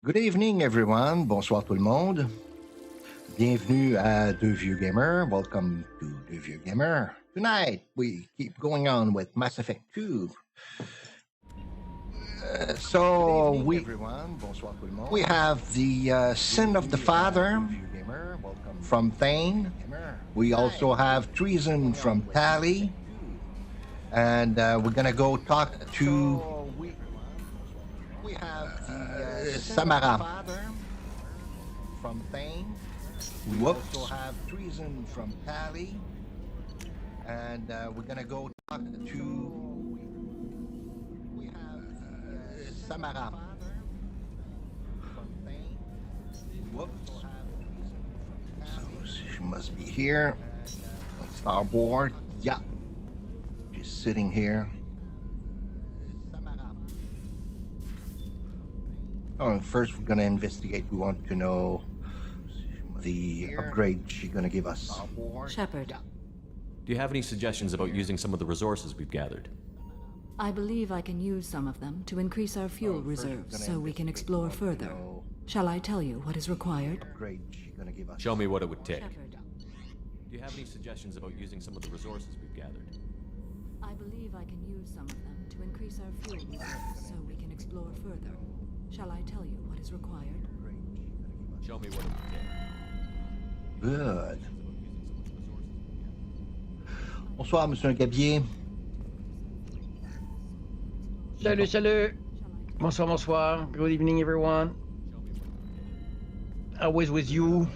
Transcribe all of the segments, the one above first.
Good evening, everyone. Bonsoir tout le monde. Bienvenue à Deux Vieux Gamers. Welcome to Deux Vieux Gamers. Tonight, we keep going on with Mass Effect 2. So we everyone. Bonsoir tout le monde. We have the Sin of the Father from Thane. We also have Treason from Tali. And we're going to go talk to we have the Samara from Thane. We also have Treason from Tali. And we're going to go talk to we have Samara from Thane. Whoops. So she must be here. Starboard. Yeah. She's sitting here. Oh, first we're going to investigate. We want to know the upgrade she's going to give us. Shepard, Do you have any suggestions about using some of the resources we've gathered? I believe I can use some of them to increase our fuel reserves so we can explore further. Shall I tell you what is required? Upgrade she's going to give us. Show me what it would take. Shepard, Do you have any suggestions about using some of the resources we've gathered? I believe I can use some of them to increase our fuel reserves so we can explore further. Shall I tell you what is required? Show me what it would take. Good. Bonsoir, Monsieur Gabier. Salut, salut. Bonsoir, bonsoir. Good evening, everyone. Always with you.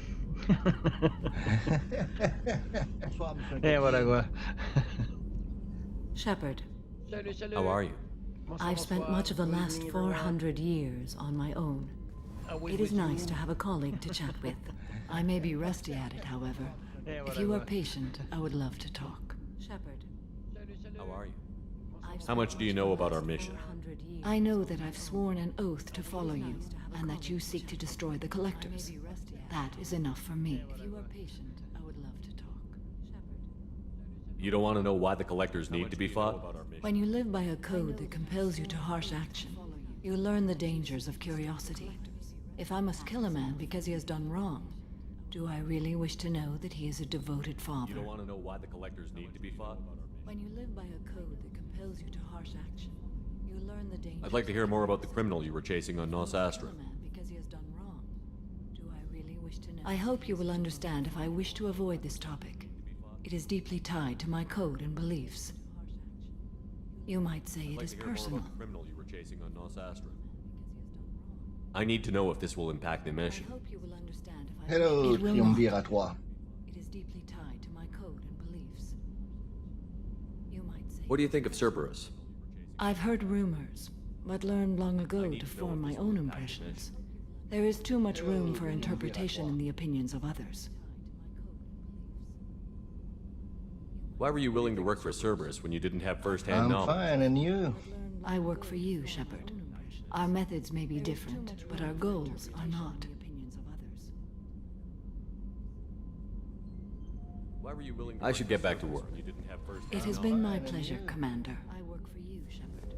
Bonsoir, Monsieur Et voilà quoi. Shepard, Salut, salut. How are you? Bonsoir, I've spent bonsoir. much of the Good last evening, everyone. 400 years on my own. Always It is with nice you. to have a colleague to chat with. I may be rusty at it, however. Et If voilà you are quoi. patient, I would love to talk. Shepard, Salut, salut. How are you? I've How much do you know about our spent mission? 400 years. I know that I've sworn an oath to follow you, and that you seek to destroy the Collectors. That is enough for me. If you are patient, I would love to talk. Shepard. You don't want to know why the collectors need to be fought? When you live by a code that compels you to harsh action, you learn the dangers of curiosity. If I must kill a man because he has done wrong, do I really wish to know that he is a devoted father? You don't want to know why the collectors need to be fought? When you live by a code that compels you to harsh action, you learn the dangers. I'd like to hear more about the criminal you were chasing on Nos Astra. Kill a man because he has done wrong. Do I really wish to know? I hope you will understand if I wish to avoid this topic. It is deeply tied to my code and beliefs. You might say I'd it like is to hear more personal. about the criminal you were chasing on Nos Astra. I need to know if this will impact the I mission. hope you will understand if I Hello, wish. It will not. Triumvirat 3. It is deeply tied to my code and beliefs. You might say. What do you think of Cerberus? I've heard rumors, but learned long ago need to to know form if my this will own impact the impressions. There is too much room for interpretation Miracle. in the opinions of others. Why were you willing to work for Cerberus when you didn't have first-hand I'm knowledge? fine, and you? I work for you, Shepard. Our methods may be different, but our goals are not. Why were you willing to I should get back to work. You didn't have first-hand It has knowledge. been my pleasure, Commander. I work for you, Shepard.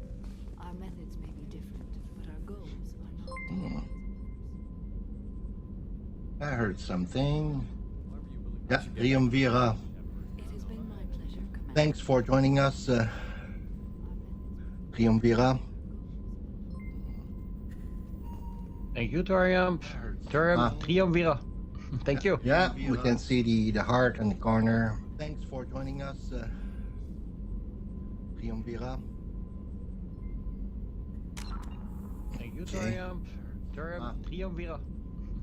Our methods may be different, but our goals are not. I heard something. Why were you willing Yeah, Triumvira. It has been my pleasure, Commander. Thanks for joining us, Triumvira. Thank you, Triumph. Triumvira. Thank you. Yeah, we can see the heart in the corner. Thanks for joining us, Triumvira. Thank you, Okay. Triumph. Triumvira.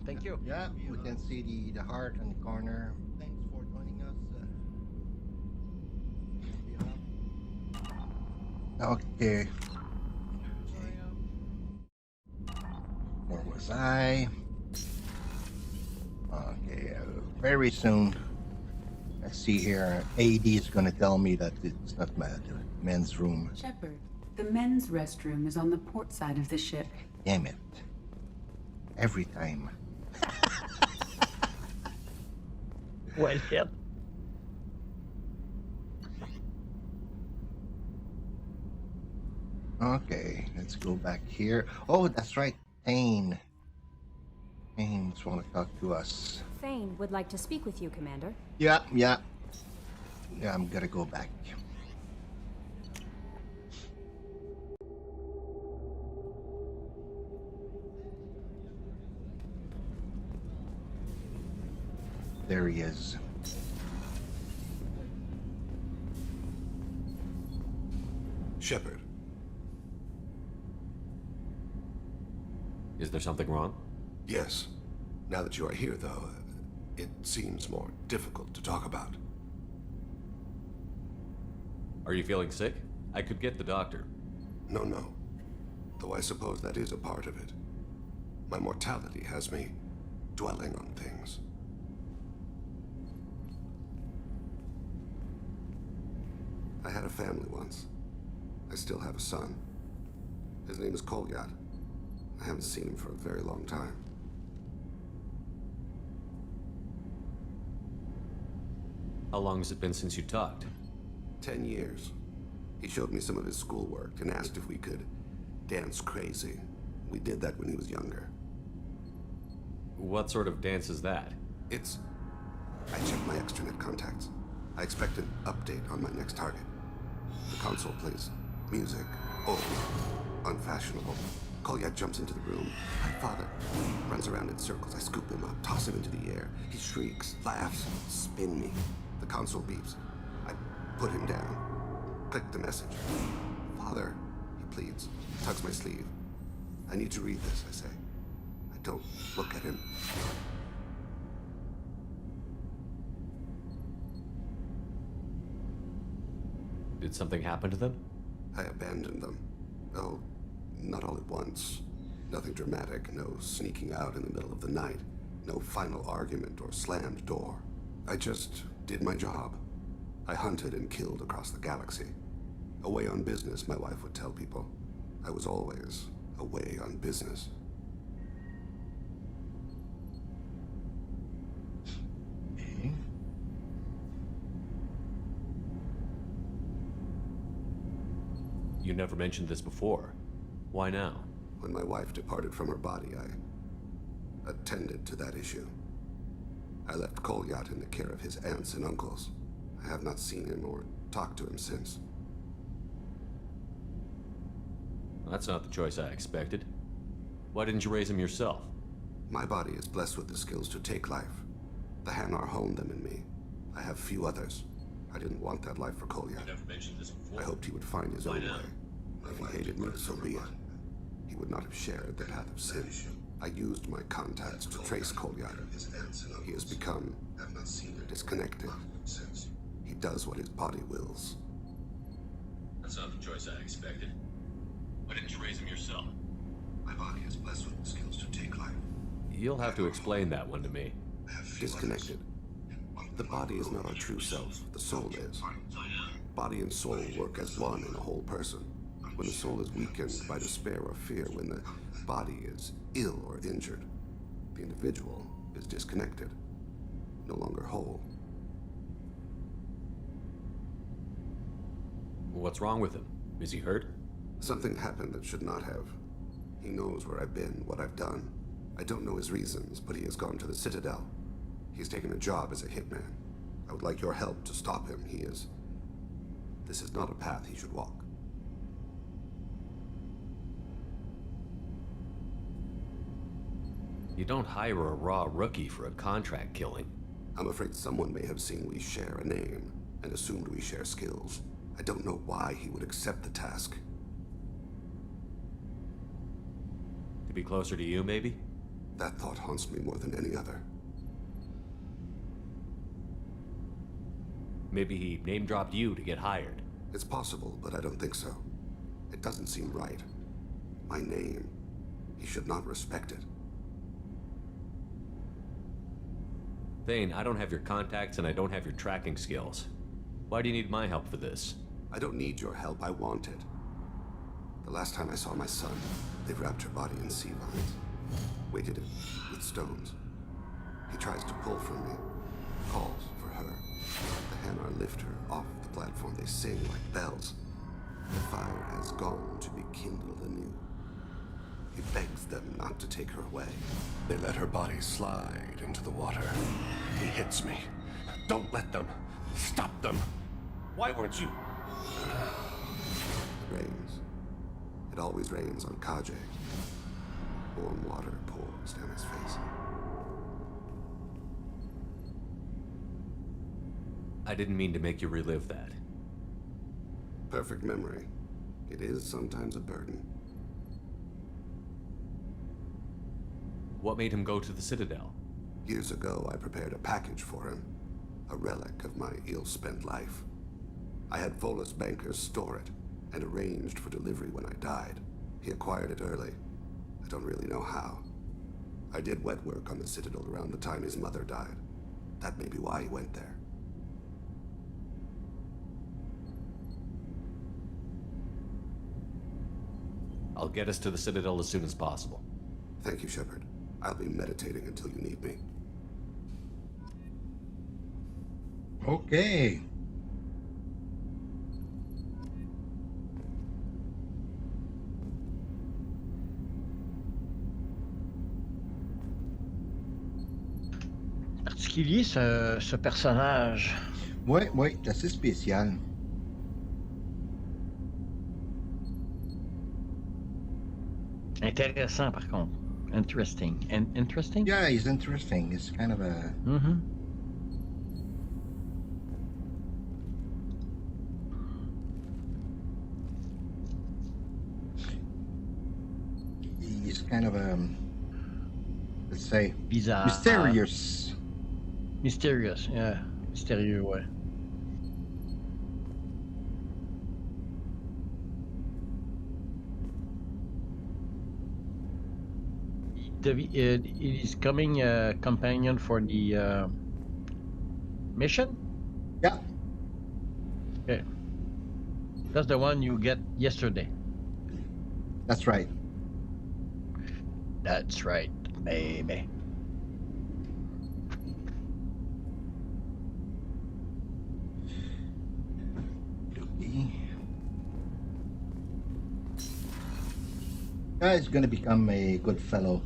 Thank you. Yeah, we can see the heart in the corner. Thanks for joining us, Triumvira. Okay, where was I? Okay, very soon. I see here, AD is going to tell me that it's not the men's room. Shepard, the men's restroom is on the port side of the ship. Damn it. Every time. Well, yeah. Okay, let's go back here. Oh, that's right. Thane. Haynes want to talk to us. Thane would like to speak with you, Commander. Yeah, I'm gonna go back. There he is. Shepard. Is there something wrong? Yes. Now that you are here, though, it seems more difficult to talk about. Are you feeling sick? I could get the doctor. No. Though I suppose that is a part of it. My mortality has me dwelling on things. I had a family once. I still have a son. His name is Kolyat. I haven't seen him for a very long time. How long has it been since you talked? 10 years. He showed me some of his schoolwork and asked if we could dance crazy. We did that when he was younger. What sort of dance is that? I checked my extranet contacts. I expect an update on my next target. The console plays music. Old. Unfashionable. Kolyat jumps into the room. My father runs around in circles. I scoop him up, toss him into the air. He shrieks, laughs, spin me. The console beeps. I put him down. Click the message. Father, he pleads, tugs my sleeve. I need to read this, I say. I don't look at him. Did something happen to them? I abandoned them. Oh, not all at once. Nothing dramatic, no sneaking out in the middle of the night, no final argument or slammed door. I just did my job. I hunted and killed across the galaxy. Away on business, my wife would tell people. I was always away on business. You never mentioned this before. Why now? When my wife departed from her body, I attended to that issue. I left Kolyat in the care of his aunts and uncles. I have not seen him or talked to him since. That's not the choice I expected. Why didn't you raise him yourself? My body is blessed with the skills to take life. The Hanar honed them in me. I have few others. I didn't want that life for Kolyat. I hoped he would find his own way. If he hated me, so be it. He would not have shared the path of sin. I used my contacts to trace Kolyat. He has become disconnected. He does what his body wills. That's not the choice I expected. Why didn't you raise him yourself? My body is blessed with the skills to take life. You'll have to explain that one to me. Disconnected. The body is not our true self, the soul is. Body and soul work as one in a whole person. When the soul is weakened by despair or fear, when the body is ill or injured, the individual is disconnected, no longer whole. What's wrong with him? Is he hurt? Something happened that should not have. He knows where I've been, what I've done. I don't know his reasons, but he has gone to the Citadel. He's taken a job as a hitman. I would like your help to stop him. This is not a path he should walk. You don't hire a raw rookie for a contract killing. I'm afraid someone may have seen we share a name and assumed we share skills. I don't know why he would accept the task. To be closer to you, maybe? That thought haunts me more than any other. Maybe he name-dropped you to get hired. It's possible, but I don't think so. It doesn't seem right. My name. He should not respect it. Thane, I don't have your contacts and I don't have your tracking skills. Why do you need my help for this? I don't need your help. I want it. The last time I saw my son, they wrapped her body in sea vines, weighted it with stones. He tries to pull from me, calls for her. The Hanar lift her off the platform. They sing like bells. The fire has gone to be kindled anew. He begs them not to take her away. They let her body slide into the water. He hits me. Don't let them. Stop them. Why weren't you? It rains. It always rains on Kaje. Warm water pours down his face. I didn't mean to make you relive that. Perfect memory. It is sometimes a burden. What made him go to the Citadel? Years ago, I prepared a package for him. A relic of my ill-spent life. I had Volus bankers store it, and arranged for delivery when I died. He acquired it early. I don't really know how. I did wet work on the Citadel around the time his mother died. That may be why he went there. I'll get us to the Citadel as soon as possible. Thank you, Shepard. I'll be meditating until you need me. Okay. Particulier ce personnage. Ouais, ouais, c'est assez spécial. Intéressant par contre. Interesting. Interesting? Yeah, he's interesting. He's kind of a... Mm-hmm. He's kind of a... Let's say... Bizarre. Mysterious. Mysterious, yeah. Mystérieux, ouais. It is coming a companion for the mission? Yeah. Okay. That's the one you get yesterday. That's right. That's right, baby. Guy's gonna become a good fellow.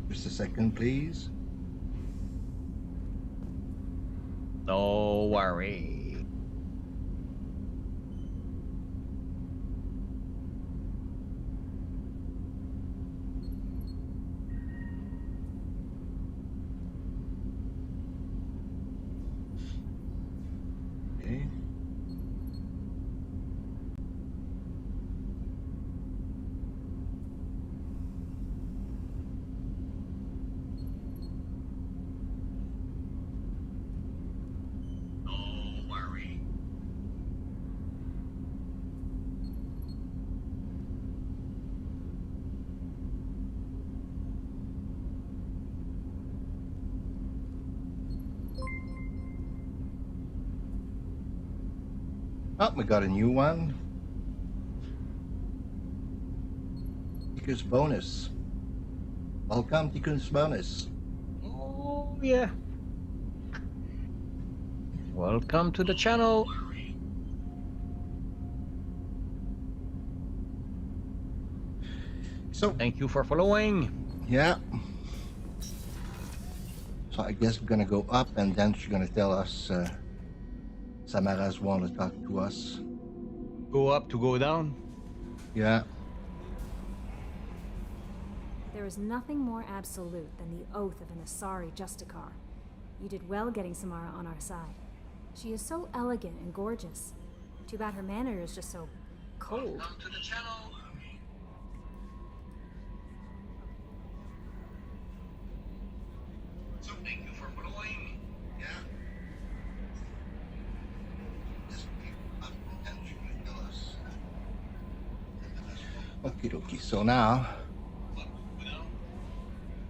Just a second, please. No worry. Okay. Oh, we got a new one. Tickers bonus. Welcome, Tickers bonus. Oh, yeah. Welcome to the channel. So, Thank you for following. yeah. So I guess we're gonna go up and then she's gonna tell us Samara's want to talk to us. Go up to go down. Yeah. There is nothing more absolute than the oath of an Asari Justicar. You did well getting Samara on our side. She is so elegant and gorgeous. Too bad her manner is just so cold. Welcome to the channel. So thank you for following. Yeah. Okie dokie, so now...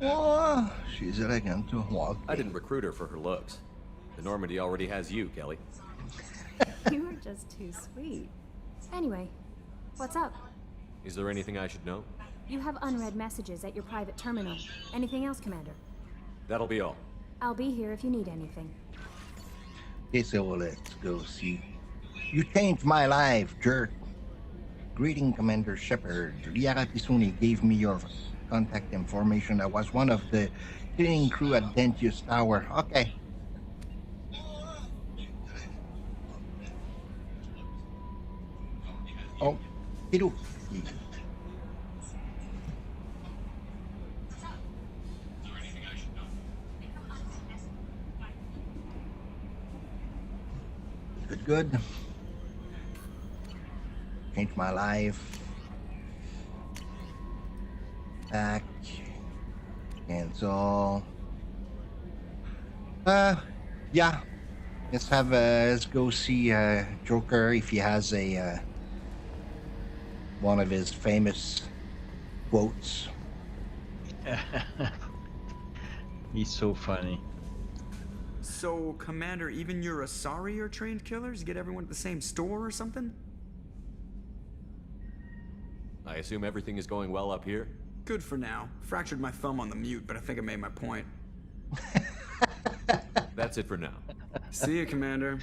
Oh, she's elegant to walk. I didn't recruit her for her looks. The Normandy already has you, Kelly. You are just too sweet. Anyway, what's up? Is there anything I should know? You have unread messages at your private terminal. Anything else, Commander? That'll be all. I'll be here if you need anything. Okay, so let's go see. You changed my life, jerk. Greeting, Commander Shepard. Liara Pisuni gave me your contact information. I was one of the cleaning crew at Dentius Tower. Okay. Oh, Piru. Good. Changed my life. Back. Cancel. Yeah. Let's go see Joker if he has a one of his famous quotes. He's so funny. So, Commander, even your Asari are trained killers? You get everyone at the same store or something? I assume everything is going well up here? Good for now. Fractured my thumb on the mute, but I think I made my point. That's it for now. See you, Commander.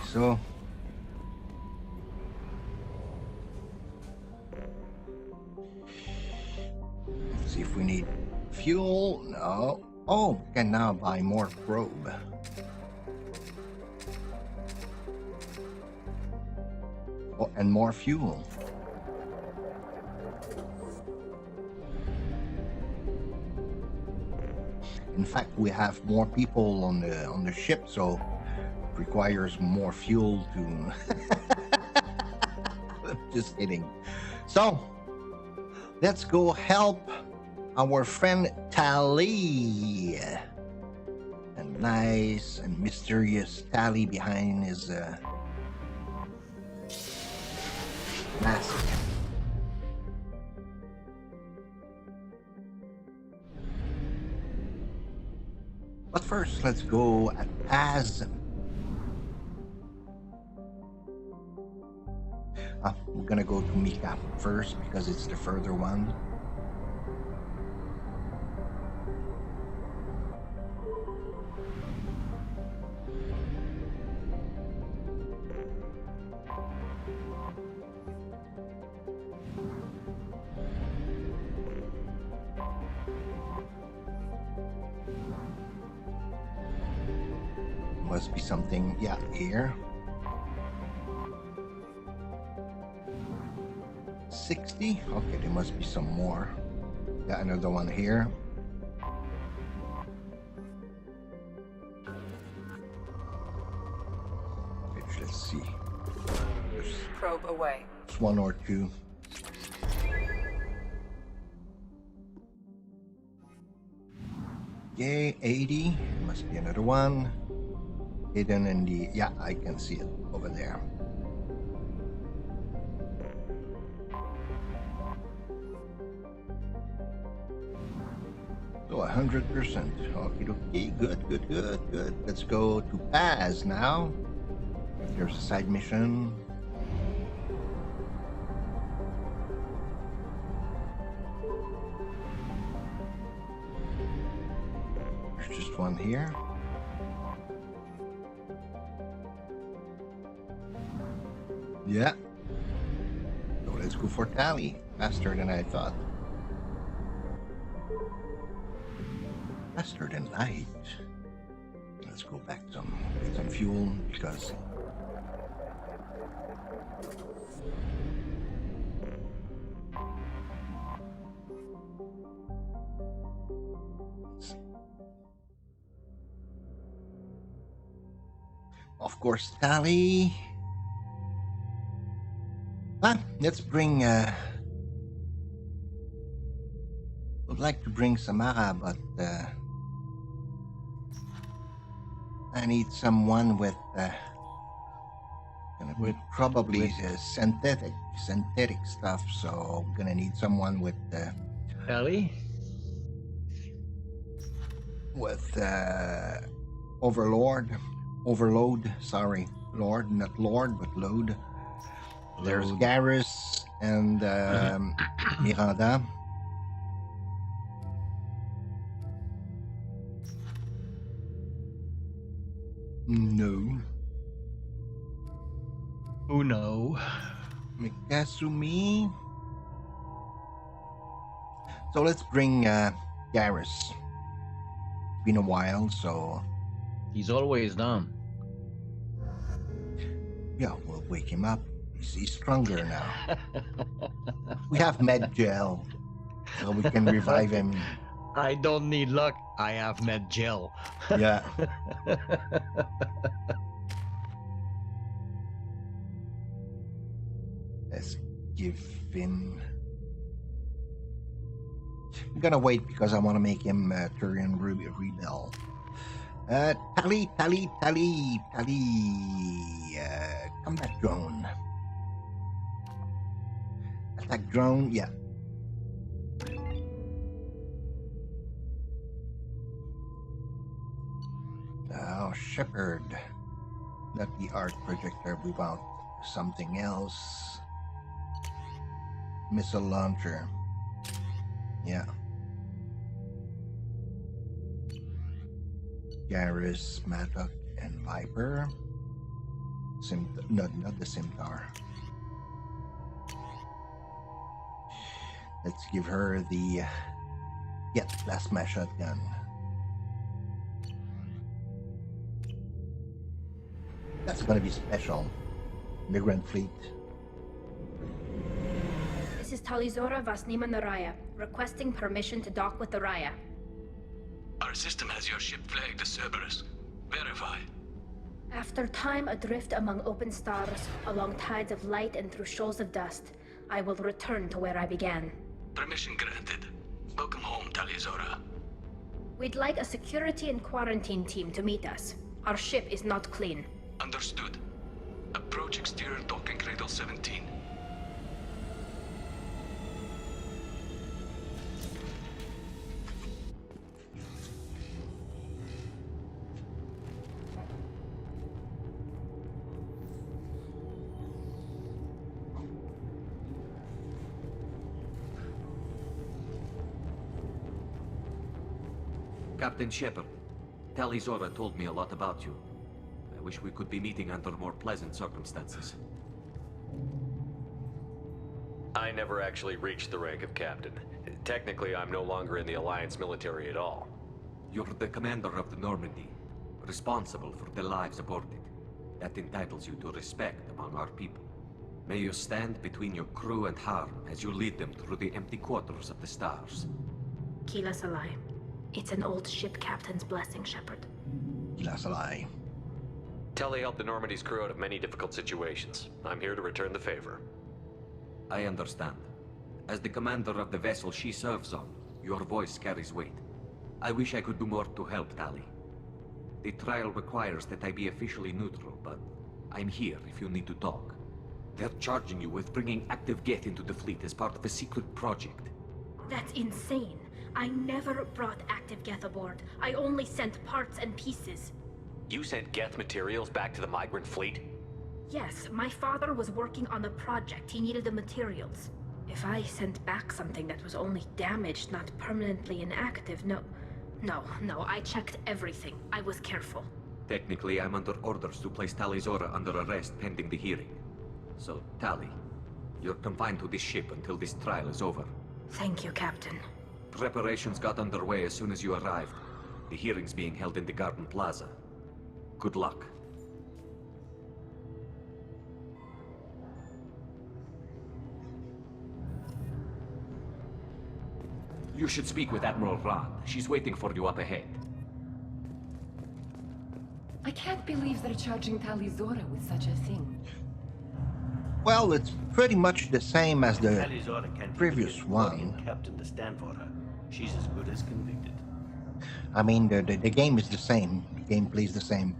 So let's see if we need fuel. No. Oh, we can now buy more probe. Oh, and more fuel. In fact, we have more people on the ship, so it requires more fuel to. Just kidding. So let's go help our friend Tali. A nice and mysterious Tali behind his mask. But first, let's go at Paz. We're gonna go to Mika first because it's the further one. Must be something, yeah, here. 60? Okay, there must be some more. Yeah, another one here. Let's see. There's Probe away. one or two. Yay, 80. Must be another one. Hidden in the... Yeah, I can see it over there. So 100%. Okie dokie. Good. Let's go to Paz now. There's a side mission. There's just one here. Yeah. So let's go for Tali. Faster than I thought. Faster than light. Let's go back get some fuel because of course Tali. Let's bring would like to bring Samara, but I need someone with probably synthetic stuff, so I'm gonna need someone with Tali? Overlord. Overload. Sorry, Lord, not Lord, but Load. There's Garrus and Miranda. No. Uno. Mikasumi. So let's bring Garrus. It's been a while, so He's always down. yeah, we'll wake him up. He's stronger now. We have med gel, so we can revive him. I don't need luck. I have med gel. Yeah. Let's give him. I'm gonna wait because I want to make him Turian Ruby Rebel. Tali. Combat drone. Attack drone, yeah. Oh, Shepard. Not the art projector, we want something else. Missile launcher. Yeah. Garrus, Matok, and Viper. Not the Scimitar. Let's give her the plasma shotgun. That's gonna be special. Migrant fleet. This is Talizora Vasnima Naraya, requesting permission to dock with the Raya. Our system has your ship flagged as Cerberus. Verify. After time adrift among open stars, along tides of light and through shoals of dust, I will return to where I began. Permission granted. Welcome home, Talizora. We'd like a security and quarantine team to meet us. Our ship is not clean. Understood. Approach exterior docking cradle 17. Captain Shepard, Talizora told me a lot about you. I wish we could be meeting under more pleasant circumstances. I never actually reached the rank of captain. Technically, I'm no longer in the Alliance military at all. You're the commander of the Normandy, responsible for the lives aboard it. That entitles you to respect among our people. May you stand between your crew and harm as you lead them through the empty quarters of the stars. Kila Salai. It's an old ship captain's blessing, Shepard. Kila Salai. Tali helped the Normandy's crew out of many difficult situations. I'm here to return the favor. I understand. As the commander of the vessel she serves on, your voice carries weight. I wish I could do more to help Tali. The trial requires that I be officially neutral, but I'm here if you need to talk. They're charging you with bringing active Geth into the fleet as part of a secret project. That's insane. I never brought active Geth aboard. I only sent parts and pieces. You sent Geth materials back to the migrant fleet? Yes, my father was working on a project. He needed the materials. If I sent back something that was only damaged, not permanently inactive, no, I checked everything. I was careful. Technically, I'm under orders to place Talizora under arrest pending the hearing. So, Tali, you're confined to this ship until this trial is over. Thank you, Captain. Preparations got underway as soon as you arrived. The hearing's being held in the Garden Plaza. Good luck. You should speak with Admiral Rand. She's waiting for you up ahead. I can't believe they're charging Talizora with such a thing. Well, it's pretty much the same as the Talizora can't previous even get one. Captain to stand for her. She's as good as convicted. I mean, the game is the same. The gameplay is the same.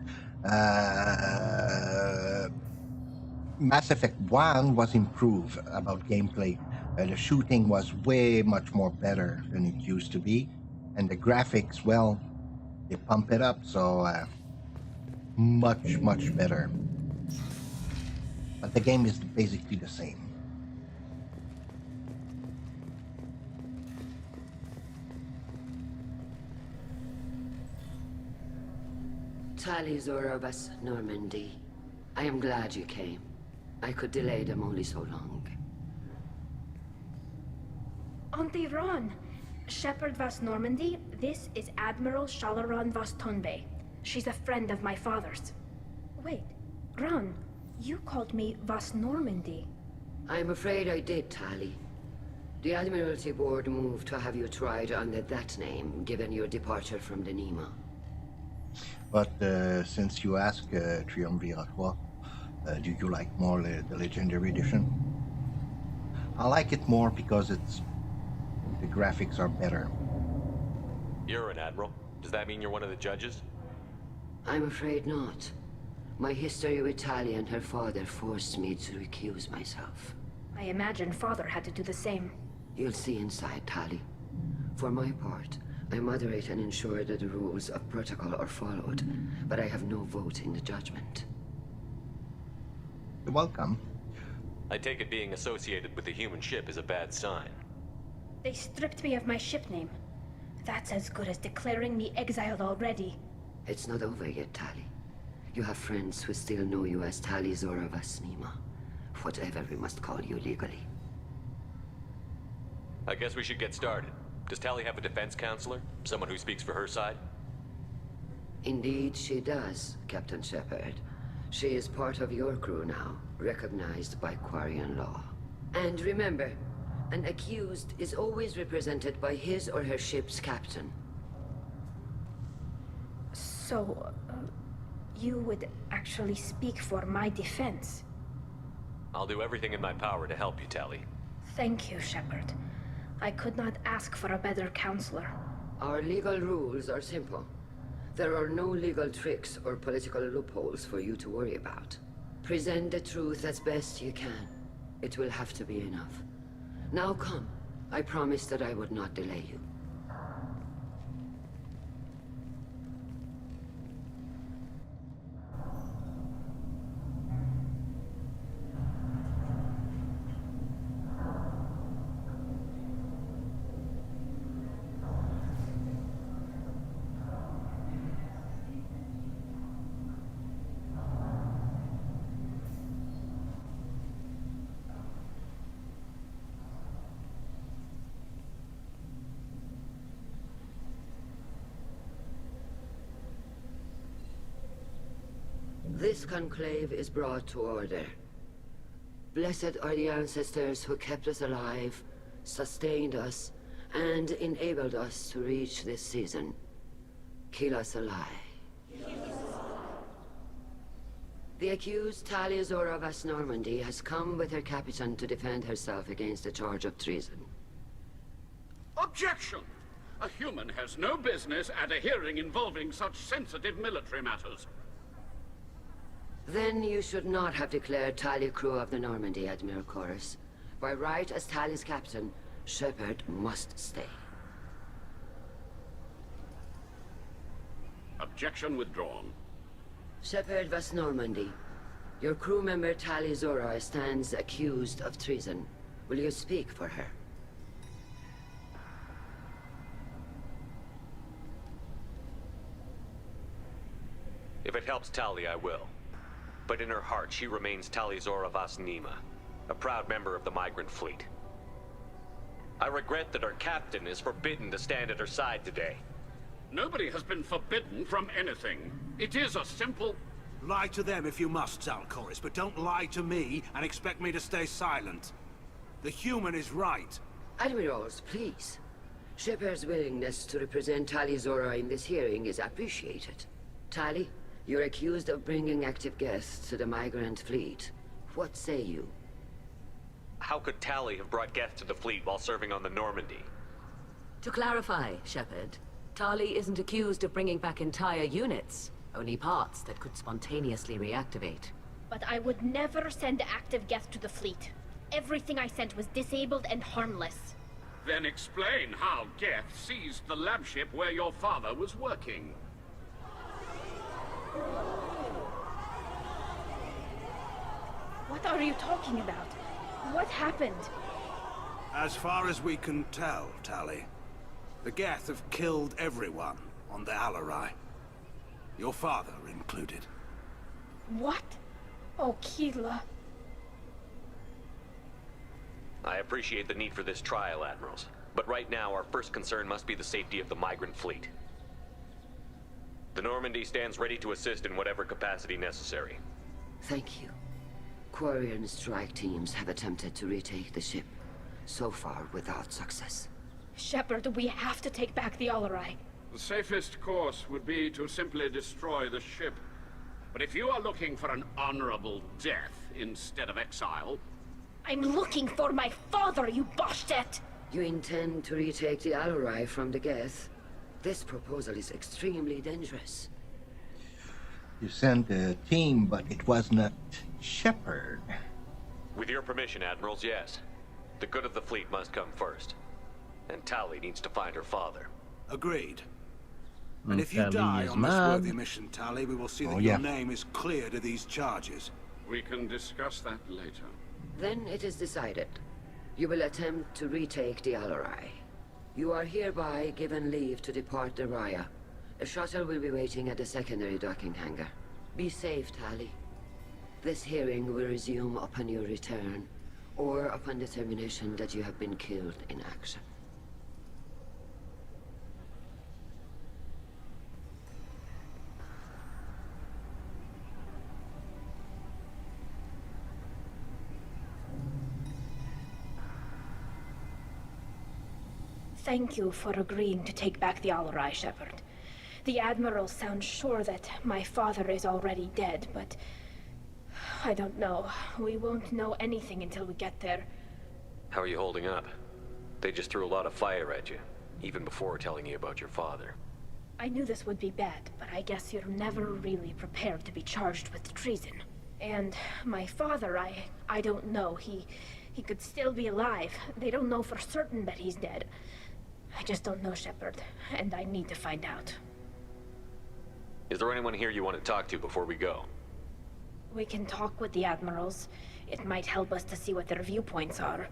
Mass Effect 1 was improved about gameplay. The shooting was way much more better than it used to be. And the graphics, well, they pump it up, so much, much better. But the game is basically the same. Tali Zorovas, Normandy. I am glad you came. I could delay them only so long. Auntie Ron! Shepherd Vas Normandy, this is Admiral Shalaron Vas Tonbe. She's a friend of my father's. Wait, Ron, you called me Vas Normandy. I'm afraid I did, Tali. The Admiralty Board moved to have you tried under that name, given your departure from the Nima. But since you ask Triumviratoire, do you like more the Legendary Edition? I like it more because the graphics are better. You're an admiral. Does that mean you're one of the judges? I'm afraid not. My history with Tali and her father forced me to recuse myself. I imagine father had to do the same. You'll see inside, Tali. For my part, I moderate and ensure that the rules of protocol are followed, but I have no vote in the judgment. You're welcome. I take it being associated with the human ship is a bad sign. They stripped me of my ship name. That's as good as declaring me exiled already. It's not over yet, Tali. You have friends who still know you as Tali Zorovas Nima. Whatever we must call you legally. I guess we should get started. Does Tali have a defense counselor? Someone who speaks for her side? Indeed she does, Captain Shepard. She is part of your crew now, recognized by Quarian law. And remember, an accused is always represented by his or her ship's captain. So, you would actually speak for my defense? I'll do everything in my power to help you, Tali. Thank you, Shepard. I could not ask for a better counselor. Our legal rules are simple. There are no legal tricks or political loopholes for you to worry about. Present the truth as best you can. It will have to be enough. Now come. I promised that I would not delay you. This conclave is brought to order. Blessed are the ancestors who kept us alive, sustained us, and enabled us to reach this season. Kill us alive. The accused Tali Zorovas Normandy has come with her captain to defend herself against a charge of treason. Objection! A human has no business at a hearing involving such sensitive military matters. Then you should not have declared Tali crew of the Normandy, Admiral Chorus. By right as Tali's captain, Shepard must stay. Objection withdrawn. Shepard Vas Normandy, your crew member Tali Zora stands accused of treason. Will you speak for her? If it helps Tali, I will. But in her heart, she remains Tali Zorovas Nima, a proud member of the migrant fleet. I regret that our captain is forbidden to stand at her side today. Nobody has been forbidden from anything. It is a simple... Lie to them if you must, Zalcoris, but don't lie to me and expect me to stay silent. The human is right. Admirals, please. Shepard's willingness to represent Tali Zora in this hearing is appreciated. Tali, you're accused of bringing active guests to the migrant fleet. What say you? How could Tali have brought guests to the fleet while serving on the Normandy? To clarify, Shepard, Tali isn't accused of bringing back entire units, only parts that could spontaneously reactivate. But I would never send active guests to the fleet. Everything I sent was disabled and harmless. Then explain how Geth seized the lab ship where your father was working. What are you talking about? What happened? As far as we can tell, Tali, the Geth have killed everyone on the Alarai. Your father included. What? Oh, Keela. I appreciate the need for this trial, Admirals. But right now, our first concern must be the safety of the migrant fleet. The Normandy stands ready to assist in whatever capacity necessary. Thank you. Quarry and strike teams have attempted to retake the ship, so far without success. Shepard, we have to take back the Alarai. The safest course would be to simply destroy the ship. But if you are looking for an honorable death instead of exile... I'm looking for my father, you bastet! You intend to retake the Alarai from the Geth? This proposal is extremely dangerous. You sent a team, but it was not Shepard. With your permission, Admirals, yes. The good of the fleet must come first. And Tali needs to find her father. Agreed. And if you die on this worthy mission, Tali, we will see that your name is cleared of these charges. We can discuss that later. Then it is decided. You will attempt to retake the Alarai. You are hereby given leave to depart the Raya. A shuttle will be waiting at the secondary docking hangar. Be safe, Tali. This hearing will resume upon your return, or upon determination that you have been killed in action. Thank you for agreeing to take back the Alarai, Shepard. The Admiral sounds sure that my father is already dead, but... I don't know. We won't know anything until we get there. How are you holding up? They just threw a lot of fire at you, even before telling you about your father. I knew this would be bad, but I guess you're never really prepared to be charged with treason. And my father, I don't know. He could still be alive. They don't know for certain that he's dead. I just don't know, Shepard, and I need to find out. Is there anyone here you want to talk to before we go? We can talk with the Admirals. It might help us to see what their viewpoints are.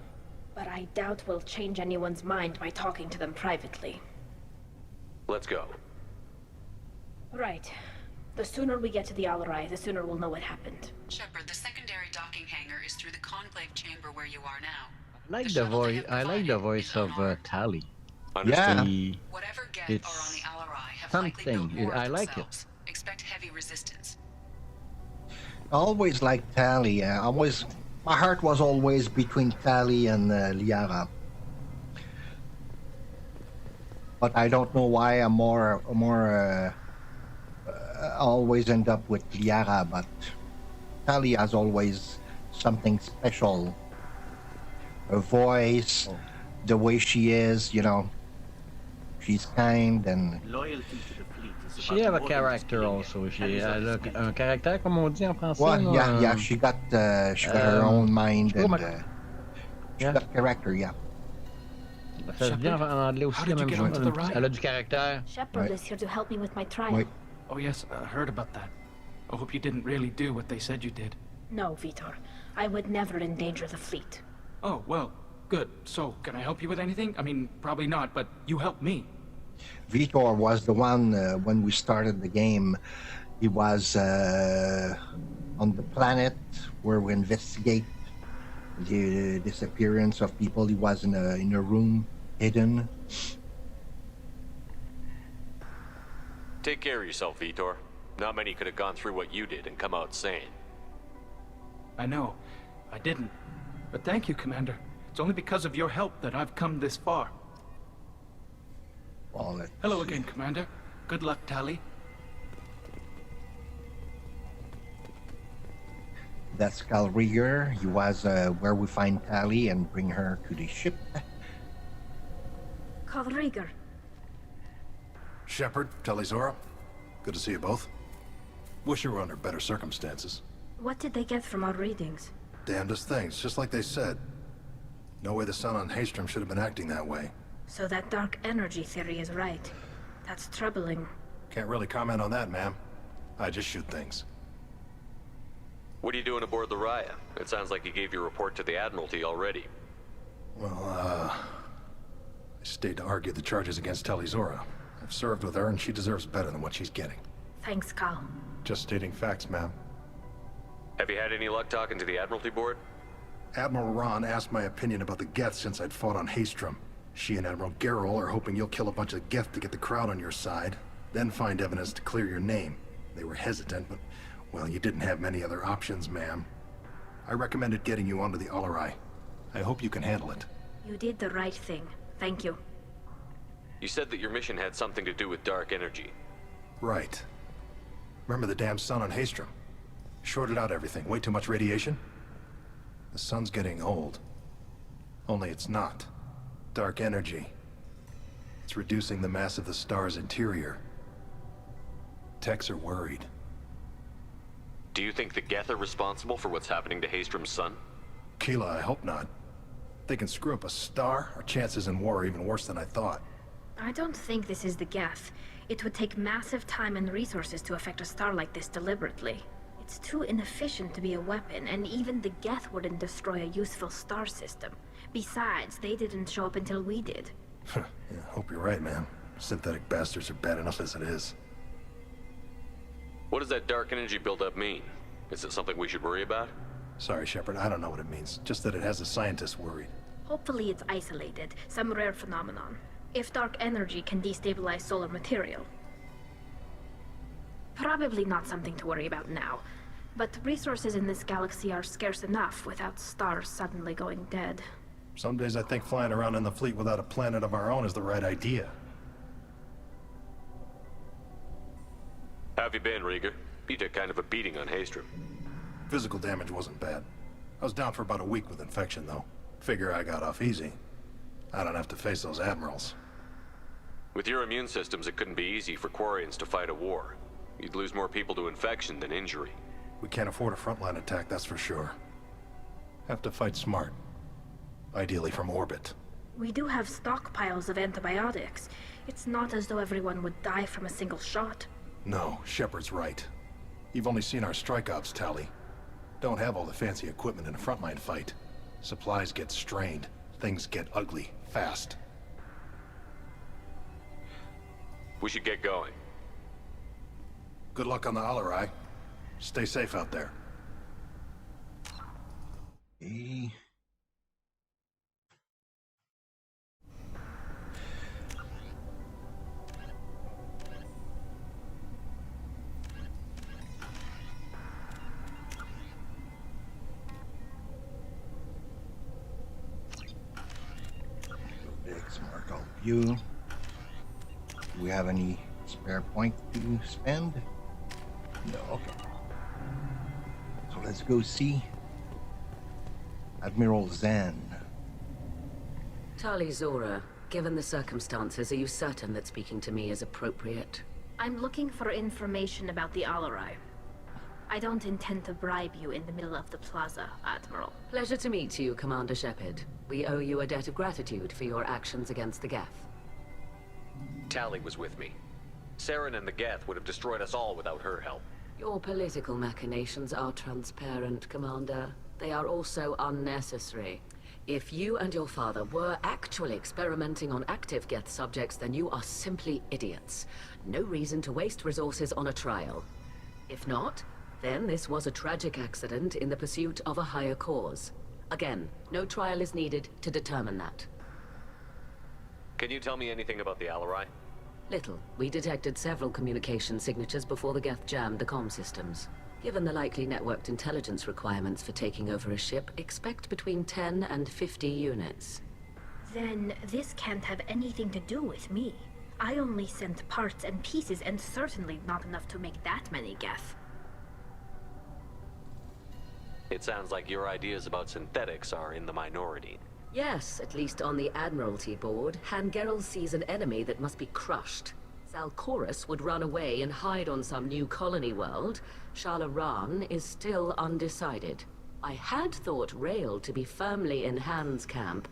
But I doubt we'll change anyone's mind by talking to them privately. Let's go. Right. The sooner we get to the Alarai, the sooner we'll know what happened. Shepard, the secondary docking hangar is through the conclave chamber where you are now. I like the voice of Tali. Yeah. Whatever Geth are on the Alarai have likely built more of themselves. Expect heavy resistance. I always liked Tali. My heart was always between Tali and Liara. But I don't know why I'm always end up with Liara, but Tali has always something special. Her voice, the way she is, you know. She's kind and... Loyalty to the fleet is She have a character also. She a un caractère comme on dit en français. Well, yeah, she got her own mind and she got character, yeah. Ça se dit en anglais aussi la même chose. Elle a du caractère. Shepard is here to help me with my trial. Wait. Oh yes, I heard about that. I hope you didn't really do what they said you did. No, Vitor. I would never endanger the fleet. Oh, well, good. So, can I help you with anything? I mean, probably not, but you helped me. Vitor was the one, when we started the game, he was on the planet where we investigate the disappearance of people. He was in a room, hidden. Take care of yourself, Vitor. Not many could have gone through what you did and come out sane. I know. I didn't. But thank you, Commander. It's only because of your help that I've come this far. Well, hello again, Commander. Good luck, Tali. That's Calrieger. He was where we find Tali and bring her to the ship. Calrieger. Shepard, Talizora. Good to see you both. Wish you were under better circumstances. What did they get from our readings? Damnedest things, just like they said. No way the sun on Haystrom should have been acting that way. So that dark energy theory is right. That's troubling. Can't really comment on that, ma'am. I just shoot things. What are you doing aboard the Raya? It sounds like you gave your report to the Admiralty already. Well, I stayed to argue the charges against Tali Zora. I've served with her, and she deserves better than what she's getting. Thanks, Carl. Just stating facts, ma'am. Have you had any luck talking to the Admiralty board? Admiral Ron asked my opinion about the Geth since I'd fought on Haestrom. She and Admiral Gerrel are hoping you'll kill a bunch of Geth to get the crowd on your side, then find evidence to clear your name. They were hesitant, but, well, you didn't have many other options, ma'am. I recommended getting you onto the Alarai. I hope you can handle it. You did the right thing. Thank you. You said that your mission had something to do with dark energy. Right. Remember the damn sun on Haestrom? Shorted out everything. Way too much radiation? The sun's getting old. Only it's not. Dark energy. It's reducing the mass of the star's interior. Techs are worried. Do you think the Geth are responsible for what's happening to Haestrom's sun? Keela, I hope not. If they can screw up a star, our chances in war are even worse than I thought. I don't think this is the Geth. It would take massive time and resources to affect a star like this deliberately. It's too inefficient to be a weapon, and even the Geth wouldn't destroy a useful star system. Besides, they didn't show up until we did. Yeah, hope you're right, man. Synthetic bastards are bad enough as it is. What does that dark energy buildup mean? Is it something we should worry about? Sorry, Shepard, I don't know what it means. Just that it has the scientists worried. Hopefully it's isolated, some rare phenomenon. If dark energy can destabilize solar material. Probably not something to worry about now. But resources in this galaxy are scarce enough without stars suddenly going dead. Some days I think flying around in the fleet without a planet of our own is the right idea. How have you been, Rieger? You took kind of a beating on Haestrom. Physical damage wasn't bad. I was down for about a week with infection, though. Figure I got off easy. I don't have to face those admirals. With your immune systems, it couldn't be easy for Quarians to fight a war. You'd lose more people to infection than injury. We can't afford a frontline attack, that's for sure. Have to fight smart. Ideally from orbit. We do have stockpiles of antibiotics. It's not as though everyone would die from a single shot. No, Shepard's right. You've only seen our strike ops, Tali. Don't have all the fancy equipment in a frontline fight. Supplies get strained. Things get ugly, fast. We should get going. Good luck on the Alarai. Stay safe out there. Hey. Mark out you. Do we have any spare point to spend? No, okay. So let's go see Admiral Zan. Tali Zora, given the circumstances, are you certain that speaking to me is appropriate? I'm looking for information about the Alarai. I don't intend to bribe you in the middle of the plaza, Admiral. Pleasure to meet you, Commander Shepard. We owe you a debt of gratitude for your actions against the Geth. Tali was with me. Saren and the Geth would have destroyed us all without her help. Your political machinations are transparent, Commander. They are also unnecessary. If you and your father were actually experimenting on active Geth subjects, then you are simply idiots. No reason to waste resources on a trial. If not, then this was a tragic accident in the pursuit of a higher cause. Again, no trial is needed to determine that. Can you tell me anything about the Alarai? Little. We detected several communication signatures before the Geth jammed the comm systems. Given the likely networked intelligence requirements for taking over a ship, expect between 10 and 50 units. Then this can't have anything to do with me. I only sent parts and pieces, and certainly not enough to make that many Geth. It sounds like your ideas about synthetics are in the minority. Yes, at least on the Admiralty board, Han Gerrel sees an enemy that must be crushed. Zalcorus would run away and hide on some new colony world. Shala Ran is still undecided. I had thought Rael to be firmly in Han's camp,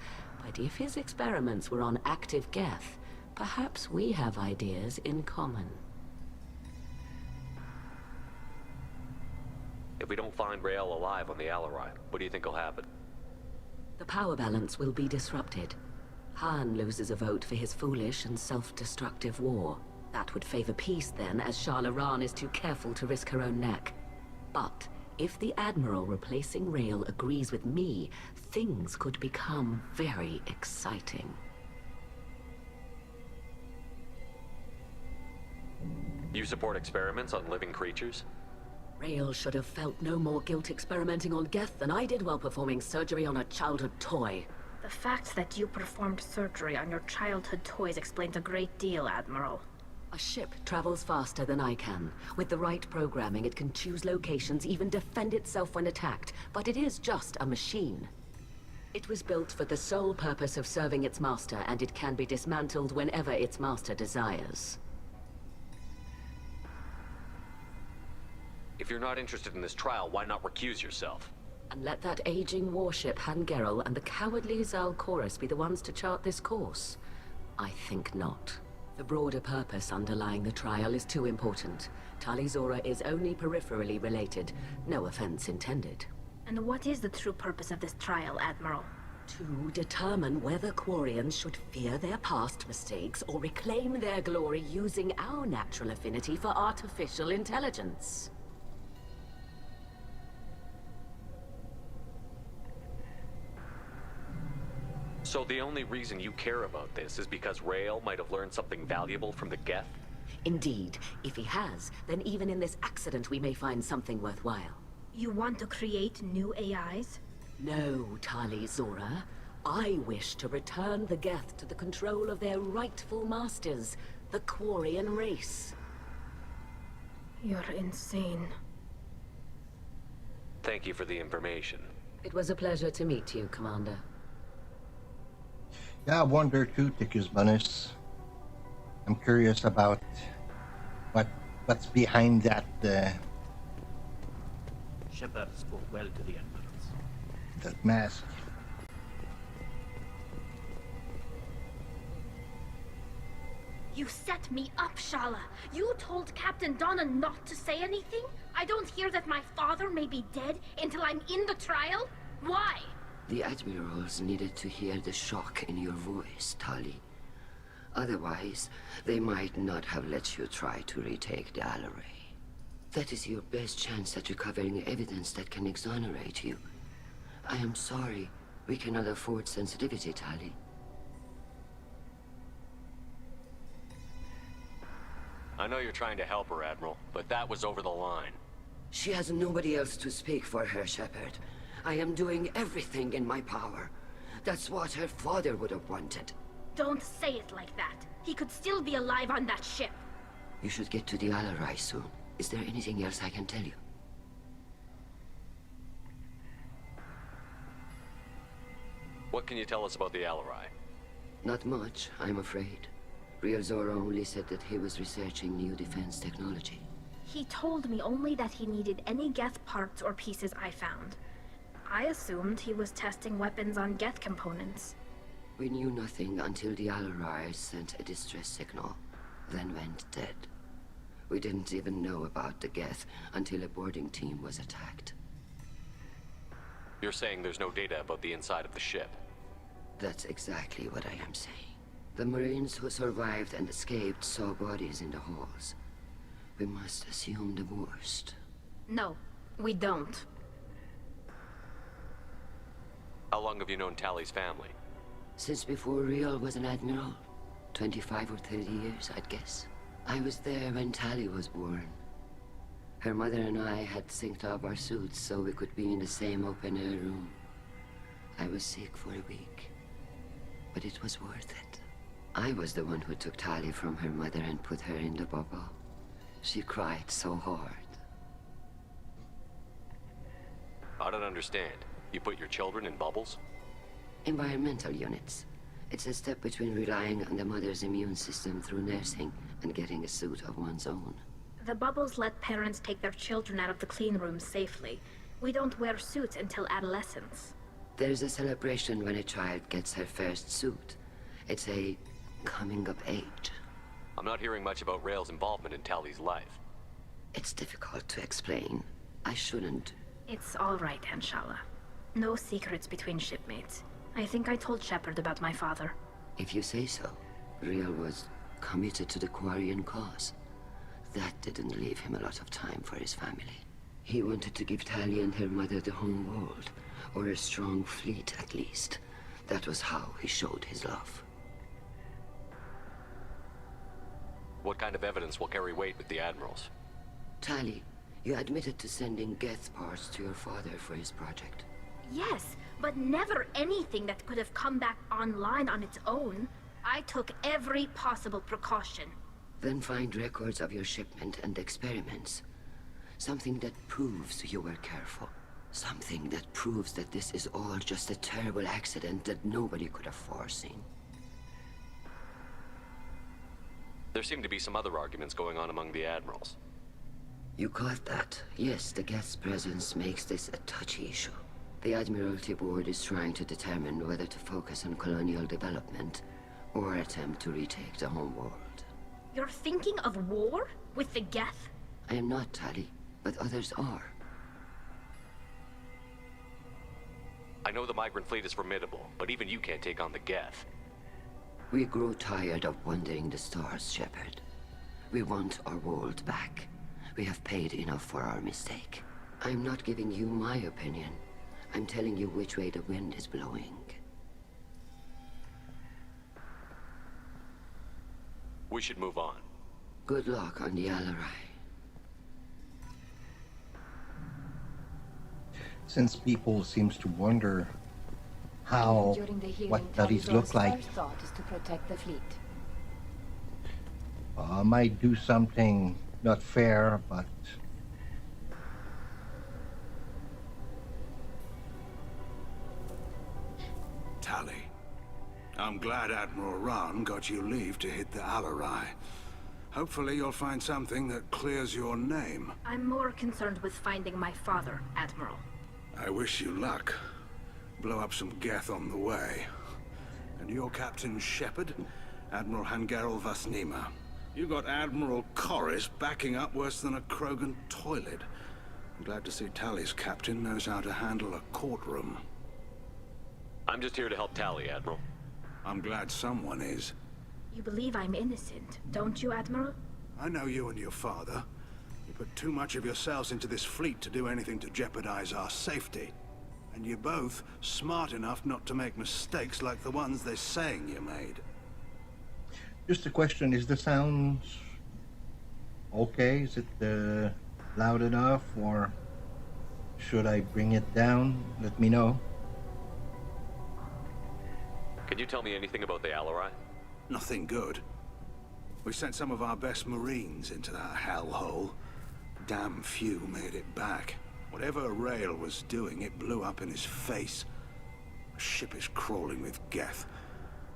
but if his experiments were on active Geth, perhaps we have ideas in common. If we don't find Rael alive on the Alarai, what do you think will happen? The power balance will be disrupted. Thane loses a vote for his foolish and self-destructive war. That would favor peace then, as Sharlaran is too careful to risk her own neck. But if the Admiral replacing Rael agrees with me, things could become very exciting. You support experiments on living creatures? Rael should have felt no more guilt experimenting on Geth than I did while performing surgery on a childhood toy. The fact that you performed surgery on your childhood toys explains a great deal, Admiral. A ship travels faster than I can. With the right programming, it can choose locations, even defend itself when attacked. But it is just a machine. It was built for the sole purpose of serving its master, and it can be dismantled whenever its master desires. If you're not interested in this trial, why not recuse yourself? And let that aging warship Hangerel and the cowardly Zalcorus be the ones to chart this course? I think not. The broader purpose underlying the trial is too important. Tali Zora is only peripherally related. No offense intended. And what is the true purpose of this trial, Admiral? To determine whether Quarians should fear their past mistakes or reclaim their glory using our natural affinity for artificial intelligence. So the only reason you care about this is because Rael might have learned something valuable from the Geth? Indeed. If he has, then even in this accident we may find something worthwhile. You want to create new AIs? No, Tali Zora. I wish to return the Geth to the control of their rightful masters, the Quarian race. You're insane. Thank you for the information. It was a pleasure to meet you, Commander. Yeah, I wonder too, Tickus Bunnis. I'm curious about what's behind that Shepard spoke well to the Admirals. that mask. You set me up, Shala. You told Captain Donna not to say anything? I don't hear that my father may be dead until I'm in the trial? Why? The Admirals needed to hear the shock in your voice, Tali. Otherwise, they might not have let you try to retake the Alarai. That is your best chance at recovering evidence that can exonerate you. I am sorry. We cannot afford sensitivity, Tali. I know you're trying to help her, Admiral, but that was over the line. She has nobody else to speak for her, Shepard. I am doing everything in my power. That's what her father would have wanted. Don't say it like that. He could still be alive on that ship. You should get to the Alarai soon. Is there anything else I can tell you? What can you tell us about the Alarai? Not much, I'm afraid. Real Zora only said that he was researching new defense technology. He told me only that he needed any Geth parts or pieces I found. I assumed he was testing weapons on Geth components. We knew nothing until the Alarai sent a distress signal, then went dead. We didn't even know about the Geth until a boarding team was attacked. You're saying there's no data about the inside of the ship? That's exactly what I am saying. The Marines who survived and escaped saw bodies in the halls. We must assume the worst. No, we don't. How long have you known Tali's family? Since before Real was an admiral. 25 or 30 years, I'd guess. I was there when Tali was born. Her mother and I had synced up our suits so we could be in the same open-air room. I was sick for a week, but it was worth it. I was the one who took Tali from her mother and put her in the bubble. She cried so hard. I don't understand. You put your children in bubbles? Environmental units. It's a step between relying on the mother's immune system through nursing and getting a suit of one's own. The bubbles let parents take their children out of the clean rooms safely. We don't wear suits until adolescence. There's a celebration when a child gets her first suit. It's a coming of age. I'm not hearing much about Rael's involvement in Tali's life. It's difficult to explain. I shouldn't. It's all right, Inshallah. No secrets between shipmates. I think I told Shepard about my father. If you say so. Real was committed to the Quarian cause. That didn't leave him a lot of time for his family. He wanted to give Tali and her mother the home world, or a strong fleet at least. That was how he showed his love. What kind of evidence will carry weight with the Admirals? Tali, you admitted to sending Geth parts to your father for his project. Yes, but never anything that could have come back online on its own. I took every possible precaution. Then find records of your shipment and experiments. Something that proves you were careful. Something that proves that this is all just a terrible accident that nobody could have foreseen. There seem to be some other arguments going on among the Admirals. You caught that. Yes, the Geth's presence makes this a touchy issue. The Admiralty Board is trying to determine whether to focus on colonial development or attempt to retake the home world. You're thinking of war? With the Geth? I am not, Tali, but others are. I know the migrant fleet is formidable, but even you can't take on the Geth. We grow tired of wandering the stars, Shepard. We want our world back. We have paid enough for our mistake. I'm not giving you my opinion. I'm telling you which way the wind is blowing. We should move on. Good luck on the Alarai. Since people seems to wonder how what Tali's look like, first thought is to protect the fleet. I might do something not fair, but Tali, I'm glad Admiral Rahn got you leave to hit the Alarai. Hopefully you'll find something that clears your name. I'm more concerned with finding my father, Admiral. I wish you luck. Blow up some Geth on the way. And your Captain Shepard, Admiral Hangarel Vasnima. You got Admiral Corris backing up worse than a Krogan toilet. I'm glad to see Tali's captain knows how to handle a courtroom. I'm just here to help Tali, Admiral. I'm glad someone is. You believe I'm innocent, don't you, Admiral? I know you and your father. You put too much of yourselves into this fleet to do anything to jeopardize our safety. And you're both smart enough not to make mistakes like the ones they're saying you made. just a question, is the sound okay? Is it loud enough, or should I bring it down? Let me know. Can you tell me anything about the Alarai? Nothing good. We sent some of our best Marines into that hellhole. Damn few made it back. Whatever Rail was doing, it blew up in his face. The ship is crawling with Geth.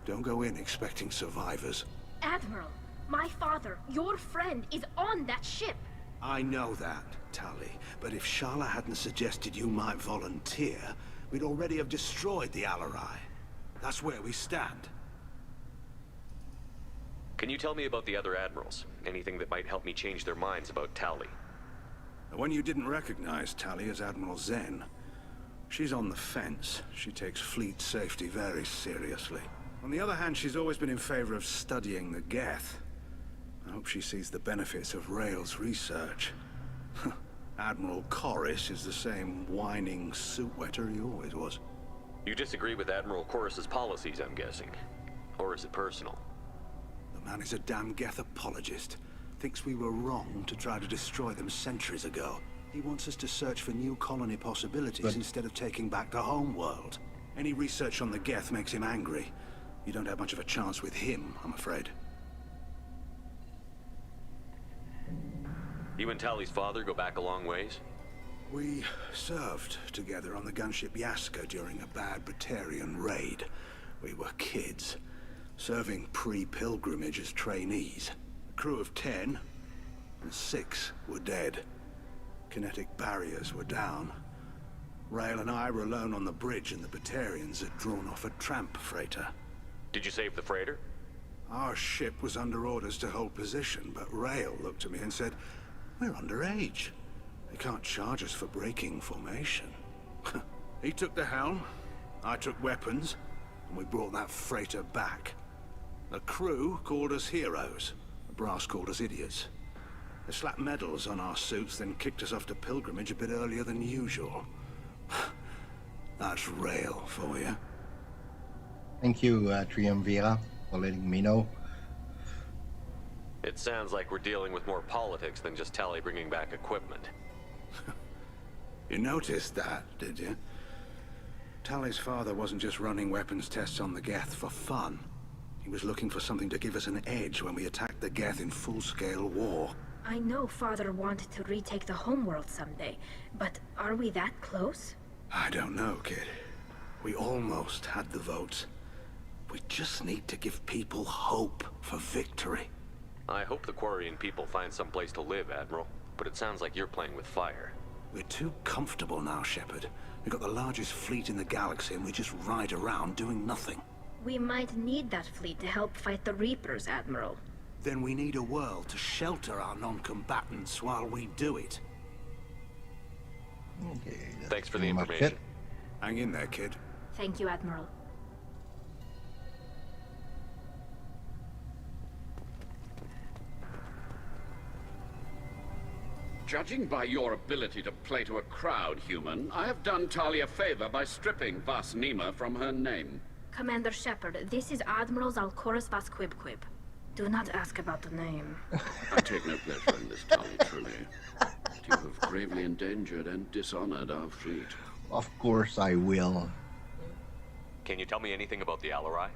Don't go in expecting survivors. Admiral, my father, your friend, is on that ship. I know that, Tali. But if Shala hadn't suggested you might volunteer, we'd already have destroyed the Alarai. That's where we stand. Can you tell me about the other admirals? Anything that might help me change their minds about Tali? The one you didn't recognize, Tali, is Admiral Zen. She's on the fence. She takes fleet safety very seriously. On the other hand, she's always been in favor of studying the Geth. I hope she sees the benefits of Rail's research. Admiral Corris is the same whining suit-wetter he always was. You disagree with Admiral Corris's policies, I'm guessing. Or is it personal? The man is a damn Geth apologist. Thinks we were wrong to try to destroy them centuries ago. He wants us to search for new colony possibilities instead of taking back the home world. Any research on the Geth makes him angry. You don't have much of a chance with him, I'm afraid. You and Tali's father go back a long ways? We served together on the gunship Yaska during a bad Batarian raid. We were kids, serving pre-pilgrimage as trainees. A crew of 10, and 6 were dead. Kinetic barriers were down. Rail and I were alone on the bridge, and the Batarians had drawn off a tramp freighter. Did you save the freighter? Our ship was under orders to hold position, but Rail looked at me and said, "We're underage. You can't charge us for breaking formation. He took the helm, I took weapons, and we brought that freighter back. The crew called us heroes. The brass called us idiots. They slapped medals on our suits, then kicked us off to pilgrimage a bit earlier than usual. That's rail for you. Thank you, Triumvira, for letting me know. It sounds like we're dealing with more politics than just Tali bringing back equipment. You noticed that, did you? Tali's father wasn't just running weapons tests on the Geth for fun. He was looking for something to give us an edge when we attacked the Geth in full-scale war. I know Father wanted to retake the homeworld someday, but are we that close? I don't know, kid. We almost had the votes. We just need to give people hope for victory. I hope the Quarian people find some place to live, Admiral, but it sounds like you're playing with fire. We're too comfortable now, Shepard. We've got the largest fleet in the galaxy and we just ride around doing nothing. We might need that fleet to help fight the Reapers, Admiral. Then we need a world to shelter our non-combatants while we do it. Okay. Thanks for the information. Hang in there, kid. Thank you, Admiral. Judging by your ability to play to a crowd, human, I have done Tali a favor by stripping Vas Nima from her name. Commander Shepard, this is Admiral Zalcorus Vas Quibquib. Do not ask about the name. I take no pleasure in this, Tali, truly. You have gravely endangered and dishonored our fleet. Of course I will. Can you tell me anything about the Alarai?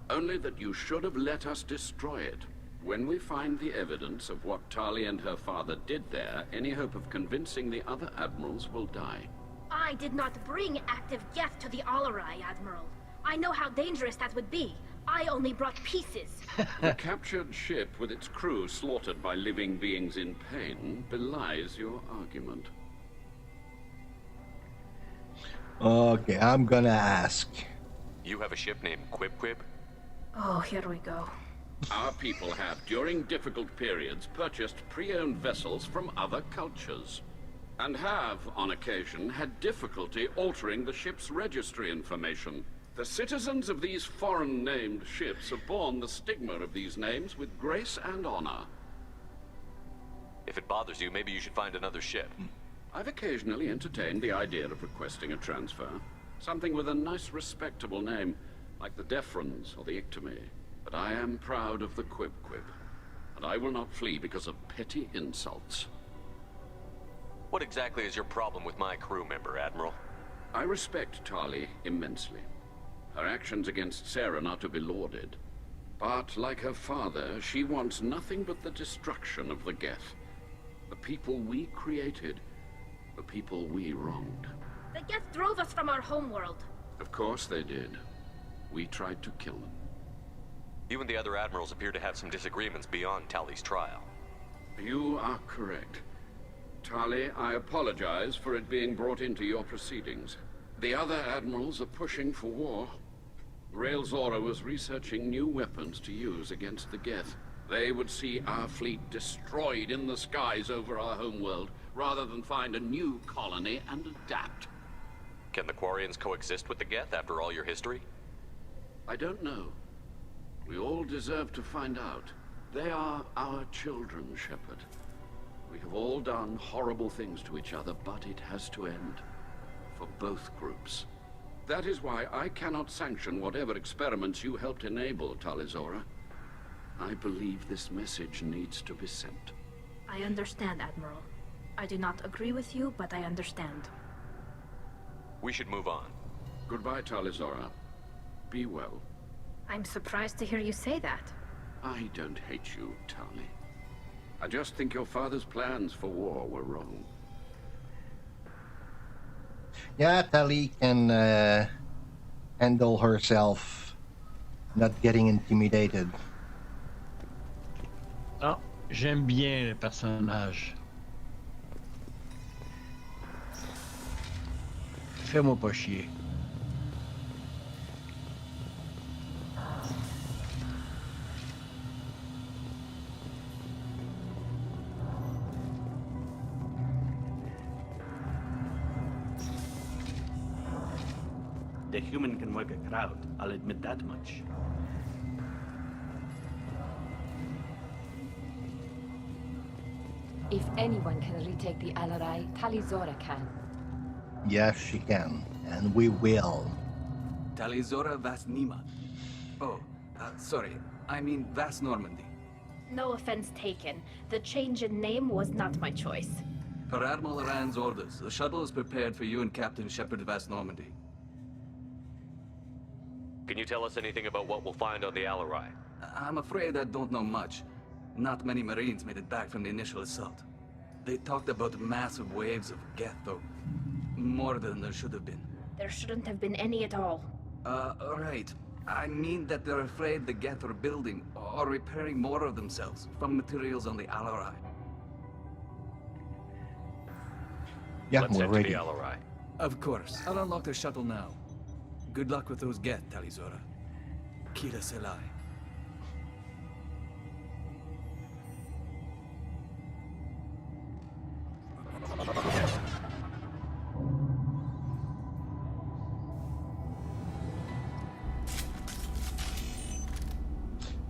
Only that you should have let us destroy it. When we find the evidence of what Tali and her father did there, any hope of convincing the other admirals will die. I did not bring active Geth to the Alarai, Admiral. I know how dangerous that would be. I only brought pieces. The captured ship with its crew slaughtered by living beings in pain belies your argument. Okay, I'm gonna ask. You have a ship named Quib? Oh, here we go. Our people have, during difficult periods, purchased pre-owned vessels from other cultures. And have, on occasion, had difficulty altering the ship's registry information. The citizens of these foreign-named ships have borne the stigma of these names with grace and honor. If it bothers you, maybe you should find another ship. I've occasionally entertained the idea of requesting a transfer. Something with a nice, respectable name, like the Defrons or the Ictomy. But I am proud of the Quib, and I will not flee because of petty insults. What exactly is your problem with my crew member, Admiral? I respect Tali immensely. Her actions against Sarah are not to be lauded. But, like her father, she wants nothing but the destruction of the Geth. The people we created, the people we wronged. The Geth drove us from our homeworld. Of course they did. We tried to kill them. You and the other admirals appear to have some disagreements beyond Tali's trial. You are correct. Tali, I apologize for it being brought into your proceedings. The other admirals are pushing for war. Rael Zora was researching new weapons to use against the Geth. They would see our fleet destroyed in the skies over our homeworld, rather than find a new colony and adapt. Can the Quarians coexist with the Geth after all your history? I don't know. We all deserve to find out. They are our children, Shepard. We have all done horrible things to each other, but it has to end. For both groups. That is why I cannot sanction whatever experiments you helped enable, Tali Zora. I believe this message needs to be sent. I understand, Admiral. I do not agree with you, but I understand. We should move on. Goodbye, Tali Zora. Be well. I'm surprised to hear you say that. I don't hate you, Tali. I just think your father's plans for war were wrong. Yeah, Tali can handle herself, not getting intimidated. Ah, j'aime bien le personnage. Fais-moi pas chier. The human can work a crowd, I'll admit that much. If anyone can retake the Alarai, Tali can. Yes, she can. And we will. Tali Vas Nima. Oh, sorry. I mean Vas Normandy. No offense taken. The change in name was not my choice. Per Admiral Rand's orders, the shuttle is prepared for you and Captain Shepard Vas Normandy. Can you tell us anything about what we'll find on the Alarai? I'm afraid I don't know much. Not many Marines made it back from the initial assault. They talked about massive waves of Geth, though. More than there should have been. There shouldn't have been any at all. Right. I mean that they're afraid the Geth are building or repairing more of themselves from materials on the Alarai. Yeah, Let's we're head to ready. the Alarai. Of course. I'll unlock the shuttle now. Good luck with those Geth, Talizora. Kira Selai.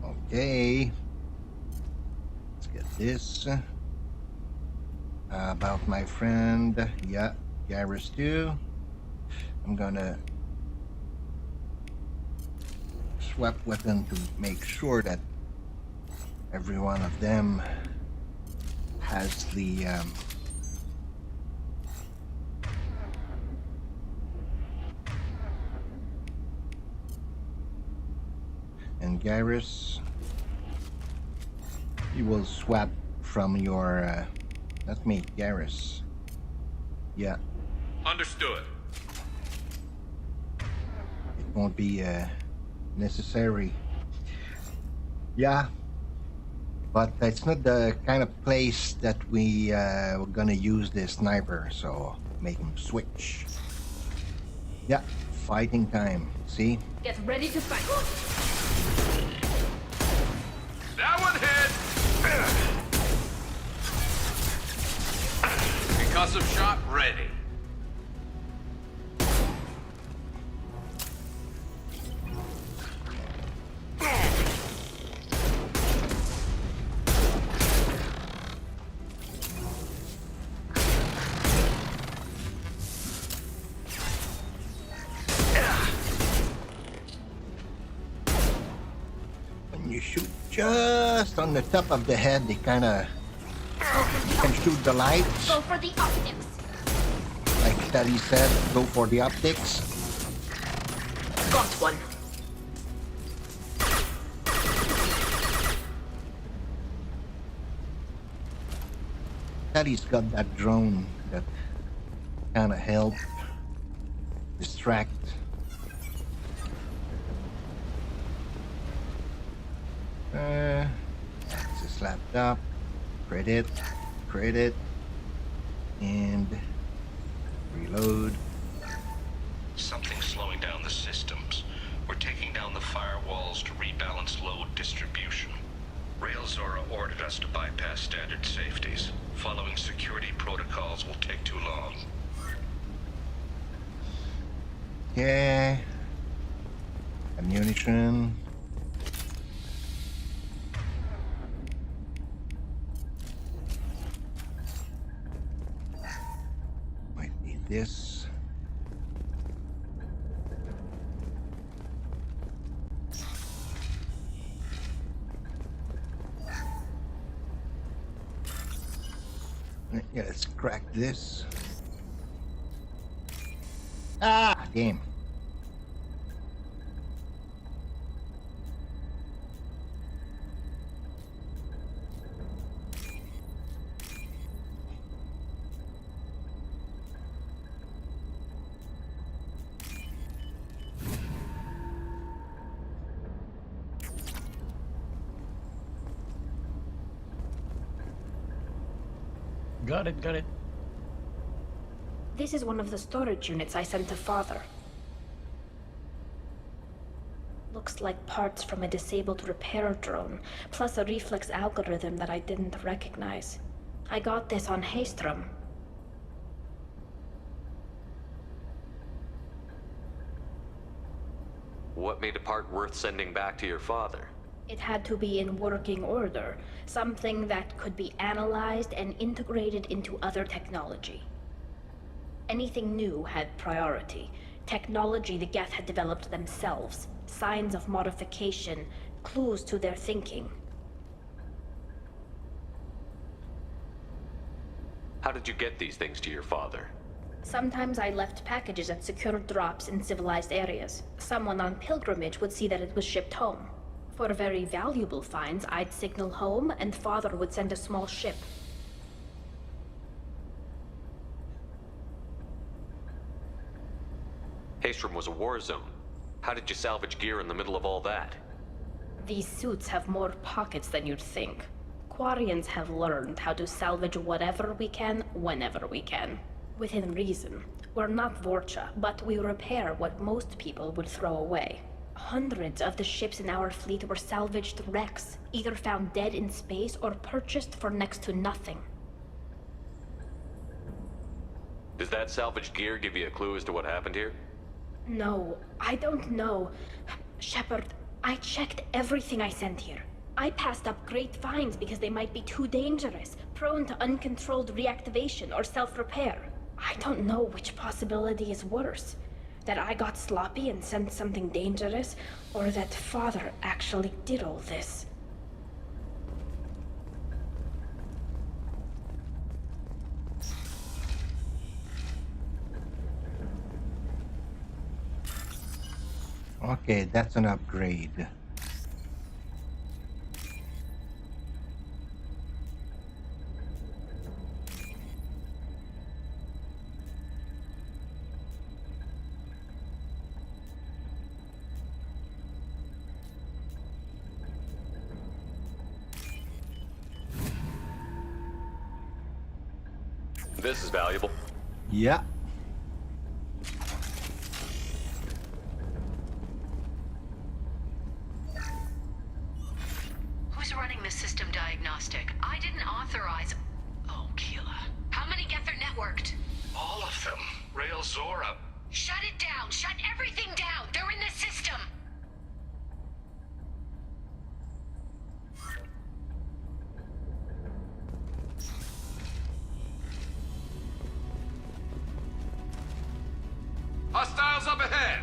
Okay. Let's get this. About my friend. Yeah, Garrus too. I'm gonna swap weapon to make sure that every one of them has the and Garrus, you will swap from your not me, Garrus. Yeah. Understood. It won't be necessary. Yeah. But it's not the kind of place that we're gonna use the sniper, so make him switch. Yeah, fighting time. See? Get ready to fight. That one hit! Concussive shot ready. When you shoot just on the top of the head, they kind of can shoot the lights. Go for the optics. Like Tali said, go for the optics. Got one. Tali's got that drone that kind of help distract. Access laptop, credit, and reload. Something's slowing down the systems. We're taking down the firewalls to rebalance load distribution. Railzora ordered us to bypass standard safeties. Following security protocols will take too long. Yeah. Ammunition. Might need this. Yeah, let's crack this. Ah, damn. Got it. This is one of the storage units I sent to Father. Looks like parts from a disabled repair drone, plus a reflex algorithm that I didn't recognize. I got this on Haystrom. What made a part worth sending back to your father? It had to be in working order, something that could be analyzed and integrated into other technology. Anything new had priority. Technology the Geth had developed themselves, signs of modification, clues to their thinking. How did you get these things to your father? Sometimes I left packages at secure drops in civilized areas. Someone on pilgrimage would see that it was shipped home. For very valuable finds, I'd signal home, and Father would send a small ship. Haestrom was a war zone. How did you salvage gear in the middle of all that? These suits have more pockets than you'd think. Quarians have learned how to salvage whatever we can, whenever we can. Within reason. We're not Vorcha, but we repair what most people would throw away. Hundreds of the ships in our fleet were salvaged wrecks, either found dead in space or purchased for next to nothing. Does that salvaged gear give you a clue as to what happened here? No, I don't know. Shepard, I checked everything I sent here. I passed up great finds because they might be too dangerous, prone to uncontrolled reactivation or self-repair. I don't know which possibility is worse. That I got sloppy and sent something dangerous, or that Father actually did all this. Okay, that's an upgrade. This is valuable. Yeah. Who's running the system diagnostic? I didn't authorize... Oh, Keela. How many Geth are networked? All of them. Rail Zora. Shut it down! Shut everything down! They're in the system! Hostiles up ahead!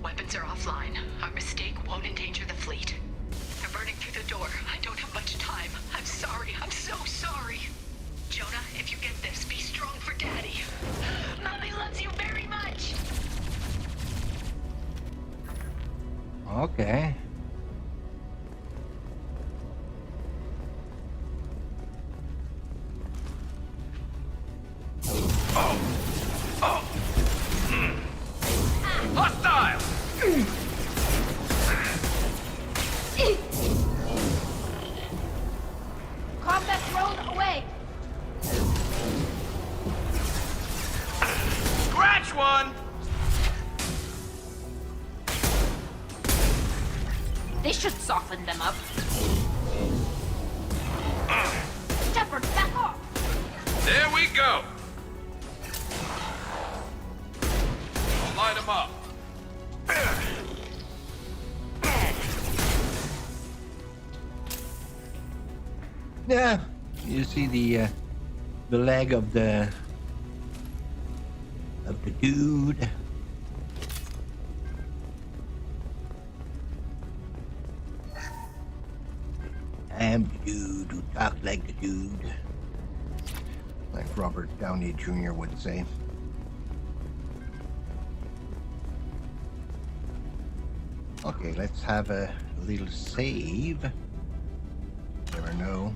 Weapons are offline. Our mistake won't endanger the fleet. They're burning through the door. I don't have much time. I'm sorry. I'm so sorry. Jonah, if you get this, be strong for Daddy. Mommy loves you very much. Okay. Hostile! Combat drone away! Scratch one! This should soften them up. Shepard, back off! There we go! I'll light him up. Yeah, you see the leg of the dude. I'm the dude who talks like the dude, like Robert Downey Jr. would say. Okay, let's have a little save. Never know.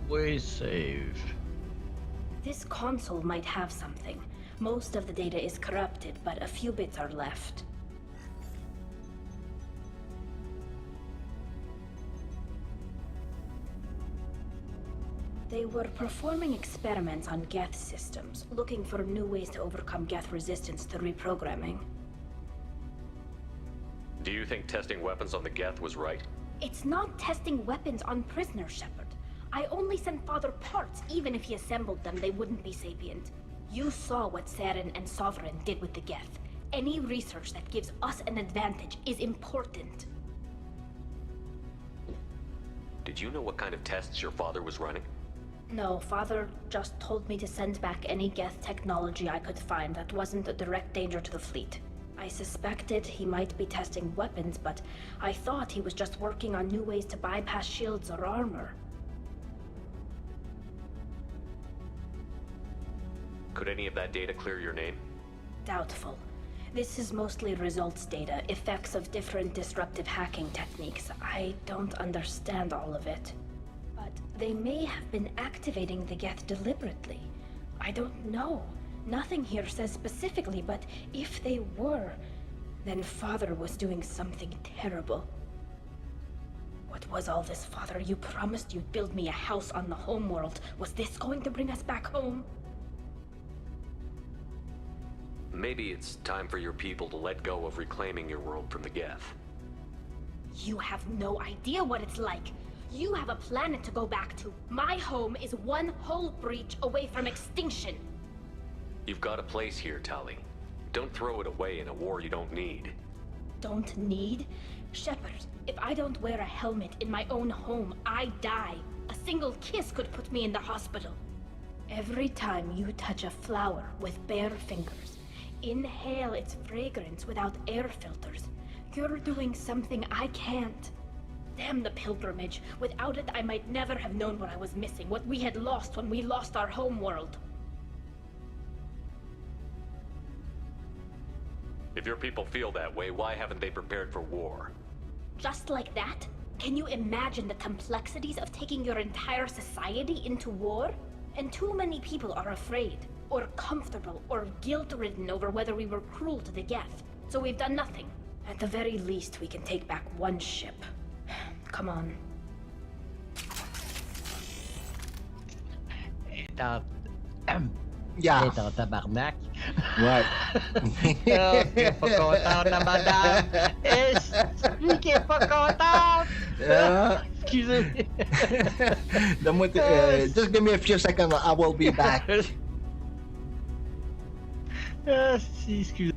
We save. This console might have something. Most of the data is corrupted, but a few bits are left. They were performing experiments on Geth systems, looking for new ways to overcome Geth resistance to reprogramming. Do you think testing weapons on the Geth was right? It's not testing weapons on prisoners, Shepard. I only sent Father parts. Even if he assembled them, they wouldn't be sapient. You saw what Saren and Sovereign did with the Geth. Any research that gives us an advantage is important. Did you know what kind of tests your father was running? No, Father just told me to send back any Geth technology I could find that wasn't a direct danger to the fleet. I suspected he might be testing weapons, but I thought he was just working on new ways to bypass shields or armor. Could any of that data clear your name? Doubtful. This is mostly results data, effects of different disruptive hacking techniques. I don't understand all of it. But they may have been activating the Geth deliberately. I don't know. Nothing here says specifically, but if they were, then Father was doing something terrible. What was all this, Father? You promised you'd build me a house on the homeworld. Was this going to bring us back home? Maybe it's time for your people to let go of reclaiming your world from the Geth. You have no idea what it's like. You have a planet to go back to. My home is one hull breach away from extinction. You've got a place here, Tali. Don't throw it away in a war you don't need. Don't need? Shepard, if I don't wear a helmet in my own home, I die. A single kiss could put me in the hospital. Every time you touch a flower with bare fingers, inhale its fragrance without air filters, you're doing something I can't. Damn the pilgrimage. Without it, I might never have known what I was missing, what we had lost when we lost our homeworld. If your people feel that way, why haven't they prepared for war? Just like that? Can you imagine the complexities of taking your entire society into war? And too many people are afraid, or comfortable, or guilt-ridden over whether we were cruel to the Geth. So we've done nothing. At the very least, we can take back one ship. Come on. Yeah. Ito, tabarnak. What? Okay, pas content na madame. Expliquez pas content. Excusez. Just give me a few seconds, I will be back. Si, excusez.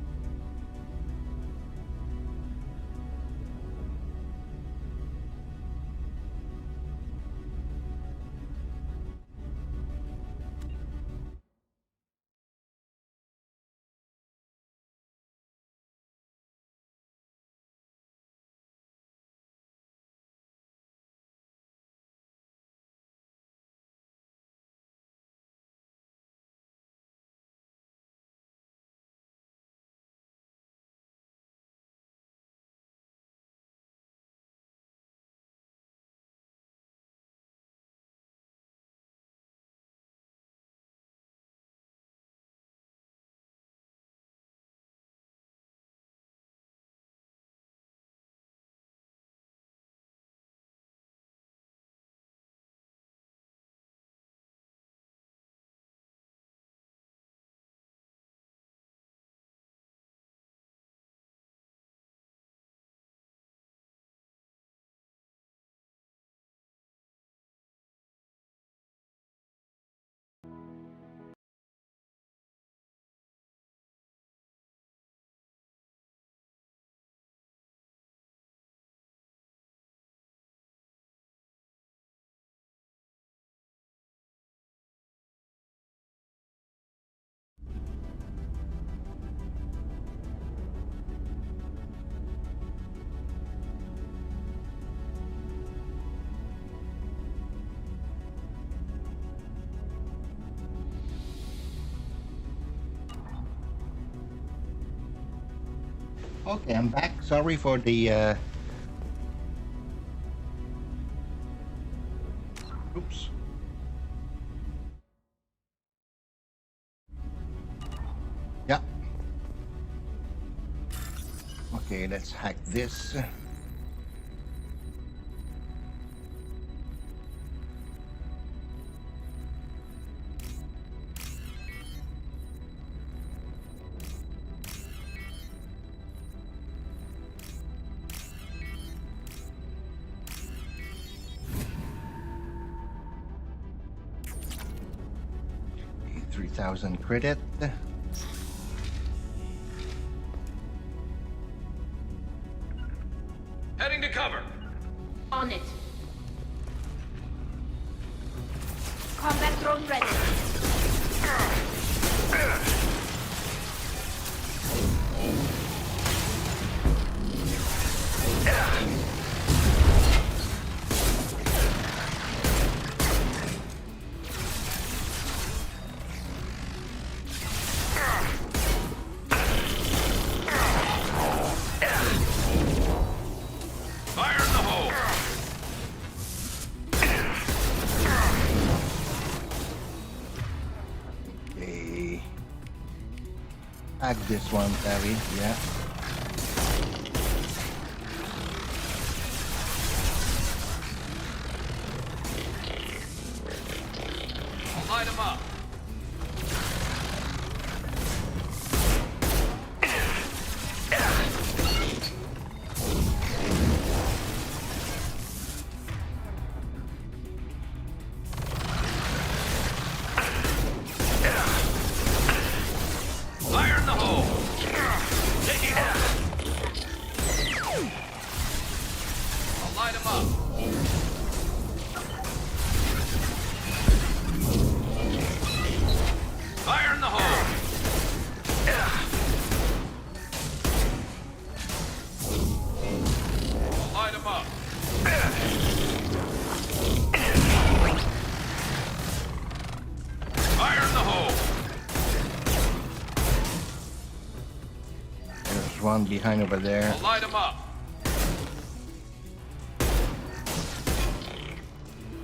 Okay, I'm back. Sorry for the oops. Okay, let's hack this. $3,000 credit. Heading to cover. On it. Combat drone ready. Hack this one, Tali. Yeah. Light him up. Fire in the hole. Taking out. I'll light him up. Fire in the hole! Light him up! Fire in the hole! There's one behind over there. Light him up!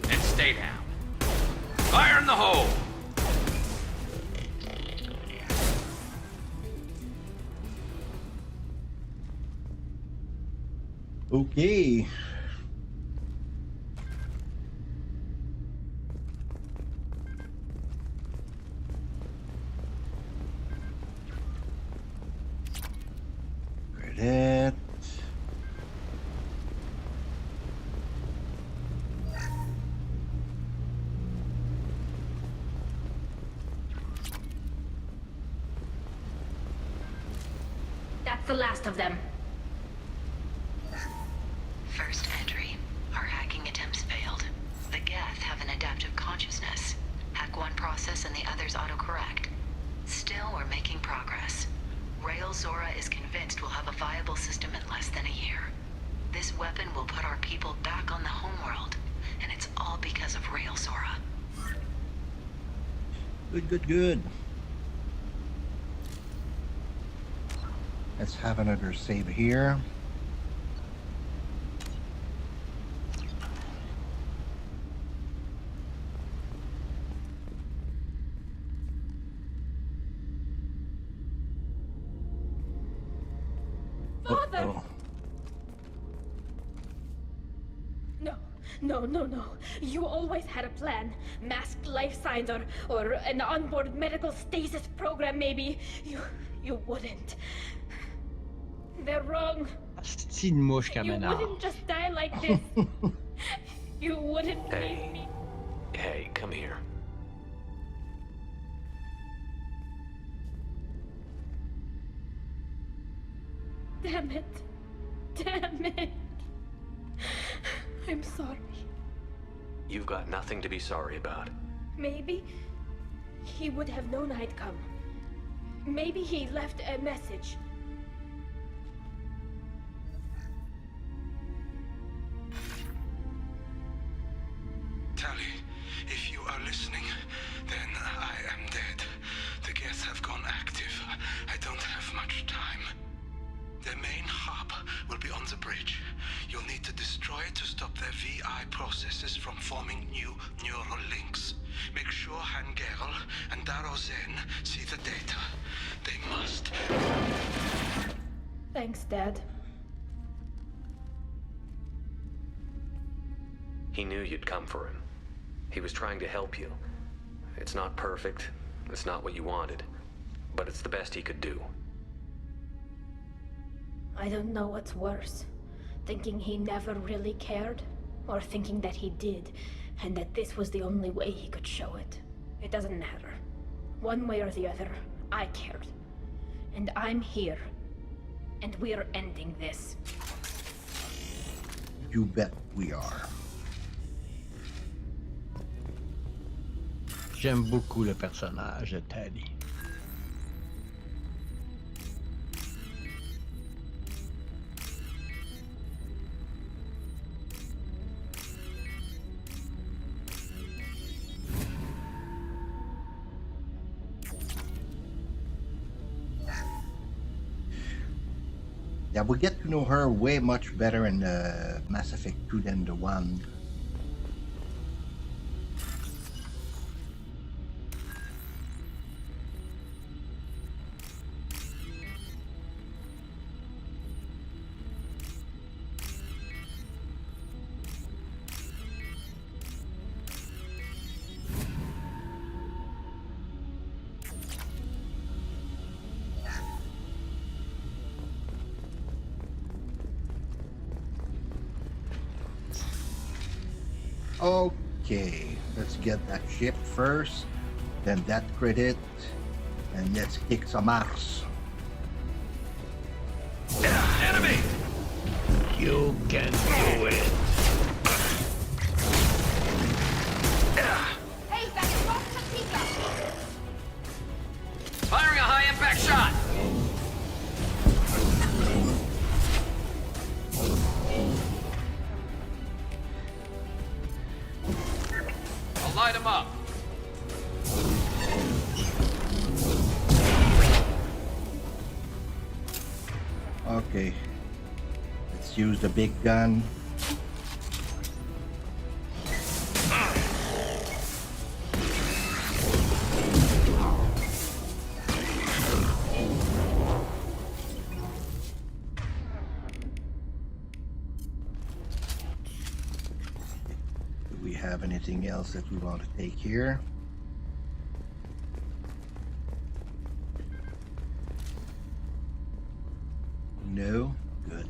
And stay down. Fire in the hole! Okay. Credit. That's the last of them. First entry. Our hacking attempts failed. The Geth have an adaptive consciousness. Hack one process and the others autocorrect. Still, we're making progress. Rael Zora is convinced we'll have a viable system in less than a year. This weapon will put our people back on the homeworld, and it's all because of Rael Zora. Good. Let's have another save here. Father! Uh-oh. No. You always had a plan. Masked life signs or an onboard medical stasis program maybe. You wouldn't. They're wrong. Asti de mouche You caménard. wouldn't just die like this. You wouldn't leave me. Hey, come here. Damn it. I'm sorry. You've got nothing to be sorry about. Maybe he would have known I'd come. Maybe he left a message. Tali, if you are listening, then I am dead. The Geth have gone active. I don't have much time. Their main hub will be on the bridge. You'll need to destroy it to stop their VI processes from forming new neural links. Make sure Hangerel and Darozen see the data. They must. Thanks, Dad. He knew you'd come for him. He was trying to help you. It's not perfect. It's not what you wanted. But it's the best he could do. I don't know what's worse. Thinking he never really cared, or thinking that he did, and that this was the only way he could show it. It doesn't matter. One way or the other, I cared. And I'm here. And we're ending this. You bet we are. J'aime beaucoup le personnage de Tali. Yeah, we get to know her way much better in Mass Effect 2 than the 1. Okay, let's get that ship first, then that credit, and let's kick some ass. Enemy! You can do it. Hey, back in box to Tika! Firing a high-impact shot! I'll light him up. Okay, let's use the big gun. Do we have anything else that we want to take here? No? Good.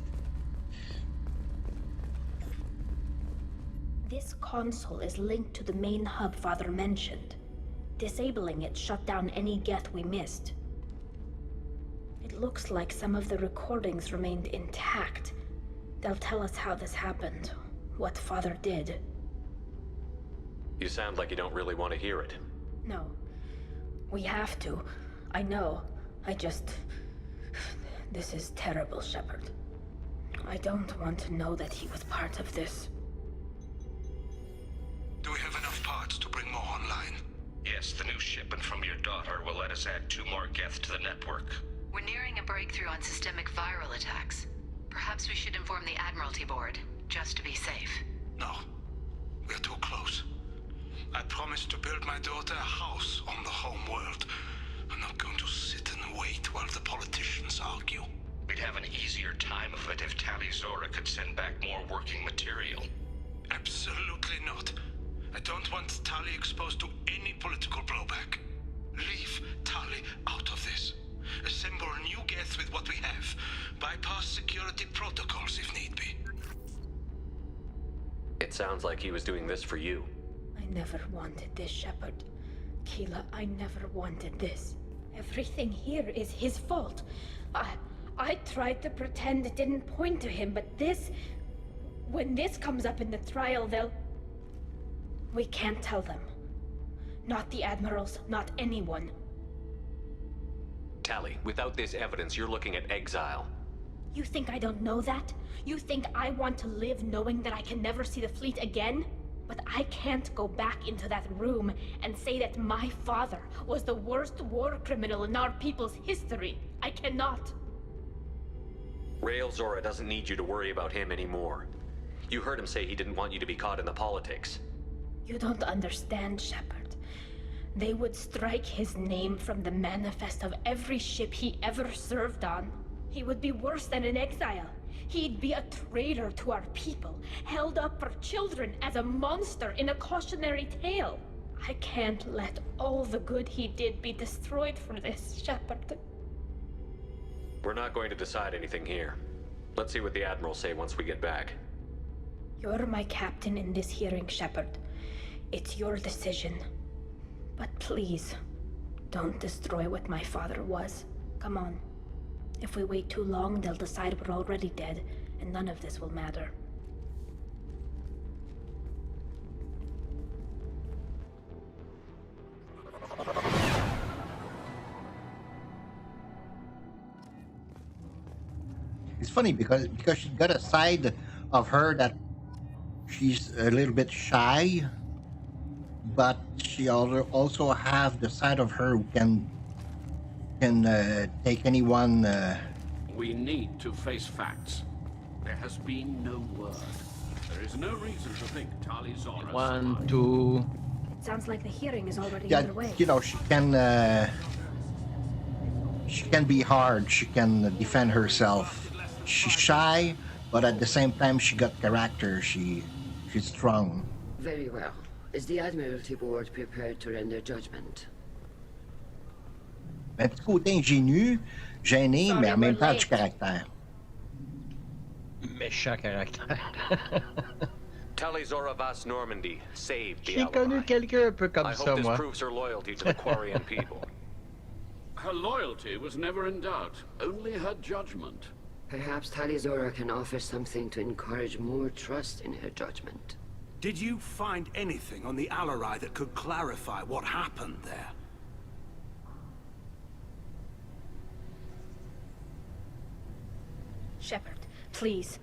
This console is linked to the main hub Father mentioned. Disabling it shut down any Geth we missed. It looks like some of the recordings remained intact. They'll tell us how this happened, what Father did. You sound like you don't really want to hear it. No. We have to. I know. This is terrible, Shepard. I don't want to know that he was part of this. Do we have enough parts to bring more online? Yes, the new shipment from your daughter will let us add 2 more Geth to the network. We're nearing a breakthrough on systemic viral attacks. Perhaps we should inform the Admiralty Board, just to be safe. No. We're too close. I promised to build my daughter a house on the home world. I'm not going to sit and wait while the politicians argue. We'd have an easier time of it if Tali Zora could send back more working material. Absolutely not. I don't want Tali exposed to any political blowback. Leave Tali out of this. Assemble new Geth with what we have. Bypass security protocols if need be. It sounds like he was doing this for you. I never wanted this, Shepard. Keela, I never wanted this. Everything here is his fault. I tried to pretend it didn't point to him, but this... When this comes up in the trial, they'll... We can't tell them. Not the Admirals, not anyone. Tali, without this evidence, you're looking at exile. You think I don't know that? You think I want to live knowing that I can never see the fleet again? But I can't go back into that room and say that my father was the worst war criminal in our people's history. I cannot. Rael Zora doesn't need you to worry about him anymore. You heard him say he didn't want you to be caught in the politics. You don't understand, Shepard. They would strike his name from the manifest of every ship he ever served on. He would be worse than an exile. He'd be a traitor to our people, held up for children as a monster in a cautionary tale. I can't let all the good he did be destroyed for this, Shepard. We're not going to decide anything here. Let's see what the Admirals say once we get back. You're my captain in this hearing, Shepard. It's your decision. But please, don't destroy what my father was. Come on. If we wait too long, they'll decide we're already dead, and none of this will matter. It's funny because she got a side of her that she's a little bit shy, but she also have the side of her who can take anyone. We need to face facts. There has been no word. There is no reason to think Tali Zora. 1, 2. It sounds like the hearing is already Yeah, underway. you know, she can be hard. She can defend herself. She's shy, but at the same time, she got character. She's strong. Very well. Is the Admiralty Board prepared to render judgment? Un petit côté ingénu, gêné, mais en même temps du caractère. Méchant caractère. Tali Zora Vas Normandy saved the J'ai connu quelqu'un un peu comme I ça, hope this moi. proves her loyalty to the Quarian people. Her loyalty was never in doubt, only her judgment. Perhaps Tali Zora can offer something to encourage more trust in her judgment. Did you find anything on the Alarai that could clarify what happened there? Shepard, please.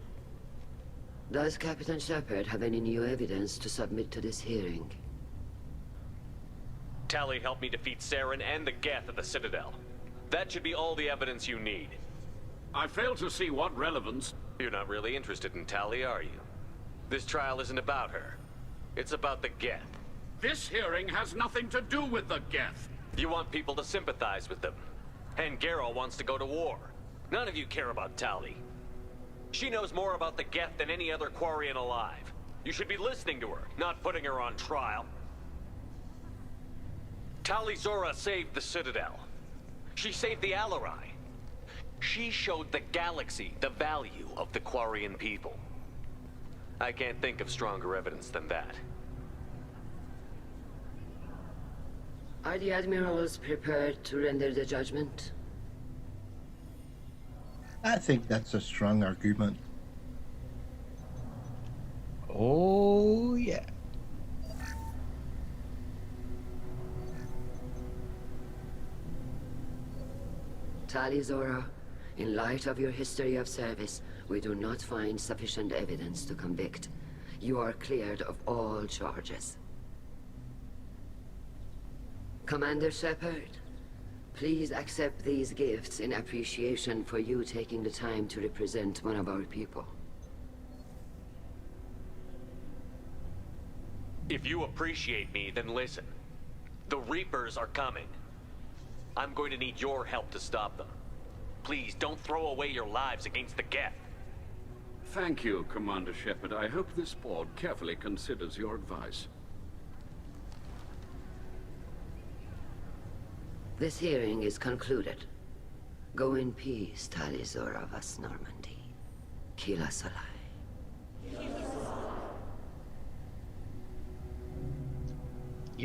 Does Captain Shepard have any new evidence to submit to this hearing? Tali helped me defeat Saren and the Geth at the Citadel. That should be all the evidence you need. I fail to see what relevance... You're not really interested in Tali, are you? This trial isn't about her. It's about the Geth. This hearing has nothing to do with the Geth. You want people to sympathize with them. And Garrow wants to go to war. None of you care about Tali. She knows more about the Geth than any other Quarian alive. You should be listening to her, not putting her on trial. Tali Zora saved the Citadel. She saved the Alarai. She showed the galaxy the value of the Quarian people. I can't think of stronger evidence than that. Are the Admirals prepared to render the judgment? I think that's a strong argument. Oh, yeah. Tali Zora, in light of your history of service, we do not find sufficient evidence to convict. You are cleared of all charges. Commander Shepard, please accept these gifts in appreciation for you taking the time to represent one of our people. If you appreciate me, then listen. The Reapers are coming. I'm going to need your help to stop them. Please, don't throw away your lives against the Geth. Thank you, Commander Shepard. I hope this board carefully considers your advice. This hearing is concluded. Go in peace, Tali Zora Vas Normandy. Kila Salai.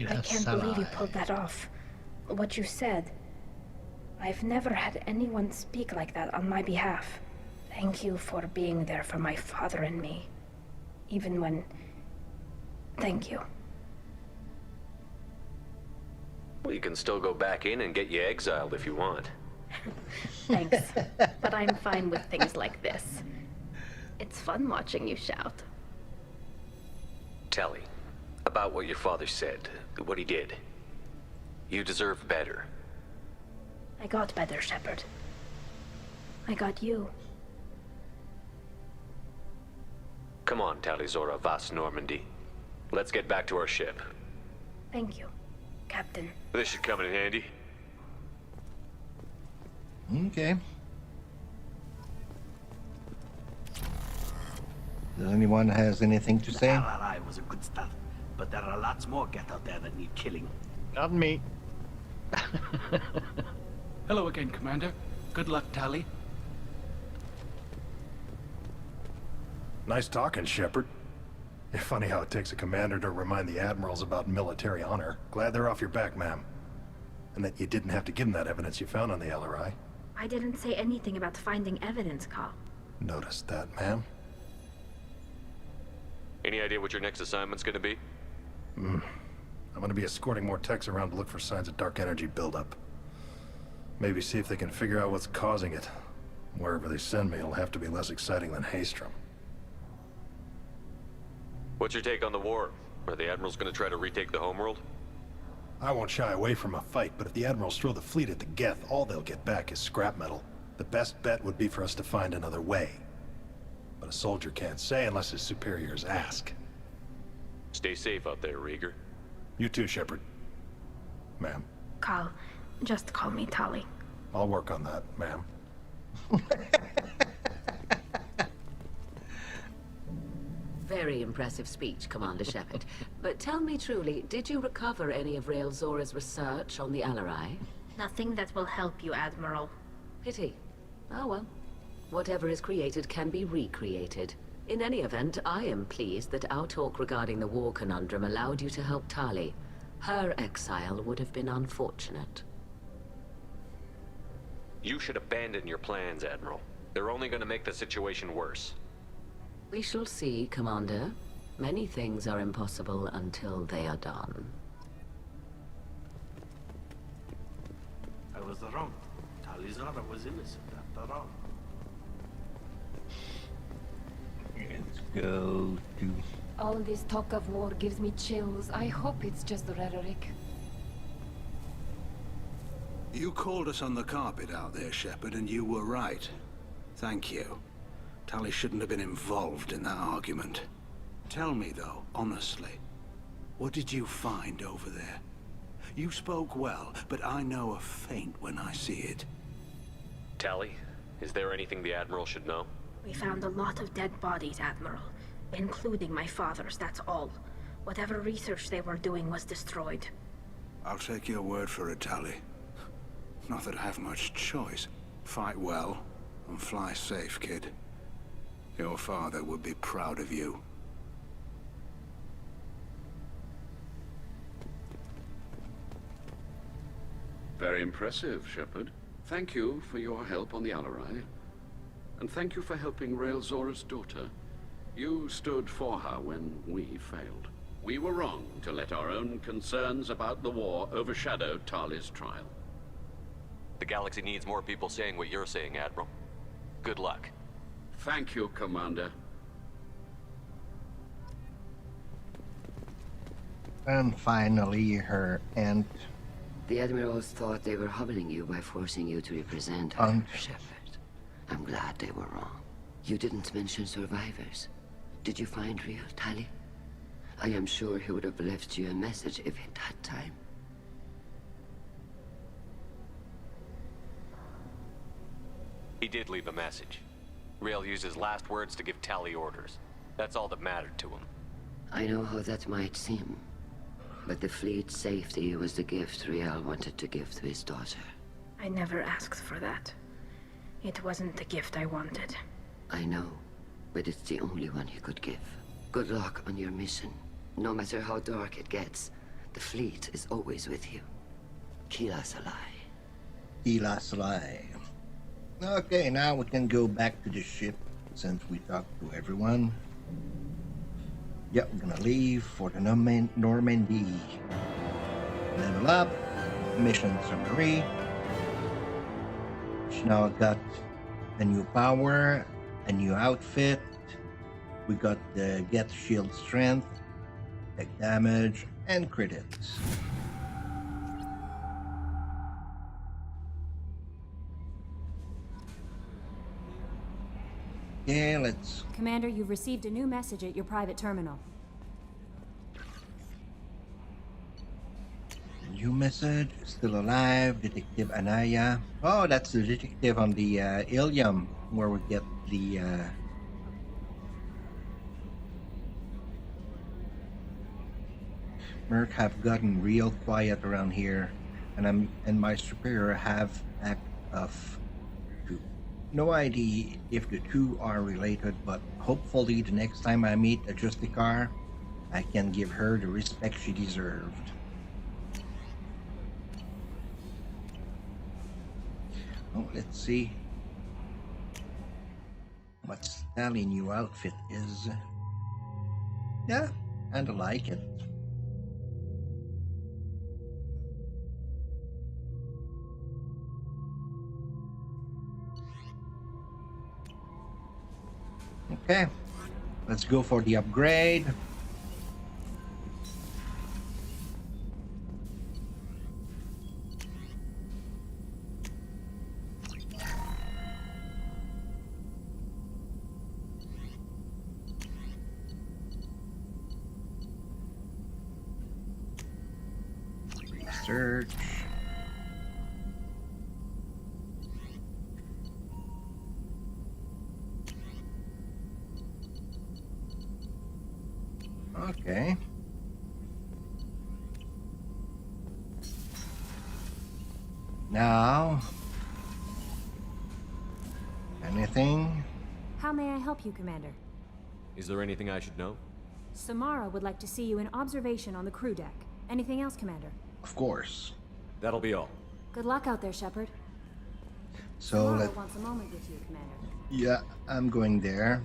I can't believe you pulled that off. What you said. I've never had anyone speak like that on my behalf. Thank you for being there for my father and me. Even when... Thank you. Well, you can still go back in and get you exiled if you want. Thanks. But I'm fine with things like this. It's fun watching you shout. Tali, about what your father said, what he did. You deserve better. I got better, Shepard. I got you. Come on, Tali Zora Vas Normandy. Let's get back to our ship. Thank you, Captain. This should come in handy. Okay. Does anyone has anything to say? LRI was a good start, but there are lots more Geth out there that need killing. Not me. Hello again, Commander. Good luck, Tali. Nice talking, Shepard. It's funny how it takes a commander to remind the admirals about military honor. Glad they're off your back, ma'am. And that you didn't have to give them that evidence you found on the LRI. I didn't say anything about finding evidence, Carl. Noticed that, ma'am. Any idea what your next assignment's gonna be? I'm gonna be escorting more techs around to look for signs of dark energy buildup. Maybe see if they can figure out what's causing it. Wherever they send me, it'll have to be less exciting than Haystrom. What's your take on the war? Are the admirals gonna try to retake the homeworld? I won't shy away from a fight, but if the admirals throw the fleet at the Geth, all they'll get back is scrap metal. The best bet would be for us to find another way. But a soldier can't say unless his superiors ask. Stay safe out there, Rieger. You too, Shepard. Ma'am. Carl, just call me Tali. I'll work on that, ma'am. Very impressive speech, Commander Shepard. But tell me truly, did you recover any of Rael Zora's research on the LRI? Nothing that will help you, Admiral. Pity. Oh well. Whatever is created can be recreated. In any event, I am pleased that our talk regarding the war conundrum allowed you to help Tali. Her exile would have been unfortunate. You should abandon your plans, Admiral. They're only gonna make the situation worse. We shall see, Commander. Many things are impossible until they are done. I was wrong. Tali Zora was innocent after all. Let's go to... All this talk of war gives me chills. I hope it's just rhetoric. You called us on the carpet out there, Shepard, and you were right. Thank you. Tali shouldn't have been involved in that argument. Tell me, though, honestly, what did you find over there? You spoke well, but I know a feint when I see it. Tali, is there anything the Admiral should know? We found a lot of dead bodies, Admiral. Including my father's, that's all. Whatever research they were doing was destroyed. I'll take your word for it, Tali. Not that I have much choice. Fight well, and fly safe, kid. Your father would be proud of you. Very impressive, Shepard. Thank you for your help on the LRI. And thank you for helping Rael Zora's daughter. You stood for her when we failed. We were wrong to let our own concerns about the war overshadow Tali's trial. The galaxy needs more people saying what you're saying, Admiral. Good luck. Thank you, Commander. And finally, her aunt. The Admirals thought they were humbling you by forcing you to represent her, Shepard. I'm glad they were wrong. You didn't mention survivors. Did you find real Tali? I am sure he would have left you a message if he'd had time. He did leave a message. Rael used his last words to give Tali orders. That's all that mattered to him. I know how that might seem, but the fleet's safety was the gift Rael wanted to give to his daughter. I never asked for that. It wasn't the gift I wanted. I know, but it's the only one he could give. Good luck on your mission. No matter how dark it gets, the fleet is always with you. Kila Salai. Kila Salai. Okay, now we can go back to the ship since we talked to everyone. Yep, we're gonna leave for the Normandy. Level up, mission summary. She now got a new power, a new outfit. We got the Get Shield Strength, Tech Damage, and Credits. Yeah, let's... Commander, you've received a new message at your private terminal. New message, still alive, Detective Anaya. Oh, that's the detective on the Ilium, where we get the Merc have gotten real quiet around here, and my superior have act of two. No idea if the two are related, but hopefully the next time I meet a Justicar, I can give her the respect she deserved. Oh, let's see what Tali new outfit is. Yeah, and I like it. Okay, let's go for the upgrade. Research. Okay. Now, anything? How may I help you, Commander? Is there anything I should know? Samara would like to see you in observation on the crew deck. Anything else, Commander? Of course. That'll be all. Good luck out there, Shepard. So Samara wants a moment with you, Commander. Yeah, I'm going there.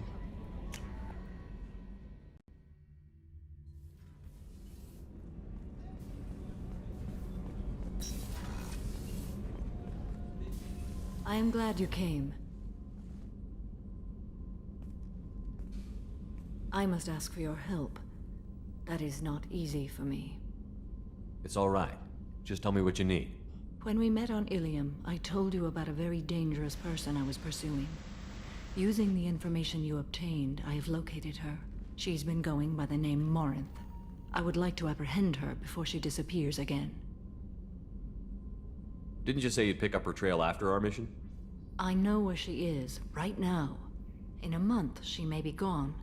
I am glad you came. I must ask for your help. That is not easy for me. It's all right. Just tell me what you need. When we met on Ilium, I told you about a very dangerous person I was pursuing. Using the information you obtained, I have located her. She's been going by the name Morinth. I would like to apprehend her before she disappears again. Didn't you say you'd pick up her trail after our mission? I know where she is, right now. In a month, she may be gone.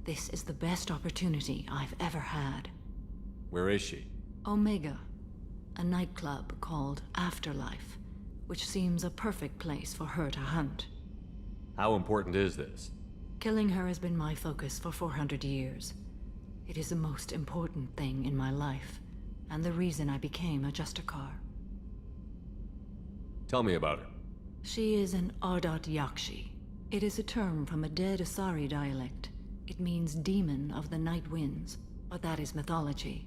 This is the best opportunity I've ever had. Where is she? Omega, a nightclub called Afterlife, which seems a perfect place for her to hunt. How important is this? Killing her has been my focus for 400 years. It is the most important thing in my life, and the reason I became a Justicar. Tell me about her. She is an Ardat Yakshi. It is a term from a dead Asari dialect. It means demon of the night winds, but that is mythology.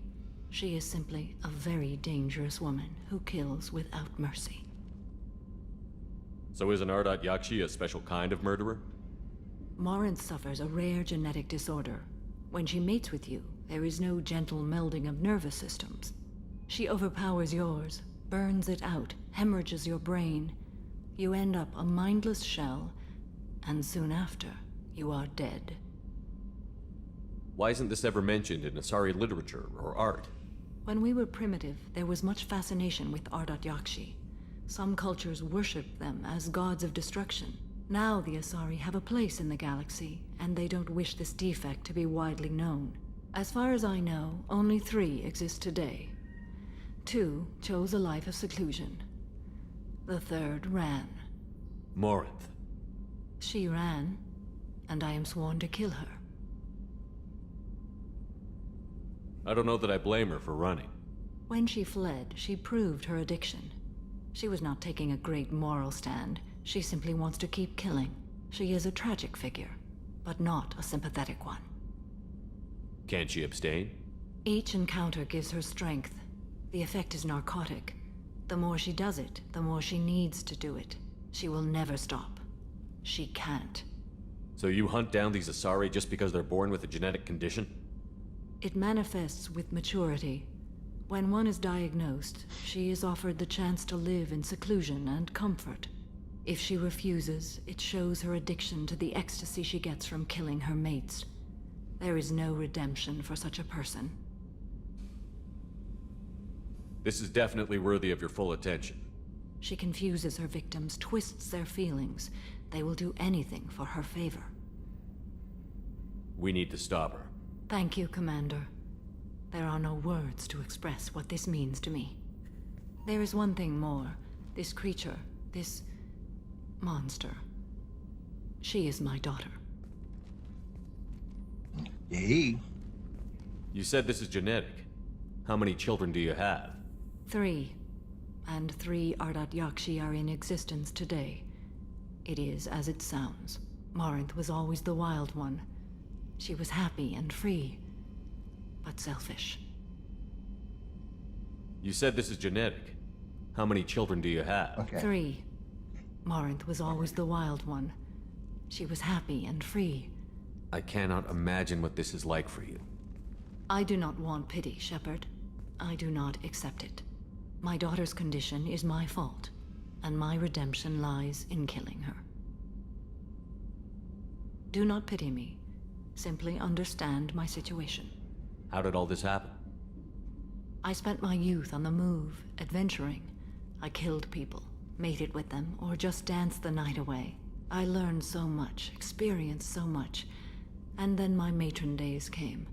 She is simply a very dangerous woman who kills without mercy. So is an Ardat Yakshi a special kind of murderer? Morinth suffers a rare genetic disorder. When she mates with you, there is no gentle melding of nervous systems. She overpowers yours, burns it out, hemorrhages your brain. You end up a mindless shell, and soon after, you are dead. Why isn't this ever mentioned in Asari literature or art? When we were primitive, there was much fascination with Ardat Yakshi. Some cultures worshipped them as gods of destruction. Now the Asari have a place in the galaxy, and they don't wish this defect to be widely known. As far as I know, only 3 exist today. 2 chose a life of seclusion. The 3rd ran. Morinth. She ran, and I am sworn to kill her. I don't know that I blame her for running. When she fled, she proved her addiction. She was not taking a great moral stand. She simply wants to keep killing. She is a tragic figure, but not a sympathetic one. Can't she abstain? Each encounter gives her strength. The effect is narcotic. The more she does it, the more she needs to do it. She will never stop. She can't. So you hunt down these Asari just because they're born with a genetic condition? It manifests with maturity. When one is diagnosed, she is offered the chance to live in seclusion and comfort. If she refuses, it shows her addiction to the ecstasy she gets from killing her mates. There is no redemption for such a person. This is definitely worthy of your full attention. She confuses her victims, twists their feelings. They will do anything for her favor. We need to stop her. Thank you, Commander. There are no words to express what this means to me. There is one thing more. This creature, this monster. She is my daughter. Yay. You said this is genetic. How many children do you have? 3. And 3 Ardat Yakshi are in existence today. It is as it sounds. Morinth was always the wild one. She was happy and free, but selfish. You said this is genetic. How many children do you have? Okay. 3. Morinth was always the wild one. She was happy and free. I cannot imagine what this is like for you. I do not want pity, Shepard. I do not accept it. My daughter's condition is my fault, and my redemption lies in killing her. Do not pity me. Simply understand my situation. How did all this happen? I spent my youth on the move, adventuring. I killed people, mated with them, or just danced the night away. I learned so much, experienced so much, and then my matron days came.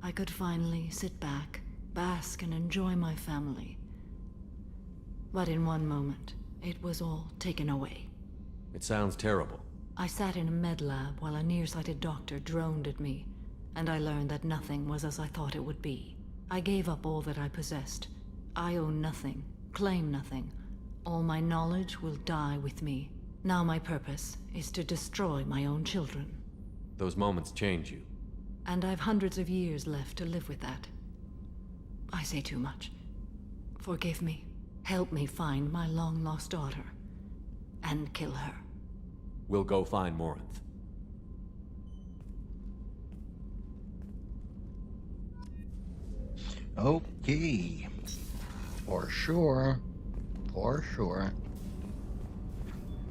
I could finally sit back, bask, and enjoy my family. But in one moment, it was all taken away. It sounds terrible. I sat in a med lab while a nearsighted doctor droned at me, and I learned that nothing was as I thought it would be. I gave up all that I possessed. I own nothing, claim nothing. All my knowledge will die with me. Now my purpose is to destroy my own children. Those moments change you. And I've hundreds of years left to live with that. I say too much. Forgive me. Help me find my long-lost daughter. And kill her. We'll go find Morinth. Okay. For sure. For sure.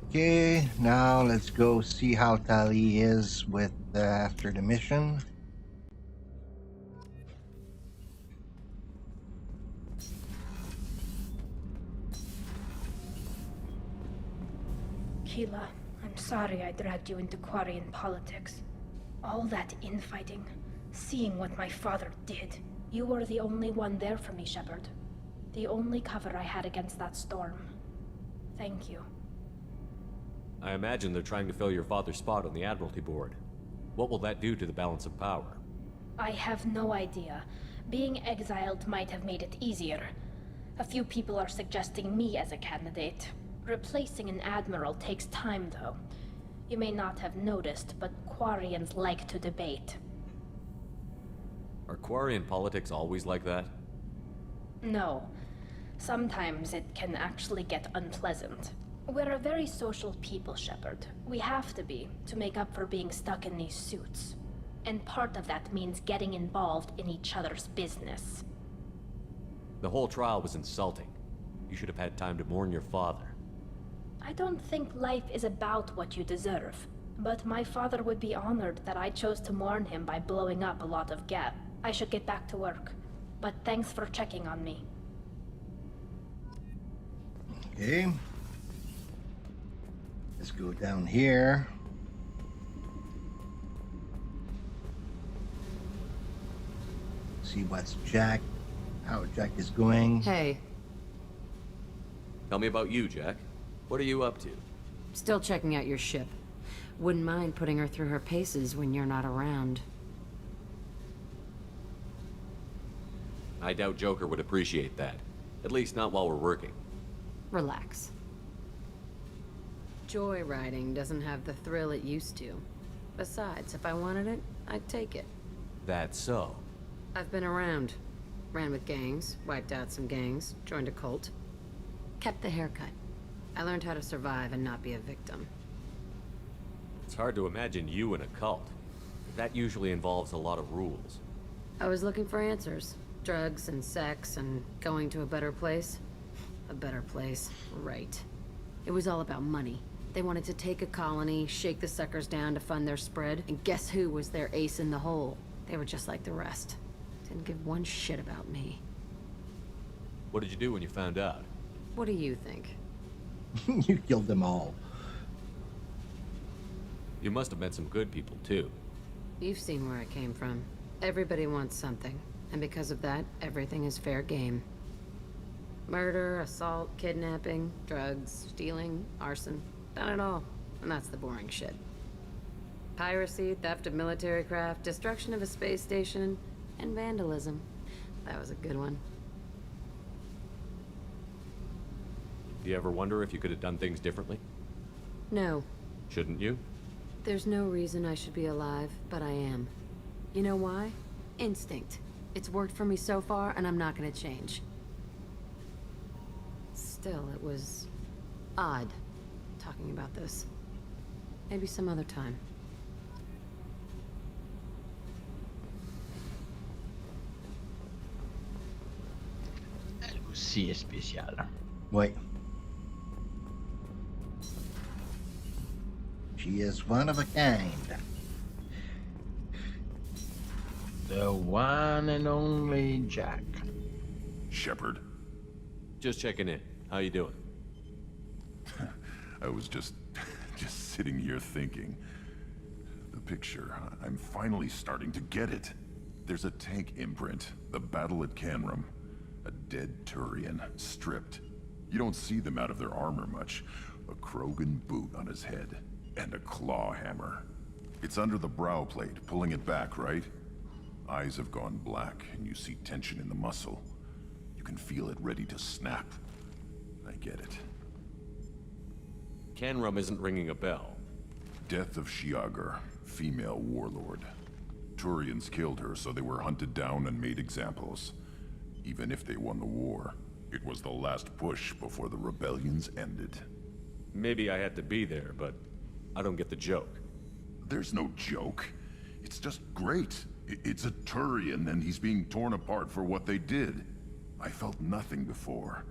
Okay, now let's go see how Tali is with after the mission. Keela, I'm sorry I dragged you into Quarian politics. All that infighting, seeing what my father did. You were the only one there for me, Shepard. The only cover I had against that storm. Thank you. I imagine they're trying to fill your father's spot on the Admiralty Board. What will that do to the balance of power? I have no idea. Being exiled might have made it easier. A few people are suggesting me as a candidate. Replacing an admiral takes time, though. You may not have noticed, but Quarians like to debate. Are Quarian politics always like that? No. Sometimes it can actually get unpleasant. We're a very social people, Shepard. We have to be, to make up for being stuck in these suits. And part of that means getting involved in each other's business. The whole trial was insulting. You should have had time to mourn your father. I don't think life is about what you deserve. But my father would be honored that I chose to mourn him by blowing up a lot of gas. I should get back to work. But thanks for checking on me. Okay. Let's go down here. See what's Jack, how Jack is going. Hey. Tell me about you, Jack. What are you up to? Still checking out your ship. Wouldn't mind putting her through her paces when you're not around. I doubt Joker would appreciate that. At least not while we're working. Relax. Joyriding doesn't have the thrill it used to. Besides, if I wanted it, I'd take it. That's so. I've been around. Ran with gangs, wiped out some gangs, joined a cult. Kept the haircut. I learned how to survive and not be a victim. It's hard to imagine you in a cult. That usually involves a lot of rules. I was looking for answers. Drugs and sex and going to a better place. A better place, right. It was all about money. They wanted to take a colony, shake the suckers down to fund their spread, and guess who was their ace in the hole? They were just like the rest. Didn't give one shit about me. What did you do when you found out? What do you think? You killed them all. You must have met some good people, too. You've seen where I came from. Everybody wants something. And because of that, everything is fair game. Murder, assault, kidnapping, drugs, stealing, arson. Done it all. And that's the boring shit. Piracy, theft of military craft, destruction of a space station, and vandalism. That was a good one. Do you ever wonder if you could have done things differently? No. Shouldn't you? There's no reason I should be alive, but I am. You know why? Instinct. It's worked for me so far, and I'm not gonna change. Still, it was odd talking about this. Maybe some other time. Elle aussi est spéciale. Oui. She is one of a kind. The one and only Jack. Shepard. Just checking in. How you doing? I was just sitting here thinking. The picture, I'm finally starting to get it. There's a tank imprint, the battle at Canrum. A dead Turian, stripped. You don't see them out of their armor much. A Krogan boot on his head, and a claw hammer. It's under the brow plate, pulling it back, right? Eyes have gone black, and you see tension in the muscle. You can feel it ready to snap. I get it. Canrum isn't ringing a bell. Death of Shiagar, female warlord. Turians killed her, so they were hunted down and made examples. Even if they won the war, it was the last push before the rebellions ended. Maybe I had to be there, but I don't get the joke. There's no joke. It's just great. It's a Turian, and he's being torn apart for what they did. I felt nothing before,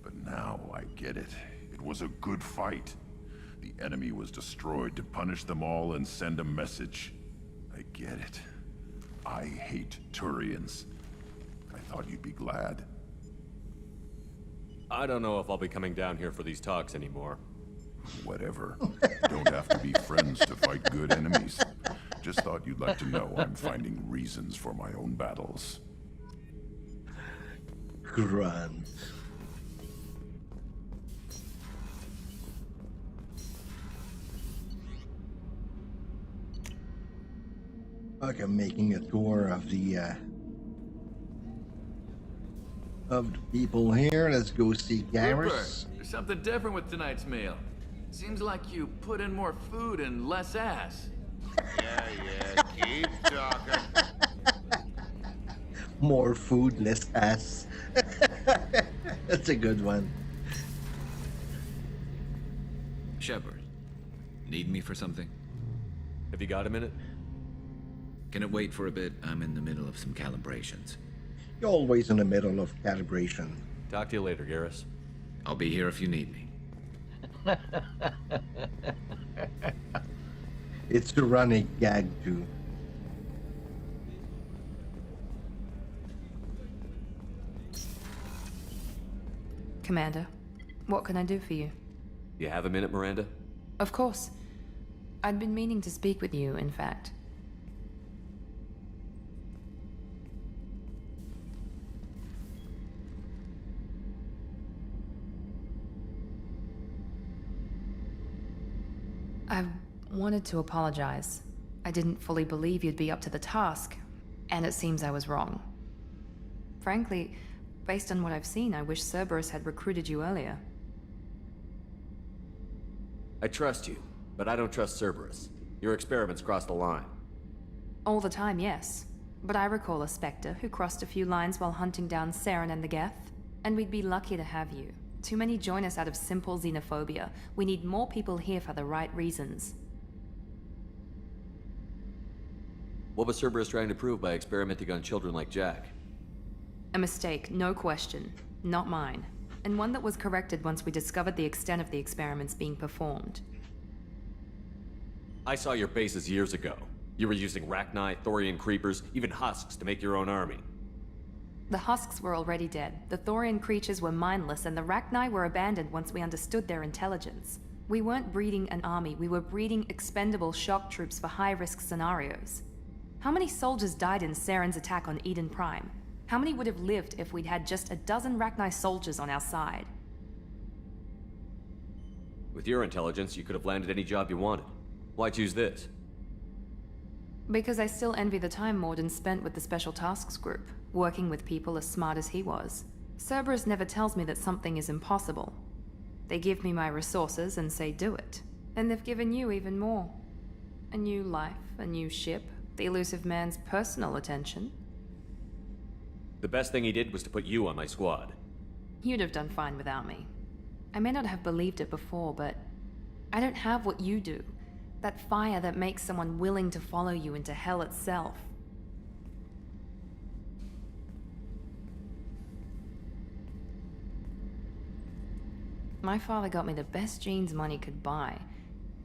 but now I get it. It was a good fight. The enemy was destroyed to punish them all and send a message. I get it. I hate Turians. I thought you'd be glad. I don't know if I'll be coming down here for these talks anymore. Whatever. You don't have to be friends to fight good enemies. Just thought you'd like to know I'm finding reasons for my own battles. Grunt. Okay, I'm making a tour of the people here. Let's go see Garrus. There's something different with tonight's meal. Seems like you put in more food and less ass. Yeah, keep talking. More food, less ass. That's a good one. Shepard, need me for something? Have you got a minute? Can it wait for a bit? I'm in the middle of some calibrations. You're always in the middle of calibration. Talk to you later, Garrus. I'll be here if you need me. It's a running gag, too. Commander, what can I do for you? You have a minute, Miranda? Of course. I'd been meaning to speak with you, in fact. I wanted to apologize. I didn't fully believe you'd be up to the task, and it seems I was wrong. Frankly, based on what I've seen, I wish Cerberus had recruited you earlier. I trust you, but I don't trust Cerberus. Your experiments crossed the line. All the time, yes. But I recall a Spectre who crossed a few lines while hunting down Saren and the Geth. And we'd be lucky to have you. Too many join us out of simple xenophobia. We need more people here for the right reasons. What was Cerberus trying to prove by experimenting on children like Jack? A mistake, no question. Not mine. And one that was corrected once we discovered the extent of the experiments being performed. I saw your bases years ago. You were using Rachni, Thorian creepers, even husks to make your own army. The husks were already dead, the Thorian creatures were mindless, and the Rachni were abandoned once we understood their intelligence. We weren't breeding an army, we were breeding expendable shock troops for high-risk scenarios. How many soldiers died in Saren's attack on Eden Prime? How many would have lived if we'd had just a dozen Rachni soldiers on our side? With your intelligence, you could have landed any job you wanted. Why choose this? Because I still envy the time Morden spent with the Special Tasks Group, working with people as smart as he was. Cerberus never tells me that something is impossible. They give me my resources and say do it. And they've given you even more. A new life, a new ship, the elusive man's personal attention. The best thing he did was to put you on my squad. You'd have done fine without me. I may not have believed it before, but I don't have what you do. That fire that makes someone willing to follow you into hell itself. My father got me the best genes money could buy.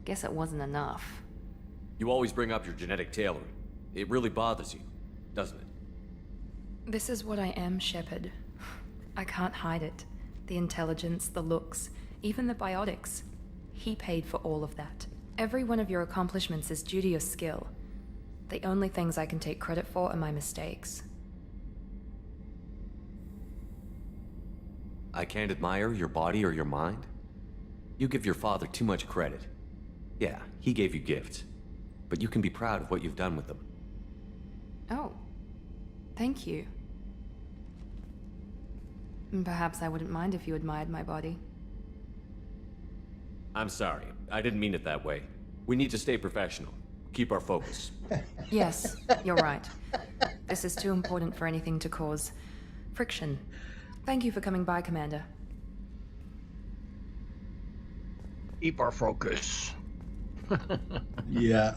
Guess it wasn't enough. You always bring up your genetic tailoring. It really bothers you, doesn't it? This is what I am, Shepard. I can't hide it. The intelligence, the looks, even the biotics. He paid for all of that. Every one of your accomplishments is due to your skill. The only things I can take credit for are my mistakes. I can't admire your body or your mind? You give your father too much credit. Yeah, he gave you gifts. But you can be proud of what you've done with them. Oh. Thank you. Perhaps I wouldn't mind if you admired my body. I'm sorry. I didn't mean it that way. We need to stay professional. Keep our focus. Yes, you're right. This is too important for anything to cause friction. Thank you for coming by, Commander. Keep our focus. Yeah.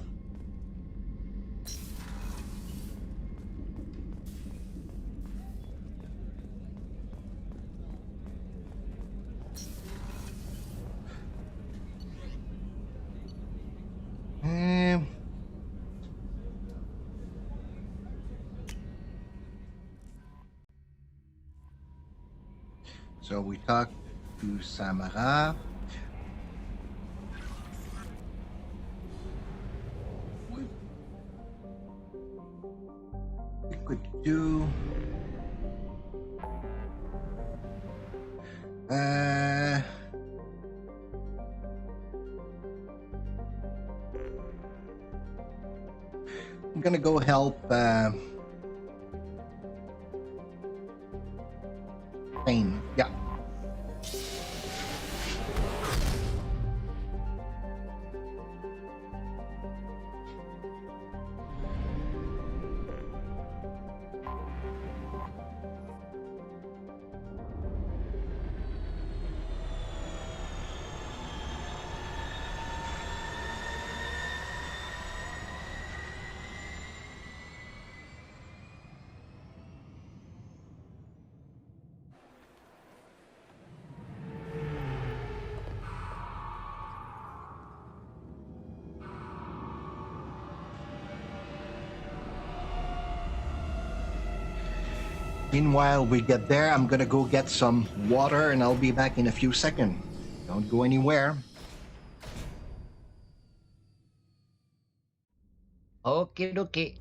So we talked to Samara. We could do I'm gonna go help Thane. Yeah. Meanwhile, we get there. I'm gonna go get some water and I'll be back in a few seconds. Don't go anywhere. Okie dokie.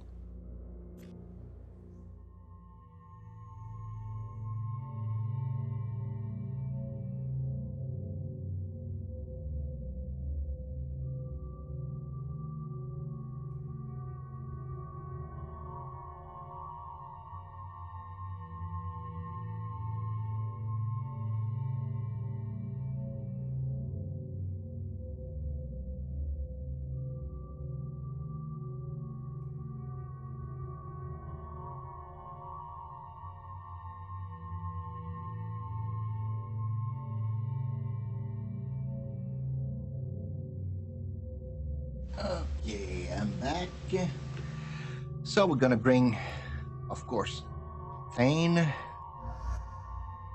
Okay, I'm back. So we're gonna bring, of course, Thane.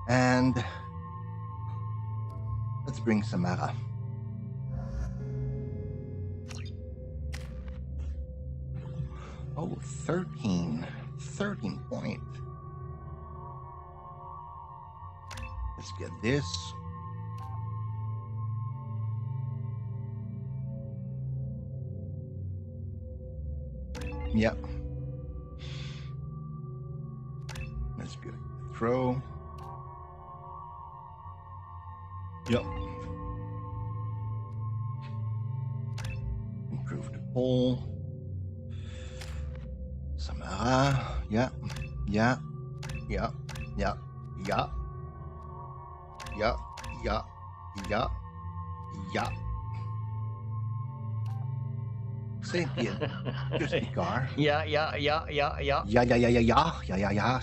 And let's bring Samara. Oh, 13 points. Let's get this. Yep. That's good. Throw. Yep. Improve the pole. Samara. Yeah. Yeah. Yeah. Yeah. Yeah. Yeah. Yeah. Yeah. Yeah. Same here. Just the car. Yeah. Yeah, yeah, yeah, yeah, yeah, yeah, yeah.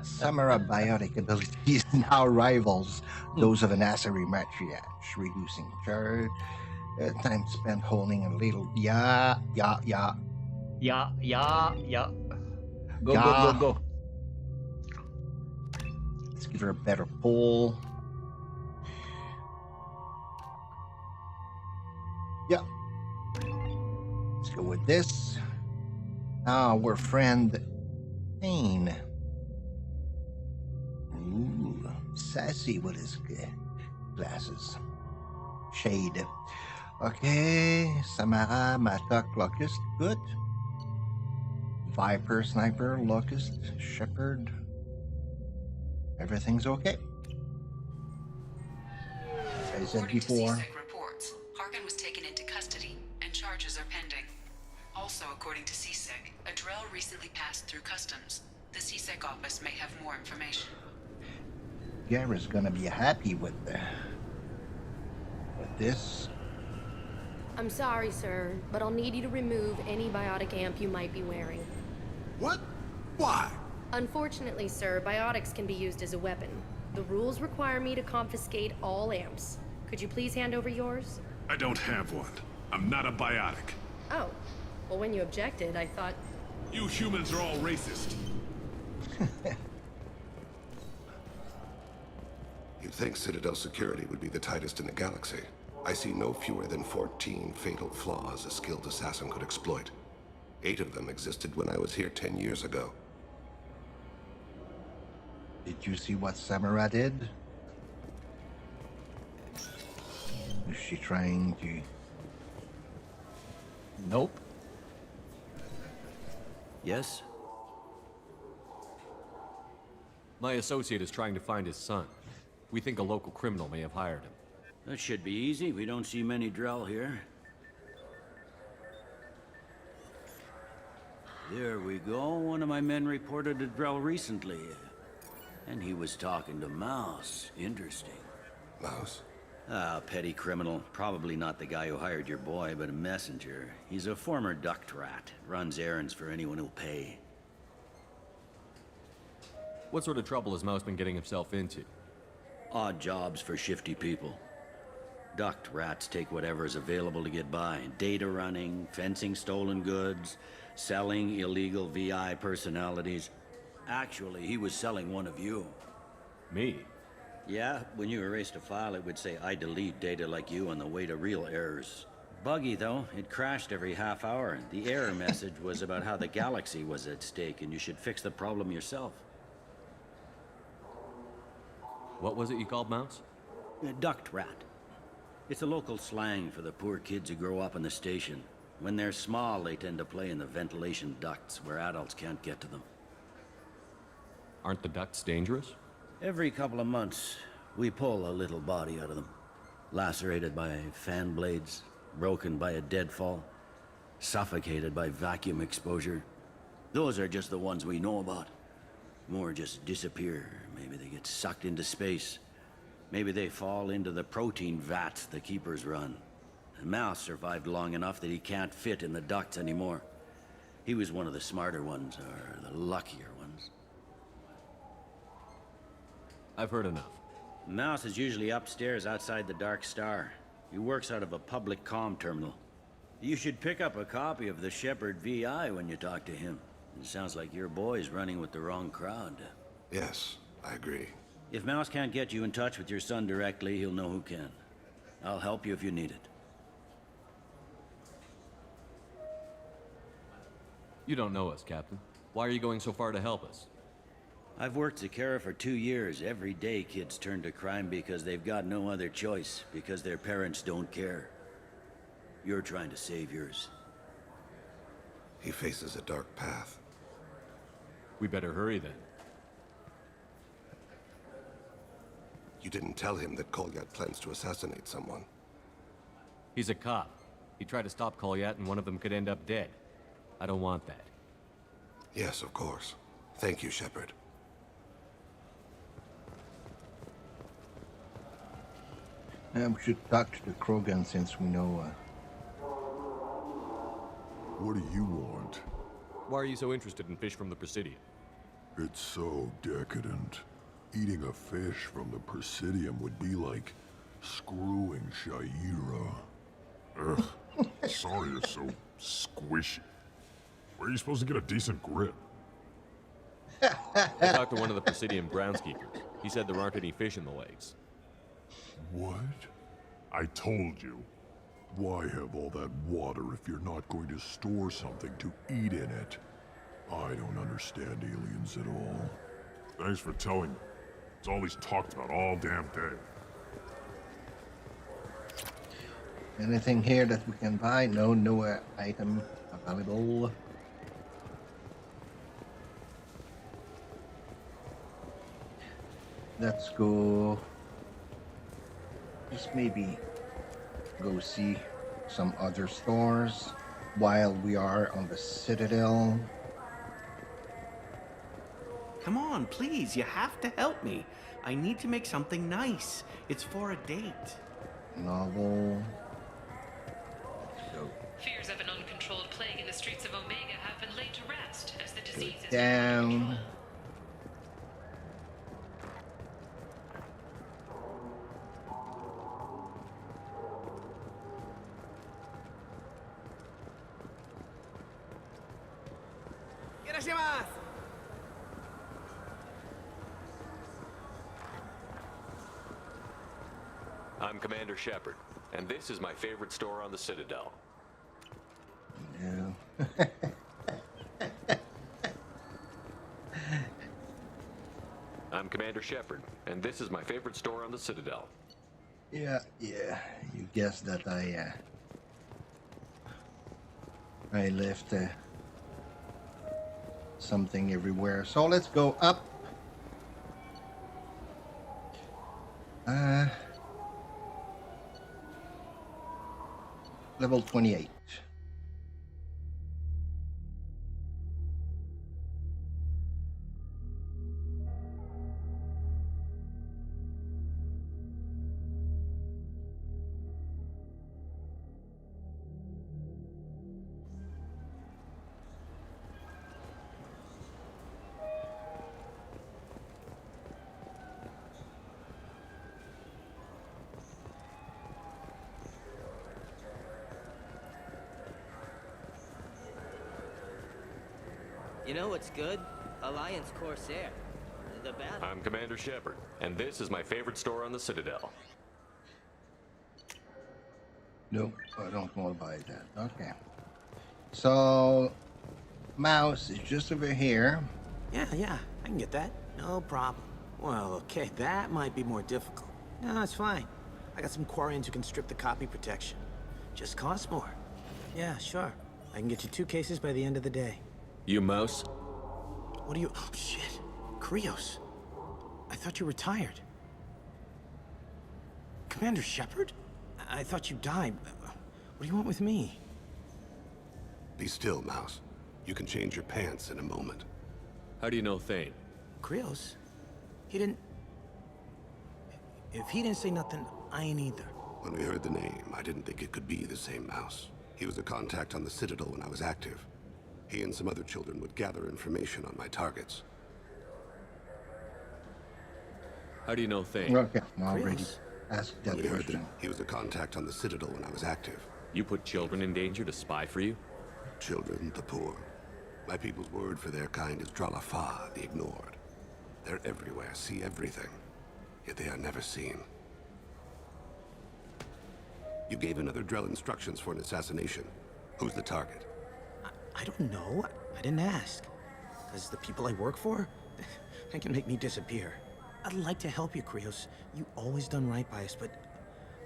Samara biotic abilities now rivals those of an Asari matriarch, reducing charge, time spent holding a little. Yeah, yeah, yeah. Yeah, yeah, yeah. Go, Yeah. go, go, go. Let's give her a better pull. Yeah. Let's go with this. Our friend Thane. Ooh, sassy with his glasses. Shade. Okay, Samara, Matok, Locust, good. Viper, Sniper, Locust, Shepherd. Everything's okay. As I said before. Reports, Harkin was taken into custody and charges are pending. Also, according to CSEC, a Drell recently passed through customs. The CSEC office may have more information. Gara's gonna be happy with this. I'm sorry, sir, but I'll need you to remove any biotic amp you might be wearing. What? Why? Unfortunately, sir, biotics can be used as a weapon. The rules require me to confiscate all amps. Could you please hand over yours? I don't have one. I'm not a biotic. Oh. Well, when you objected, I thought... You humans are all racist. You'd think Citadel security would be the tightest in the galaxy. I see no fewer than 14 fatal flaws a skilled assassin could exploit. 8 of them existed when I was here 10 years ago. Did you see what Samara did? Is she trying to... Nope. Yes? My associate is trying to find his son. We think a local criminal may have hired him. That should be easy. We don't see many Drell here. There we go. One of my men reported a Drell recently. And he was talking to Mouse. Interesting. Mouse? Ah, petty criminal. Probably not the guy who hired your boy, but a messenger. He's a former duct rat. Runs errands for anyone who'll pay. What sort of trouble has Mouse been getting himself into? Odd jobs for shifty people. Duct rats take whatever's available to get by. Data running, fencing stolen goods, selling illegal VI personalities. Actually, he was selling one of you. Me? Yeah, when you erased a file, it would say, I delete data like you on the way to real errors. Buggy, though. It crashed every half hour. The error message was about how the galaxy was at stake, and you should fix the problem yourself. What was it you called Mouse? A duct rat. It's a local slang for the poor kids who grow up in the station. When they're small, they tend to play in the ventilation ducts where adults can't get to them. Aren't the ducts dangerous? Every couple of months, we pull a little body out of them. Lacerated by fan blades, broken by a deadfall, suffocated by vacuum exposure. Those are just the ones we know about. More just disappear. Maybe they get sucked into space. Maybe they fall into the protein vats the Keepers run. The Mouse survived long enough that he can't fit in the ducts anymore. He was one of the smarter ones, or the luckier ones. I've heard enough. Mouse is usually upstairs outside the Dark Star. He works out of a public comm terminal. You should pick up a copy of the Shepherd VI when you talk to him. It sounds like your boy's running with the wrong crowd. Yes, I agree. If Mouse can't get you in touch with your son directly, he'll know who can. I'll help you if you need it. You don't know us, Captain. Why are you going so far to help us? I've worked Zakera for 2 years. Every day kids turn to crime because they've got no other choice, because their parents don't care. You're trying to save yours. He faces a dark path. We better hurry then. You didn't tell him that Kolyat plans to assassinate someone. He's a cop. He tried to stop Kolyat and one of them could end up dead. I don't want that. Yes, of course. Thank you, Shepard. We should talk to the Krogan since we know... What do you want? Why are you so interested in fish from the Presidium? It's so decadent. Eating a fish from the Presidium would be like screwing Shaira. Ugh. Sorry you're so squishy. Where are you supposed to get a decent grip? I talked to one of the Presidium groundskeepers. He said there aren't any fish in the lakes. What? I told you. Why have all that water if you're not going to store something to eat in it? I don't understand aliens at all. Thanks for telling me. It's all he's talked about all damn day. Anything here that we can buy? No, no item available. Let's go. Just maybe go see some other stores while we are on the Citadel. Come on, please, you have to help me. I need to make something nice. It's for a date. Novel. Let's go. Fears of an uncontrolled plague in the streets of Omega have been laid to rest as the disease is Down. I'm Commander Shepard, and this is my favorite store on the Citadel. No. I'm Commander Shepard, and this is my favorite store on the Citadel. Yeah. You guessed that I left something everywhere. So let's go up. Level 28. You know what's good? Alliance Corsair. The battle. I'm Commander Shepard, and this is my favorite store on the Citadel. Nope, I don't want to buy that. Okay. So, mouse is just over here. Yeah, I can get that. No problem. Well, okay, that might be more difficult. No, it's fine. I got some Quarians who can strip the copy protection. Just costs more. Yeah, sure. I can get you 2 cases by the end of the day. You mouse? What do you... Oh, shit. Krios. I thought you retired. Commander Shepard? I thought you died. What do you want with me? Be still, Mouse. You can change your pants in a moment. How do you know Thane? Krios? He didn't... If he didn't say nothing, I ain't either. When we heard the name, I didn't think it could be the same Mouse. He was a contact on the Citadel when I was active. He and some other children would gather information on my targets. How do you know Thane? Okay, already asked that We heard question. that he was a contact on the Citadel when I was active. You put children in danger to spy for you? Children, the poor. My people's word for their kind is Dralafa, the ignored. They're everywhere, see everything, yet they are never seen. You gave another Drell instructions for an assassination. Who's the target? I don't know. I didn't ask. Because the people I work for, they can make me disappear. I'd like to help you, Krios. You always done right by us, but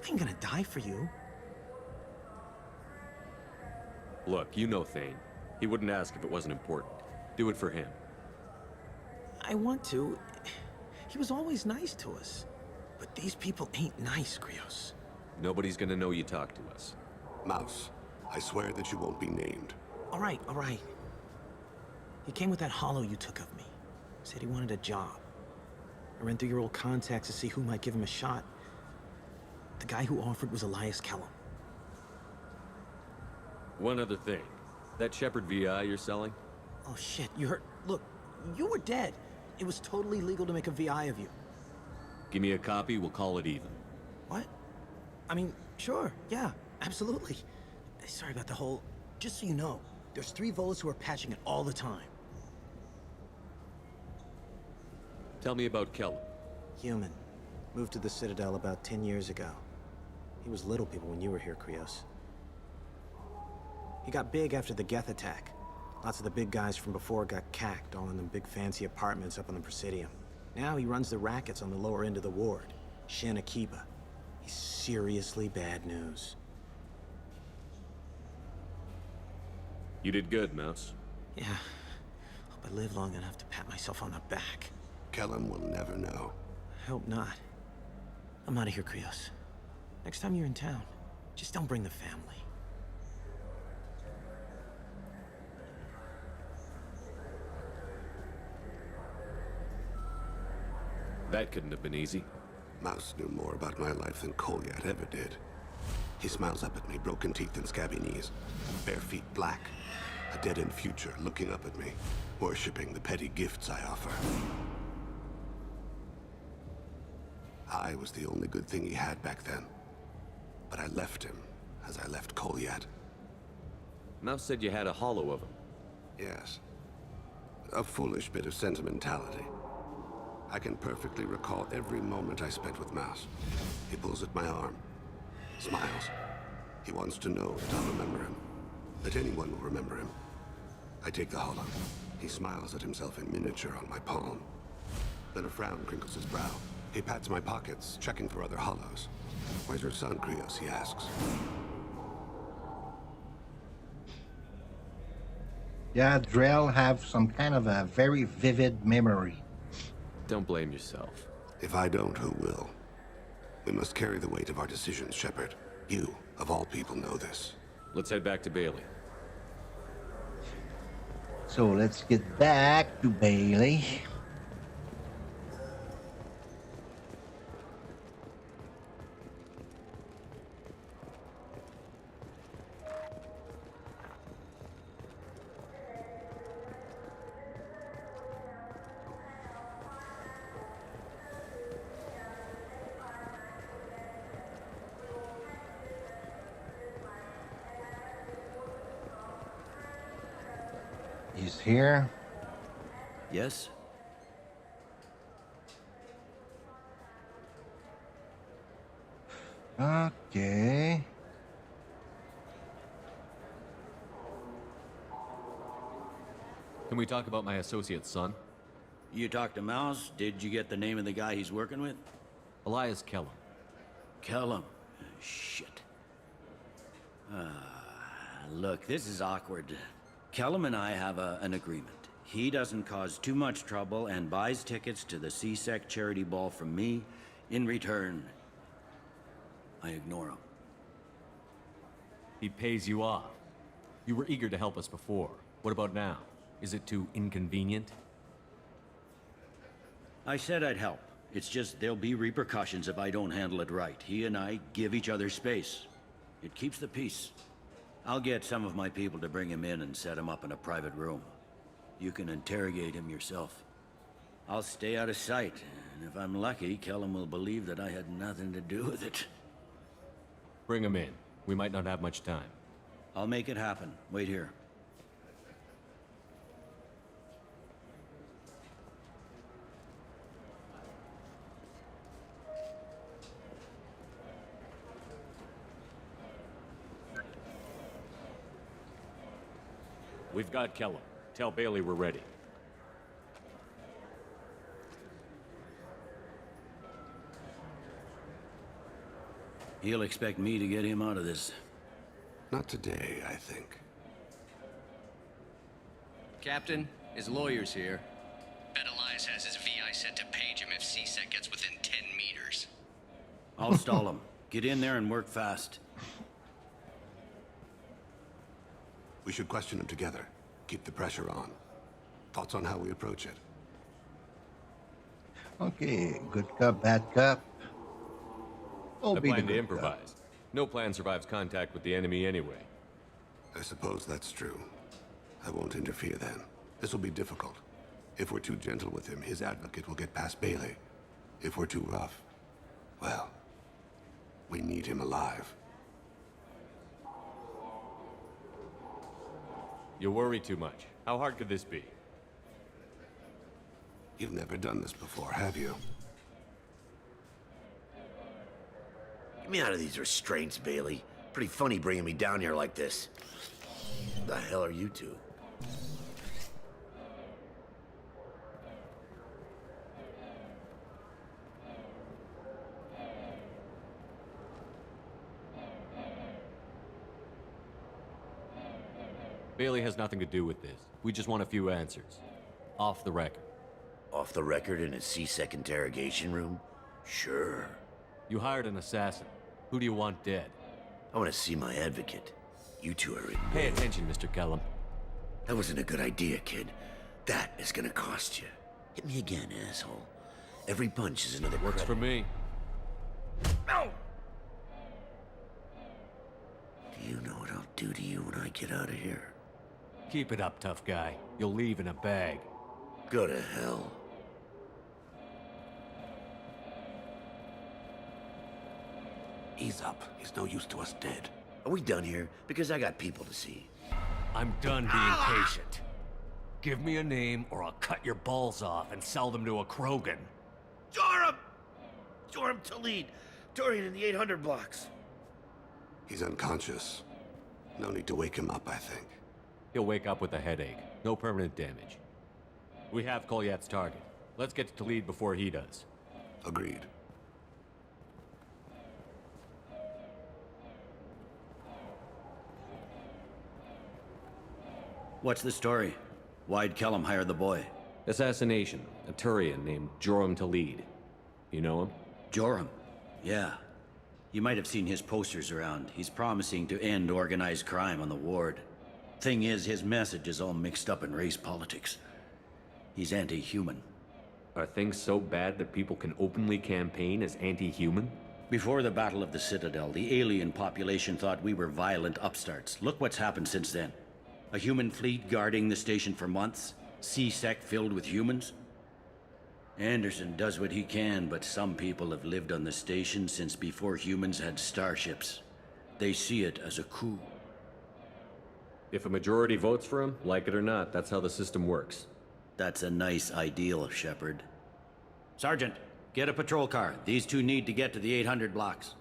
I ain't gonna die for you. Look, you know Thane. He wouldn't ask if it wasn't important. Do it for him. I want to. He was always nice to us. But these people ain't nice, Krios. Nobody's gonna know you talk to us. Mouse, I swear that you won't be named. All right, all right. He came with that hollow you took of me. Said he wanted a job. I ran through your old contacts to see who might give him a shot. The guy who offered was Elias Kellum. One other thing. That Shepherd VI you're selling? Oh shit, you heard? Look, you were dead. It was totally legal to make a VI of you. Give me a copy, we'll call it even. What? I mean, sure, yeah, absolutely. Sorry about the whole... Just so you know, there's 3 Volus who are patching it all the time. Tell me about Kellum. Human. Moved to the Citadel about 10 years ago. He was little people when you were here, Krios. He got big after the Geth attack. Lots of the big guys from before got cacked, all in them big fancy apartments up on the Presidium. Now he runs the rackets on the lower end of the ward, Shin Akiba. He's seriously bad news. You did good, Mouse. Yeah. Hope I live long enough to pat myself on the back. Kellum will never know. I hope not. I'm out of here, Krios. Next time you're in town, just don't bring the family. That couldn't have been easy. Mouse knew more about my life than Kolyat ever did. He smiles up at me, broken teeth and scabby knees. Bare feet black. A dead-end future looking up at me, worshipping the petty gifts I offer. I was the only good thing he had back then. But I left him, as I left Kolyat. Mouse said you had a hollow of him. Yes. A foolish bit of sentimentality. I can perfectly recall every moment I spent with Mouse. He pulls at my arm, smiles. He wants to know that I'll remember him, that anyone will remember him. I take the hollow. He smiles at himself in miniature on my palm. Then a frown crinkles his brow. He pats my pockets, checking for other hollows. Where's your son, Krios? He asks. Yeah, Drell have some kind of a very vivid memory. Don't blame yourself. If I don't, who will? We must carry the weight of our decisions, Shepard. You, of all people, know this. Let's head back to Bailey. So let's get back to Bailey. He's here. Yes? Okay. Can we talk about my associate's son? You talked to Mouse? Did you get the name of the guy he's working with? Elias Kellum. Kellum? Shit. Look, this is awkward. Kellum and I have an agreement. He doesn't cause too much trouble and buys tickets to the CSEC charity ball from me. In return, I ignore him. He pays you off. You were eager to help us before. What about now? Is it too inconvenient? I said I'd help. It's just there'll be repercussions if I don't handle it right. He and I give each other space. It keeps the peace. I'll get some of my people to bring him in and set him up in a private room. You can interrogate him yourself. I'll stay out of sight, and if I'm lucky, Kellum will believe that I had nothing to do with it. Bring him in. We might not have much time. I'll make it happen. Wait here. We've got Kellum. Tell Bailey we're ready. He'll expect me to get him out of this. Not today, I think. Captain, his lawyer's here. Bet Elias has his VI set to page him if CSEC gets within 10 meters. I'll stall him. Get in there and work fast. We should question him together. Keep the pressure on. Thoughts on how we approach it? Okay, good cup, bad cup. I plan to improvise. No plan survives contact with the enemy anyway. I suppose that's true. I won't interfere then. This will be difficult. If we're too gentle with him, his advocate will get past Bailey. If we're too rough, well, we need him alive. You worry too much. How hard could this be? You've never done this before, have you? Get me out of these restraints, Bailey. Pretty funny bringing me down here like this. The hell are you two? Bailey has nothing to do with this. We just want a few answers. Off the record. Off the record in a C-Sec interrogation room? Sure. You hired an assassin. Who do you want dead? I want to see my advocate. You two are in. Pay attention, Mr. Kellum. That wasn't a good idea, kid. That is gonna cost you. Hit me again, asshole. Every punch is another Works credit. for me. No! Do you know what I'll do to you when I get out of here? Keep it up, tough guy. You'll leave in a bag. Go to hell. Ease up. He's no use to us dead. Are we done here? Because I got people to see. I'm done being patient. Give me a name or I'll cut your balls off and sell them to a Krogan. Joram! Joram Tali, Turian in the 800 blocks. He's unconscious. No need to wake him up, I think. He'll wake up with a headache. No permanent damage. We have Kolyat's target. Let's get to Tali before he does. Agreed. What's the story? Why'd Kellum hire the boy? Assassination. A Turian named Joram Tali. You know him? Joram? Yeah. You might have seen his posters around. He's promising to end organized crime on the ward. Thing is, his message is all mixed up in race politics. He's anti-human. Are things so bad that people can openly campaign as anti-human? Before the Battle of the Citadel, the alien population thought we were violent upstarts. Look what's happened since then. A human fleet guarding the station for months? C-Sec filled with humans? Anderson does what he can, but some people have lived on the station since before humans had starships. They see it as a coup. If a majority votes for him, like it or not, that's how the system works. That's a nice ideal, Shepard. Sergeant, get a patrol car. These two need to get to the 800 blocks.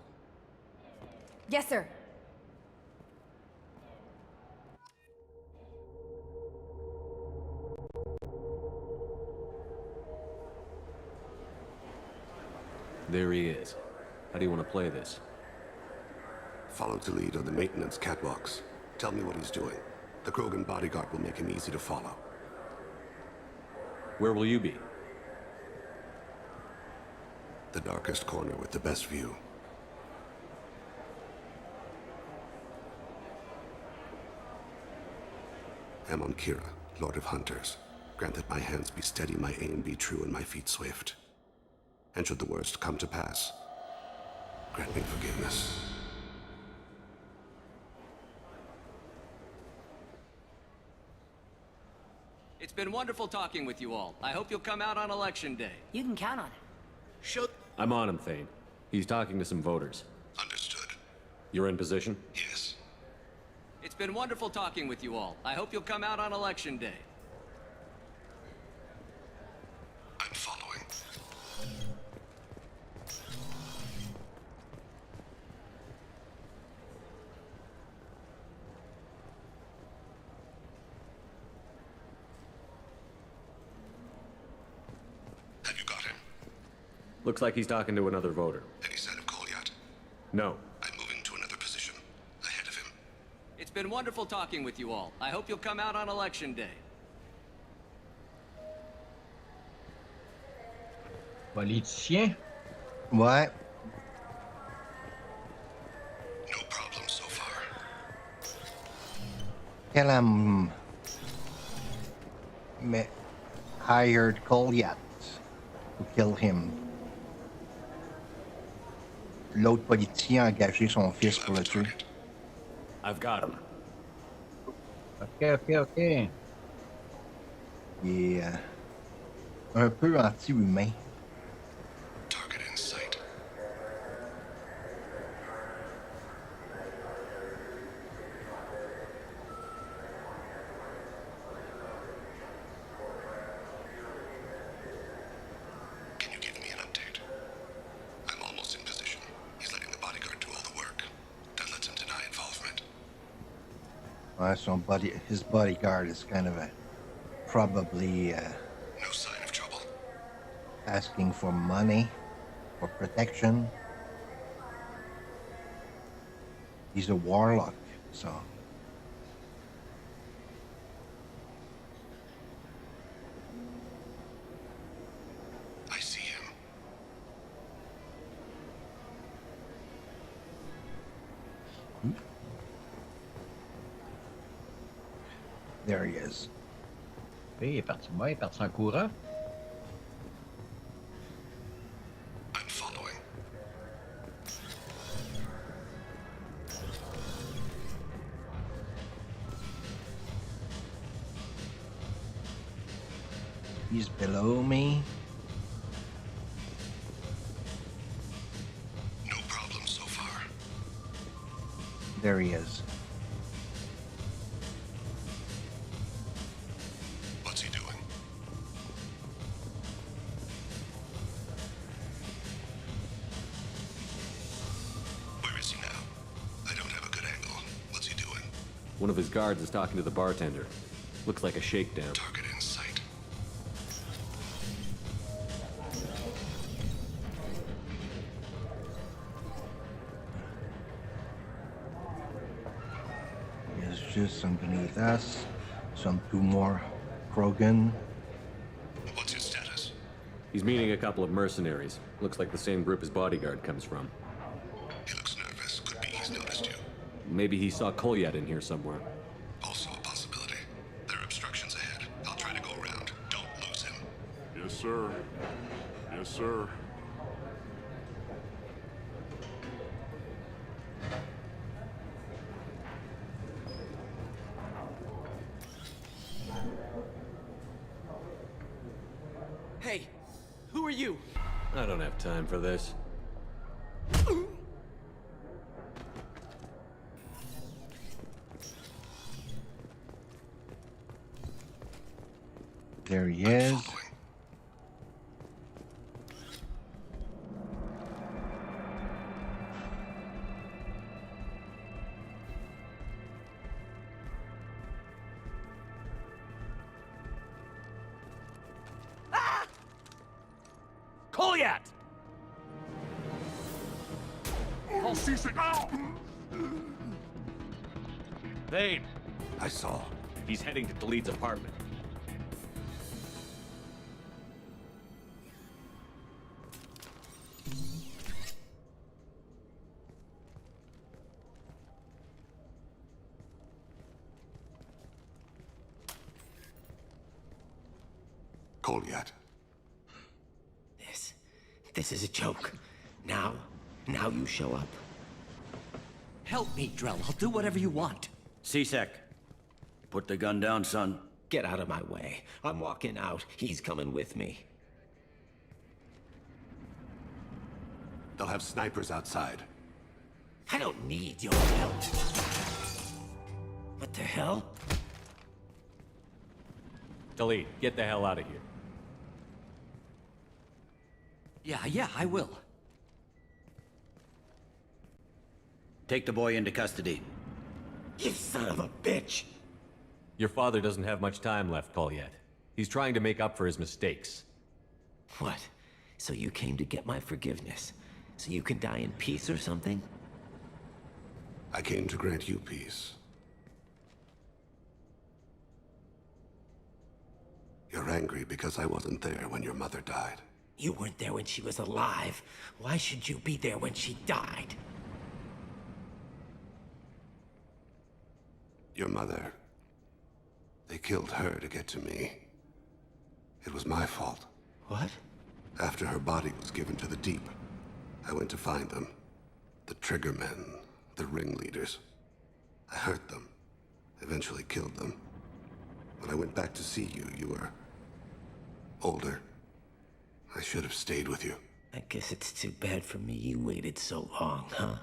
Yes, sir. There he is. How do you want to play this? Follow to lead on the maintenance catwalks. Tell me what he's doing. The Krogan bodyguard will make him easy to follow. Where will you be? The darkest corner with the best view. Amon Kira, Lord of Hunters. Grant that my hands be steady, my aim be true, and my feet swift. And should the worst come to pass, grant me forgiveness. It's been wonderful talking with you all. I hope you'll come out on Election Day. You can count on it. Shut... I'm on him, Thane. He's talking to some voters. Understood. You're in position? Yes. It's been wonderful talking with you all. I hope you'll come out on Election Day. I'm following. Have you got him? Looks like he's talking to another voter. Any sign of Kolyat? No. I'm moving to another position. Ahead of him. It's been wonderful talking with you all. I hope you'll come out on Election Day. Politicien? Ouais. Kellam hired Goliath to kill him. L'autre politicien a engagé son fils pour le tuer. I've got him. Ok. Il est un peu anti-humain. Target in sight. Can you give me an update? I'm almost in position. He's letting the bodyguard do all the work. That lets him deny involvement. His bodyguard is kind of probably no sign of trouble. Asking for money, for protection. He's a warlock, so. I see him. There he is. Il est parti en courant. I'm following. He's below me. No problem so far. There he is. What's he doing? Where is he now? I don't have a good angle. What's he doing? One of his guards is talking to the bartender. Looks like a shakedown. Target in sight. He's just underneath us. Two more Krogan. What's his status? He's meeting a couple of mercenaries. Looks like the same group his bodyguard comes from. He looks nervous. Could be he's noticed you. Maybe he saw Kolyat in here somewhere. Also a possibility. There are obstructions ahead. I'll try to go around. Don't lose him. Yes, sir. Yes, sir. Hey, who are you? I don't have time for this. There he is. Kolyat! I'll cease it now! Thane! I saw. He's heading to Tali's apartment. Kolyat. This is a joke. Now you show up. Help me, Drell. I'll do whatever you want. C-Sec. Put the gun down, son. Get out of my way. I'm walking out. He's coming with me. They'll have snipers outside. I don't need your help. What the hell? Tali, get the hell out of here. Yeah, I will. Take the boy into custody. You son of a bitch! Your father doesn't have much time left, Kolyat. He's trying to make up for his mistakes. What? So you came to get my forgiveness? So you can die in peace or something? I came to grant you peace. You're angry because I wasn't there when your mother died. You weren't there when she was alive. Why should you be there when she died? Your mother They killed her to get to me. It was my fault. What? After her body was given to the Deep, I went to find them. The Triggermen, the ringleaders. I hurt them, eventually killed them. When I went back to see you, you were older. I should have stayed with you. I guess it's too bad for me you waited so long, huh?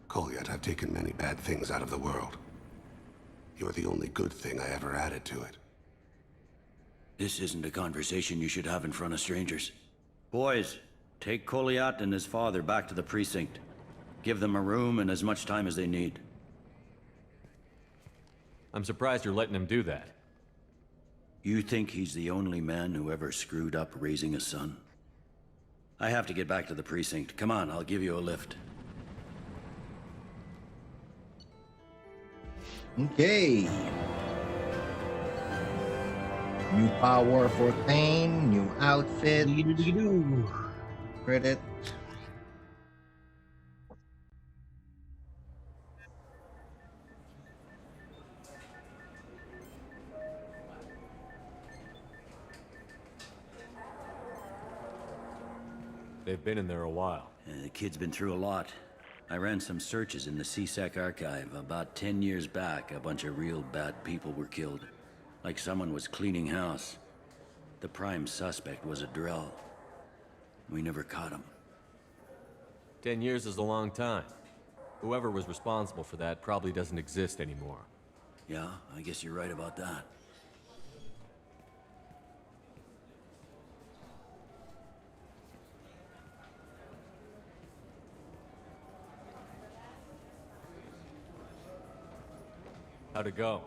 Kolyat, I've taken many bad things out of the world. You're the only good thing I ever added to it. This isn't a conversation you should have in front of strangers. Boys, take Kolyat and his father back to the precinct. Give them a room and as much time as they need. I'm surprised you're letting him do that. You think he's the only man who ever screwed up raising a son? I have to get back to the precinct. Come on, I'll give you a lift. Okay. New power for Thane, new outfit. Credit. They've been in there a while. The kid's been through a lot. I ran some searches in the CSEC archive. About 10 years back, a bunch of real bad people were killed. Like someone was cleaning house. The prime suspect was a Drell. We never caught him. 10 years is a long time. Whoever was responsible for that probably doesn't exist anymore. Yeah, I guess you're right about that. How'd it go?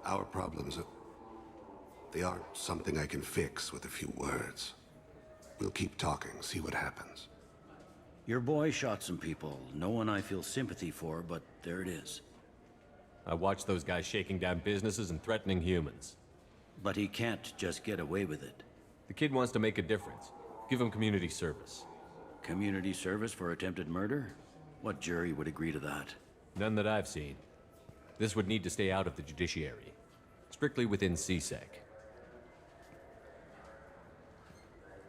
Our problems, they aren't something I can fix with a few words. We'll keep talking, see what happens. Your boy shot some people. No one I feel sympathy for, but there it is. I watched those guys shaking down businesses and threatening humans. But he can't just get away with it. The kid wants to make a difference. Give him community service. Community service for attempted murder? What jury would agree to that? None that I've seen. This would need to stay out of the judiciary. Strictly within CSEC.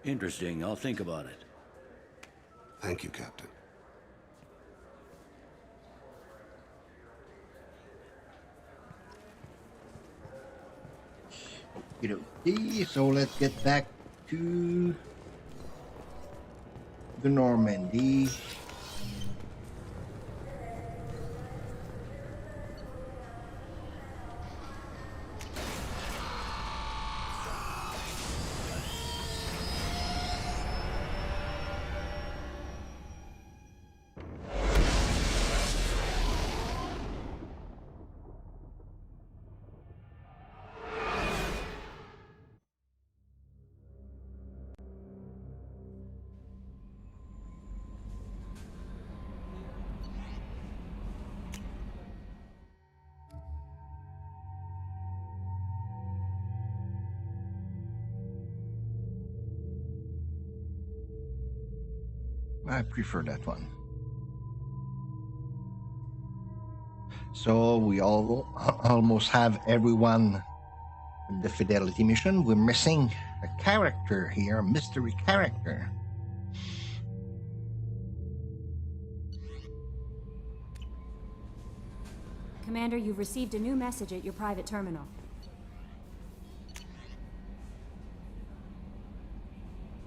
Interesting. I'll think about it. Thank you, Captain. Okay, so let's get back to the Normandy. I prefer that one. So we all almost have everyone in the fidelity mission. We're missing a character here, a mystery character. Commander, you've received a new message at your private terminal.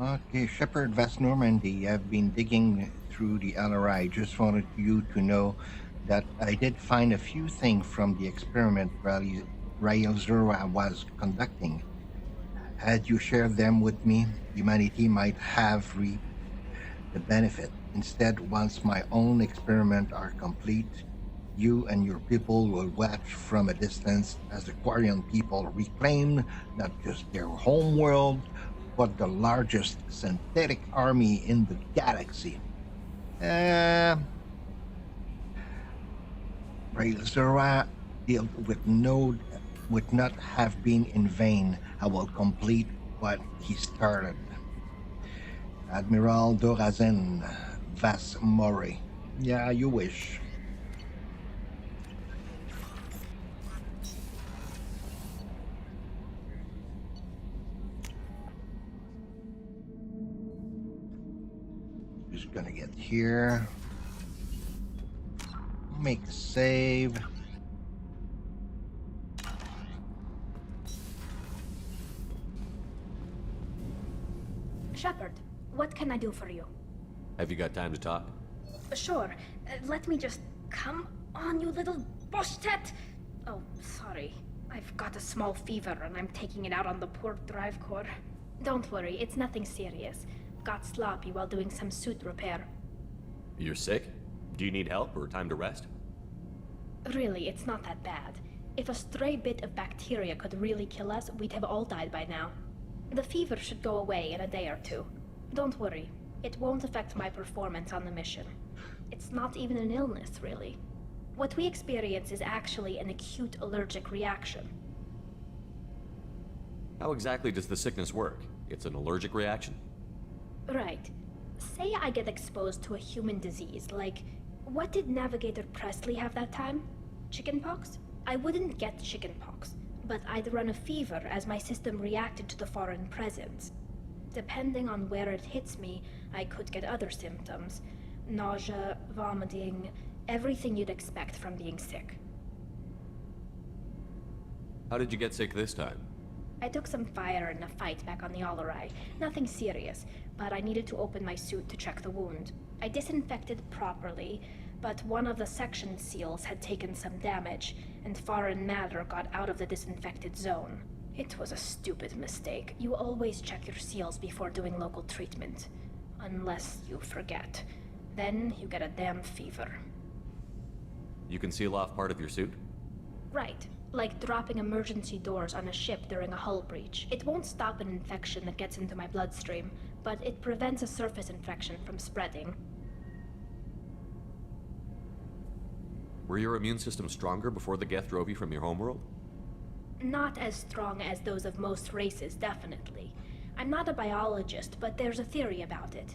Okay, Shepard, Vast Normandy, I've been digging through the LRI. Just wanted you to know that I did find a few things from the experiment Rael Zura was conducting. Had you shared them with me, humanity might have reaped the benefit. Instead, once my own experiments are complete, you and your people will watch from a distance as the Quarian people reclaim not just their home world, but the largest synthetic army in the galaxy. Rael Zura dealt with would not have been in vain. I will complete what he started. Admiral Dorazen, Vas Mori. Yeah, you wish. Just gonna get here. Make a save. Shepard, what can I do for you? Have you got time to talk? Sure. Let me just... Come on, you little boshtet! Oh, sorry. I've got a small fever and I'm taking it out on the poor drive core. Don't worry, it's nothing serious. Got sloppy while doing some suit repair. You're sick? Do you need help or time to rest? Really, it's not that bad. If a stray bit of bacteria could really kill us, we'd have all died by now. The fever should go away in a day or two. Don't worry. It won't affect my performance on the mission. It's not even an illness, really. What we experience is actually an acute allergic reaction. How exactly does the sickness work? It's an allergic reaction? Right. Say I get exposed to a human disease, like... What did Navigator Presley have that time? Chickenpox? I wouldn't get chickenpox, but I'd run a fever as my system reacted to the foreign presence. Depending on where it hits me, I could get other symptoms. Nausea, vomiting, everything you'd expect from being sick. How did you get sick this time? I took some fire in a fight back on the Allerai. Nothing serious, but I needed to open my suit to check the wound. I disinfected properly, but one of the section seals had taken some damage, and foreign matter got out of the disinfected zone. It was a stupid mistake. You always check your seals before doing local treatment. Unless you forget. Then you get a damn fever. You can seal off part of your suit? Right. Like dropping emergency doors on a ship during a hull breach. It won't stop an infection that gets into my bloodstream, but it prevents a surface infection from spreading. Were your immune system stronger before the Geth drove you from your homeworld? Not as strong as those of most races, definitely. I'm not a biologist, but there's a theory about it.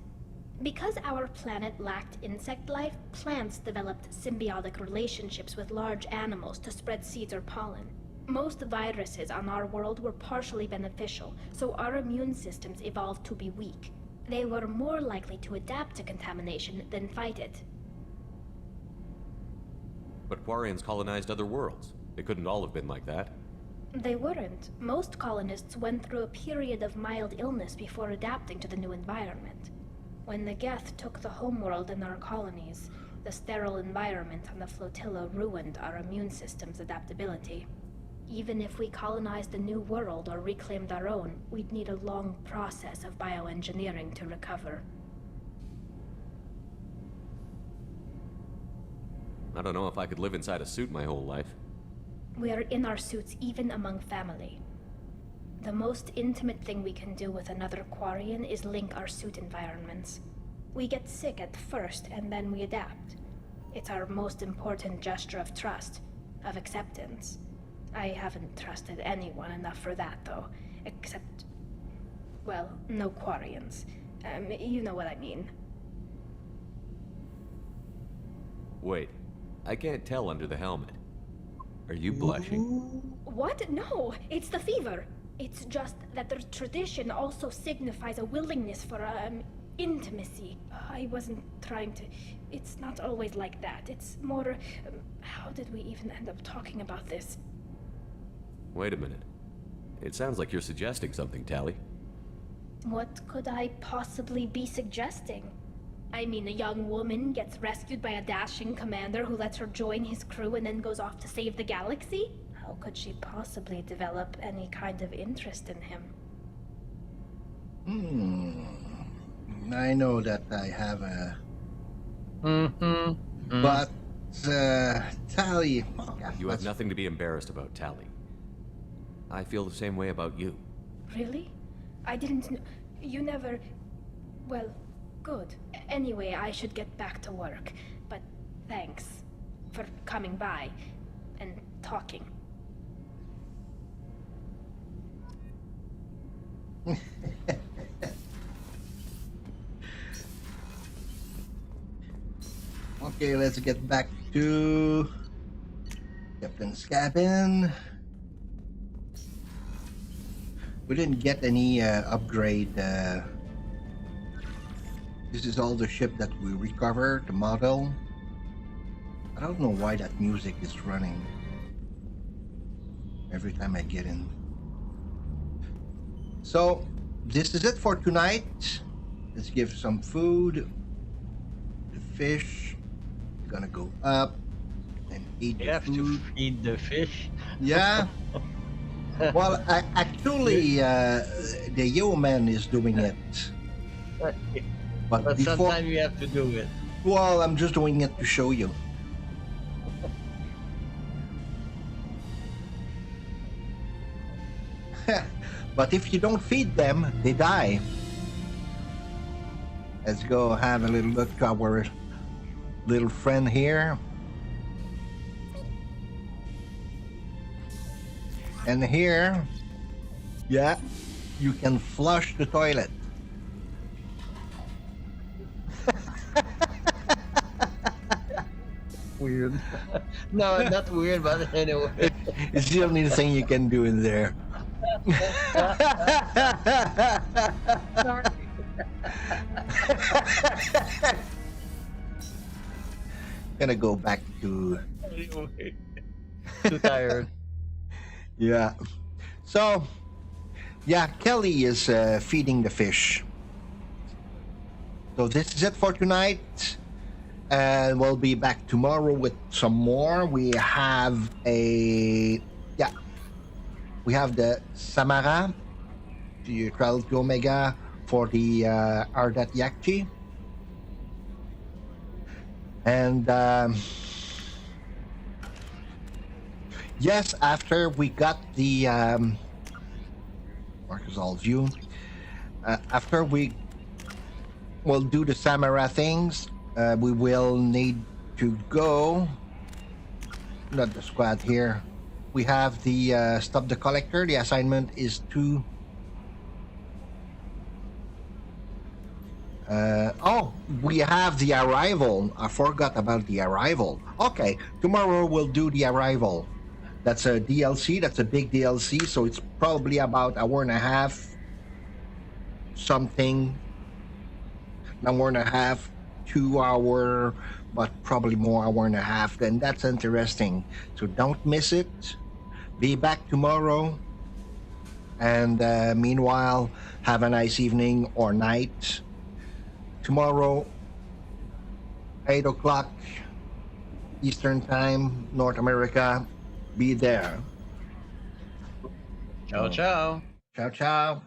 Because our planet lacked insect life, plants developed symbiotic relationships with large animals to spread seeds or pollen. Most viruses on our world were partially beneficial, so our immune systems evolved to be weak. They were more likely to adapt to contamination than fight it. But Quarians colonized other worlds. They couldn't all have been like that. They weren't. Most colonists went through a period of mild illness before adapting to the new environment. When the Geth took the homeworld and our colonies, the sterile environment on the flotilla ruined our immune system's adaptability. Even if we colonized a new world or reclaimed our own, we'd need a long process of bioengineering to recover. I don't know if I could live inside a suit my whole life. We are in our suits even among family. The most intimate thing we can do with another Quarian is link our suit environments. We get sick at first, and then we adapt. It's our most important gesture of trust, of acceptance. I haven't trusted anyone enough for that, though. Except... well, no Quarians. You know what I mean. Wait, I can't tell under the helmet. Are you blushing? What? No, it's the fever. It's just that the tradition also signifies a willingness for, intimacy. I wasn't trying to... It's not always like that. It's more... how did we even end up talking about this? Wait a minute. It sounds like you're suggesting something, Tali. What could I possibly be suggesting? I mean, a young woman gets rescued by a dashing commander who lets her join his crew and then goes off to save the galaxy? How could she possibly develop any kind of interest in him? I know that I have a... But, Tali... You have nothing to be embarrassed about, Tali. I feel the same way about you. Really? I didn't know... You never... Well, good. Anyway, I should get back to work. But thanks for coming by and talking. Okay, let's get back to Captain's cabin. We didn't get any upgrade This is all the ship that we recovered, the model. I don't know why that music is running every time I get in. So, this is it for tonight. Let's give some food. The fish is gonna go up and eat the food. You have to feed the fish. Yeah. Well, actually, the yeoman is doing it. But sometimes you have to do it. Well, I'm just doing it to show you. But if you don't feed them, they die. Let's go have a little look to our little friend here. And here, yeah, you can flush the toilet. Weird. No, not weird, but anyway. It's the only thing you can do in there. Sorry. Gonna go back to... Too tired. Yeah. So, yeah, Kelly is feeding the fish. So this is it for tonight. And we'll be back tomorrow with some more. We have a... Yeah. We have the Samara, the Trial to Omega for the Ardat Yakchi. And yes, after we got the Marcus all view, after we will do the Samara things, we will need to go. Not the squad here. We have the Stop the Collector. The assignment is to... oh, we have the Arrival. I forgot about the Arrival. Okay, tomorrow we'll do the Arrival. That's a DLC. That's a big DLC. So it's probably about 1.5 hours. Something. 1.5 hours, 2 hours, but probably more 1.5 hours. Then that's interesting. So don't miss it. Be back tomorrow. And meanwhile, have a nice evening or night. Tomorrow, 8 o'clock Eastern Time, North America. Be there. Ciao, ciao. Ciao, ciao.